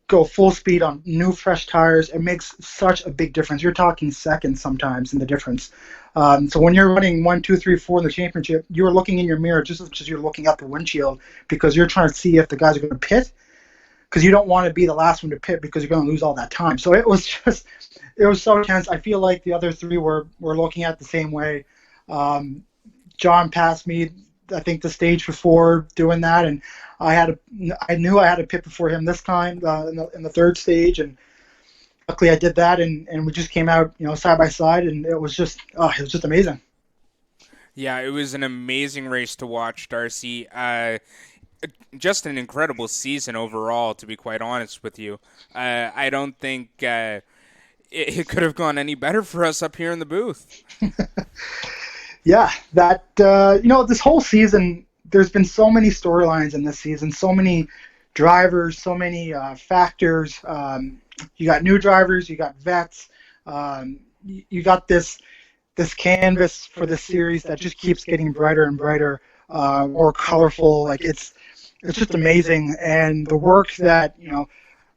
go full speed on new, fresh tires. It makes such a big difference. You're talking seconds sometimes in the difference. So when you're running 1, 2, 3, 4 in the championship, you're looking in your mirror just as much as you're looking out the windshield because you're trying to see if the guys are going to pit, because you don't want to be the last one to pit because you're going to lose all that time. So it was so tense. I feel like the other 3 were looking at it the same way. John passed me, I think, the stage before doing that, and I knew I had to pit before him this time in the third stage, and luckily I did that, and we just came out side by side, and it was just amazing. Yeah, it was an amazing race to watch, Darcy. Just an incredible season overall, to be quite honest with you. I don't think it could have gone any better for us up here in the booth. Yeah, that this whole season, there's been so many storylines in this season, so many drivers, so many factors. You got new drivers, you got vets, you got this canvas for the series that just keeps getting brighter and brighter, more colorful. Like it's just amazing, and the work that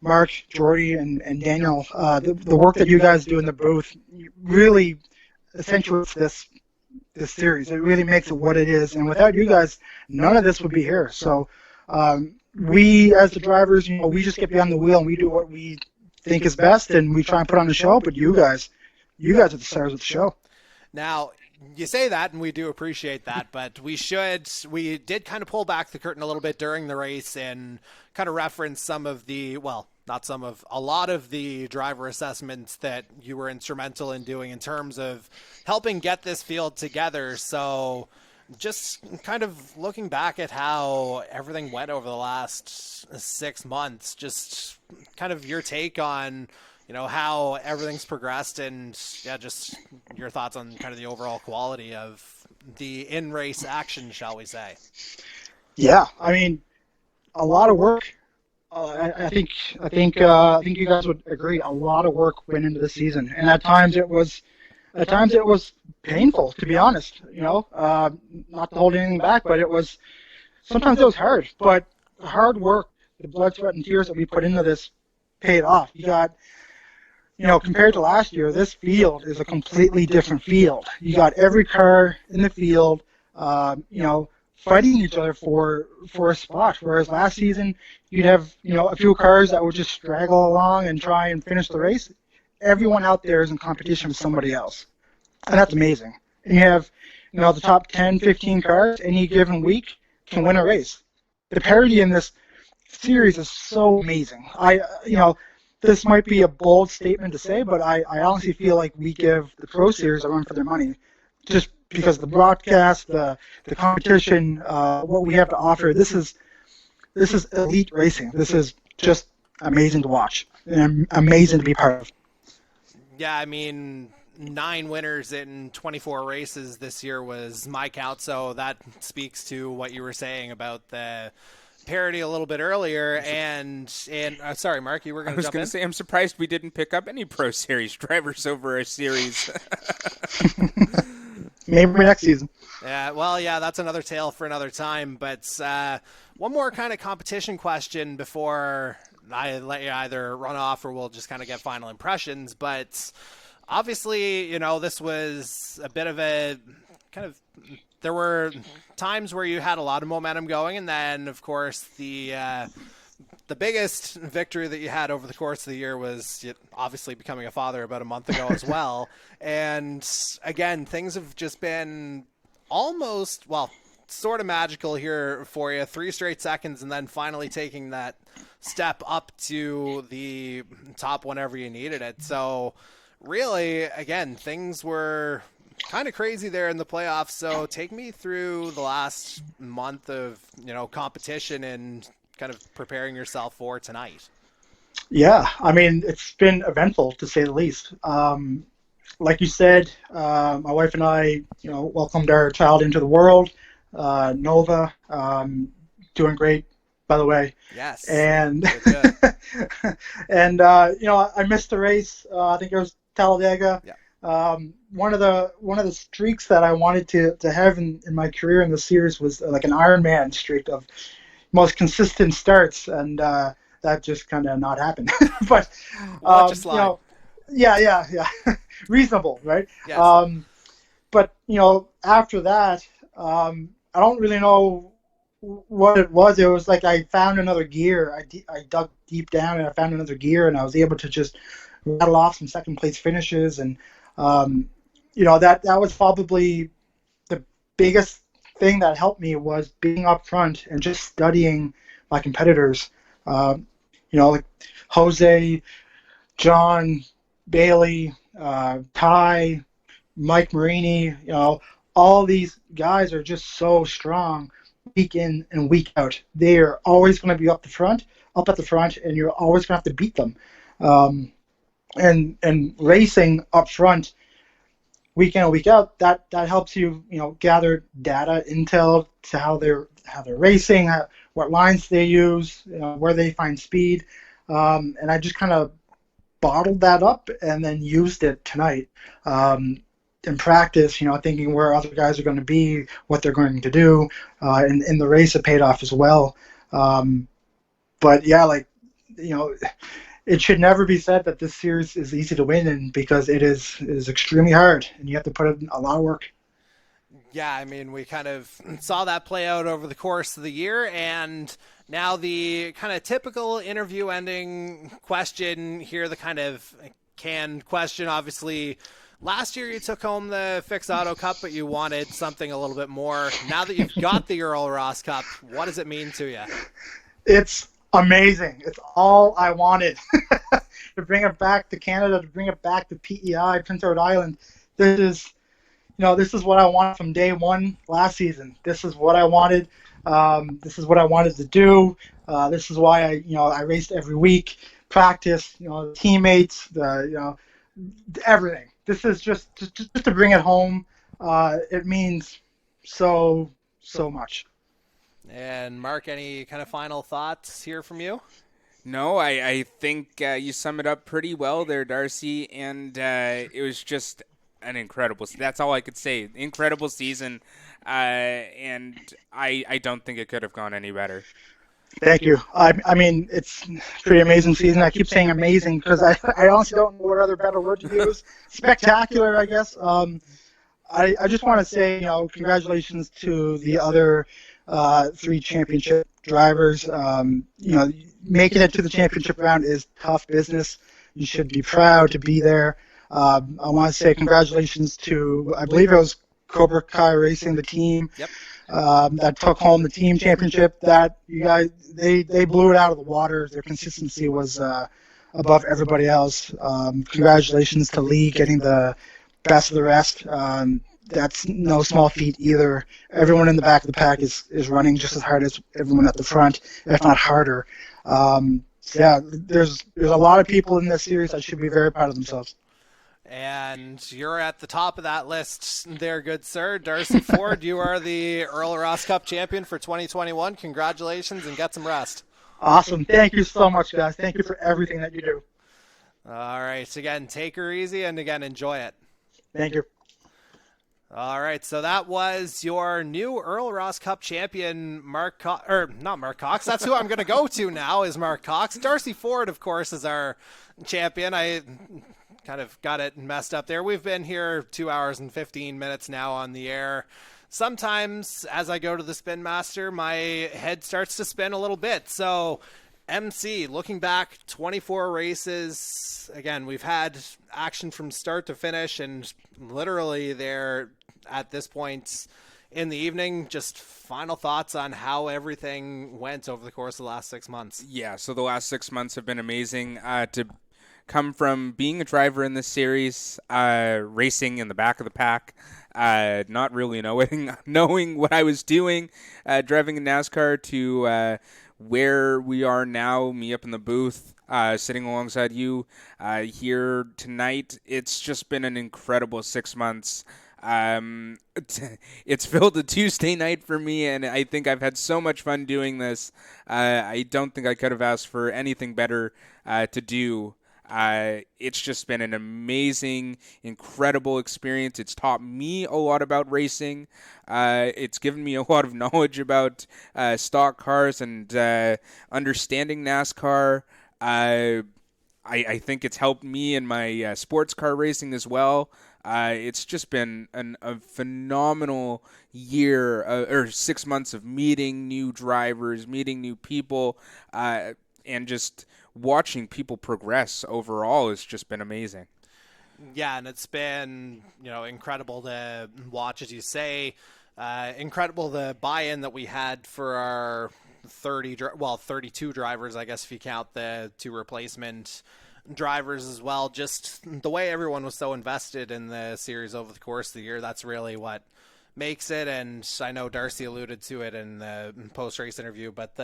Mark, Jordy, and Daniel, the work that you guys do in the booth really accentuates this series. It really makes it what it is, and without you guys, none of this would be here. So we, as the drivers, we just get behind the wheel and we do what we think is best, and we try and put on the show. But you guys are the stars of the show. Now, you say that, and we do appreciate that, but we did kind of pull back the curtain a little bit during the race and kind of reference some of the, well, not some of, a lot of the driver assessments that you were instrumental in doing in terms of helping get this field together. So just kind of looking back at how everything went over the last 6 months, just kind of your take on, how everything's progressed, and just your thoughts on kind of the overall quality of the in-race action, shall we say? Yeah, I mean, a lot of work. I think you guys would agree. A lot of work went into the season, and at times it was painful, to be honest. Not to hold anything back, but sometimes it was hard. But the hard work, the blood, sweat, and tears that we put into this paid off. You got, compared to last year, this field is a completely different field. You got every car in the field, fighting each other for a spot. Whereas last season, you'd have, a few cars that would just straggle along and try and finish the race. Everyone out there is in competition with somebody else. And that's amazing. And you have, the top 10, 15 cars any given week can win a race. The parity in this series is so amazing. This might be a bold statement to say, but I honestly feel like we give the Pro Series a run for their money, just because the broadcast, the competition, what we have to offer. This is elite racing. This is just amazing to watch and amazing to be part of. Yeah, I mean, 9 winners in 24 races this year was my count, so that speaks to what you were saying about the parity a little bit earlier. And sorry, Mark, you were going to jump in? I was going to say, I'm surprised we didn't pick up any Pro Series drivers over a series. Maybe next season. Yeah, well, yeah, that's another tale for another time. But one more kind of competition question before I let you either run off or we'll just kind of get final impressions. But obviously, this was a bit of a kind of, there were times where you had a lot of momentum going, and then, of course, the biggest victory that you had over the course of the year was obviously becoming a father about a month ago as well. And again, things have just been almost, sort of magical here for you. 3 straight seconds, and then finally taking that step up to the top whenever you needed it. So really, again, things were kind of crazy there in the playoffs. So take me through the last month of, competition and kind of preparing yourself for tonight. Yeah, I mean, it's been eventful to say the least. Like you said, my wife and I, welcomed our child into the world. Nova, doing great, by the way. Yes. And and I missed the race. I think it was Talladega. Yeah. One of the streaks that I wanted to have in my career in the series was like an Ironman streak of most consistent starts, and that just kind of not happened. But yeah, reasonable, right? Yes. But after that, I don't really know what it was. It was like I found another gear. I dug deep down and I found another gear, and I was able to just rattle off some second place finishes, and that was probably the biggest thing that helped me was being up front and just studying my competitors. Like Jose, John, Bailey, Ty, Mike Marini, all these guys are just so strong week in and week out. They're always going to be up at the front, and you're always going to have to beat them. And racing up front week in and week out, that helps you, gather data, intel to how they're racing, what lines they use, where they find speed. And I just kind of bottled that up and then used it tonight in practice, thinking where other guys are going to be, what they're going to do. In the race, it paid off as well. But yeah, it should never be said that this series is easy to win in, because it is extremely hard, and you have to put in a lot of work. Yeah, I mean, we kind of saw that play out over the course of the year, and now the kind of typical interview ending question here, the kind of canned question. Obviously, last year you took home the Fix Auto Cup, but you wanted something a little bit more. Now that you've got the Earl Ross Cup, what does it mean to you? It's amazing. It's all I wanted. To bring it back to Canada, to bring it back to PEI, Prince Edward Island. This is what I wanted from day one last season. This is what I wanted. This is what I wanted to do. This is why I raced every week, practice, teammates, everything. This is just to bring it home. It means so much. And Mark, any kind of final thoughts here from you? No, I think you sum it up pretty well there, Darcy, and it was just an incredible. That's all I could say. Incredible season, and I don't think it could have gone any better. Thank you. I mean, it's a pretty amazing season. I keep saying amazing because I honestly don't know what other better word to use. Spectacular, I guess. I just want to say, congratulations to the other 3 championship drivers. Making it to the championship round is tough business. You should be proud to be there. I want to say congratulations to, I believe it was Cobra Kai Racing, the team. Yep. That took home the team championship. That you guys, they blew it out of the water. Their consistency was above everybody else. Congratulations to Lee getting the best of the rest. That's no small feat either. Everyone in the back of the pack is running just as hard as everyone at the front, if not harder. Yeah, there's a lot of people in this series that should be very proud of themselves. And you're at the top of that list there, good sir. Darcy Ford, you are the Earl Ross Cup champion for 2021. Congratulations, and get some rest. Awesome. Thank you so much, guys. Thank you for everything that you do. All right. Again, take her easy, and again, enjoy it. Thank you. All right, so that was your new Earl Ross Cup champion, not Mark Cox. That's who I'm going to go to now, is Mark Cox. Darcy Ford, of course, is our champion. I kind of got it messed up there. We've been here 2 hours and 15 minutes now on the air. Sometimes, as I go to the Spin Master, my head starts to spin a little bit. So, MC, looking back, 24 races. Again, we've had action from start to finish, and literally there at this point in the evening. Just final thoughts on how everything went over the course of the last 6 months. Yeah, so the last 6 months have been amazing. To come from being a driver in this series, racing in the back of the pack, not really knowing what I was doing, driving in NASCAR, to where we are now, me up in the booth, sitting alongside you here tonight. It's just been an incredible 6 months. It's filled a Tuesday night for me, and I think I've had so much fun doing this. I don't think I could have asked for anything better to do. It's just been an amazing, incredible experience. It's taught me a lot about racing. It's given me a lot of knowledge about stock cars and understanding NASCAR. I think it's helped me in my sports car racing as well. It's just been a phenomenal year, or 6 months of meeting new drivers, meeting new people, and just watching people progress overall has just been amazing. Yeah, and it's been, incredible to watch, as you say. Incredible the buy-in that we had for our 32 drivers, I guess, if you count the 2 replacement drivers as well. Just the way everyone was so invested in the series over the course of the year, that's really what makes it. And I know Darcy alluded to it in the post-race interview, but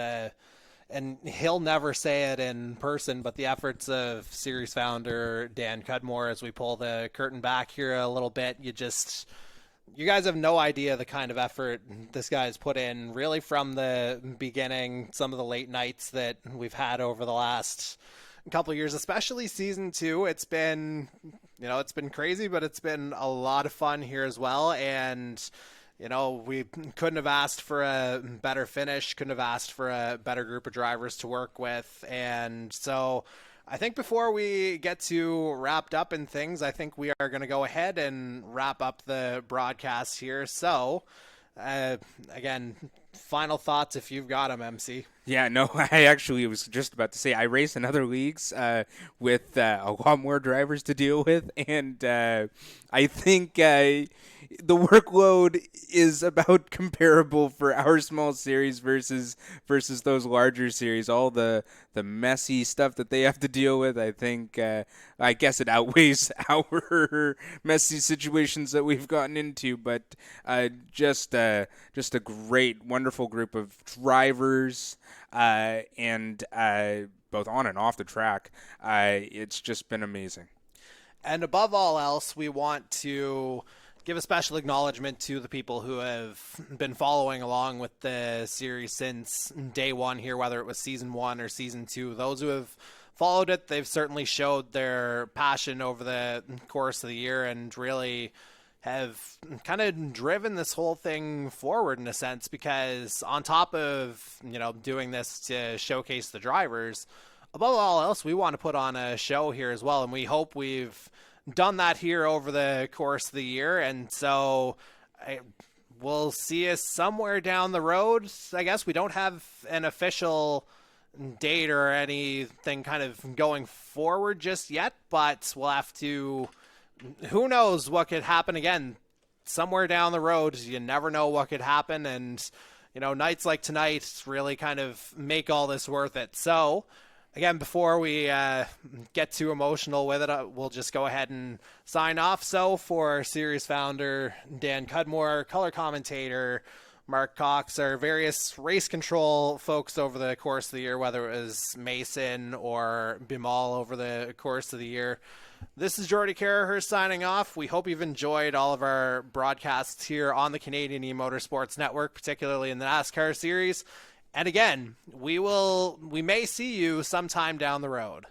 and he'll never say it in person, but the efforts of series founder Dan Cudmore, as we pull the curtain back here a little bit, you guys have no idea the kind of effort this guy's put in, really, from the beginning. Some of the late nights that we've had over the last couple of years, especially season 2, it's been crazy, but it's been a lot of fun here as well. And we couldn't have asked for a better finish, couldn't have asked for a better group of drivers to work with. And so I think before we get to wrapped up in things, I think we are going to go ahead and wrap up the broadcast here. So, again, final thoughts if you've got them, MC. Yeah, no, I actually was just about to say I race in other leagues with a lot more drivers to deal with, and I think the workload is about comparable for our small series versus those larger series. All the messy stuff that they have to deal with, I think, I guess it outweighs our messy situations that we've gotten into. But just a great, wonderful group of drivers, and both on and off the track. It's just been amazing. And above all else, we want to give a special acknowledgement to the people who have been following along with the series since day one here, whether it was season 1 or season 2. Those who have followed it, they've certainly showed their passion over the course of the year and really have kind of driven this whole thing forward in a sense, because on top of, doing this to showcase the drivers, above all else, we want to put on a show here as well. And we hope we've done that here over the course of the year. And so we'll see us somewhere down the road. I guess we don't have an official date or anything kind of going forward just yet, but we'll have to, who knows what could happen again somewhere down the road. You never know what could happen. And, nights like tonight really kind of make all this worth it. So again, before we get too emotional with it, we'll just go ahead and sign off. So for series founder Dan Cudmore, color commentator Mark Cox, our various race control folks over the course of the year, whether it was Mason or Bimal over the course of the year. This is Jordy Carraher signing off. We hope you've enjoyed all of our broadcasts here on the Canadian E-Motorsports Network, particularly in the NASCAR series. And again, we may see you sometime down the road.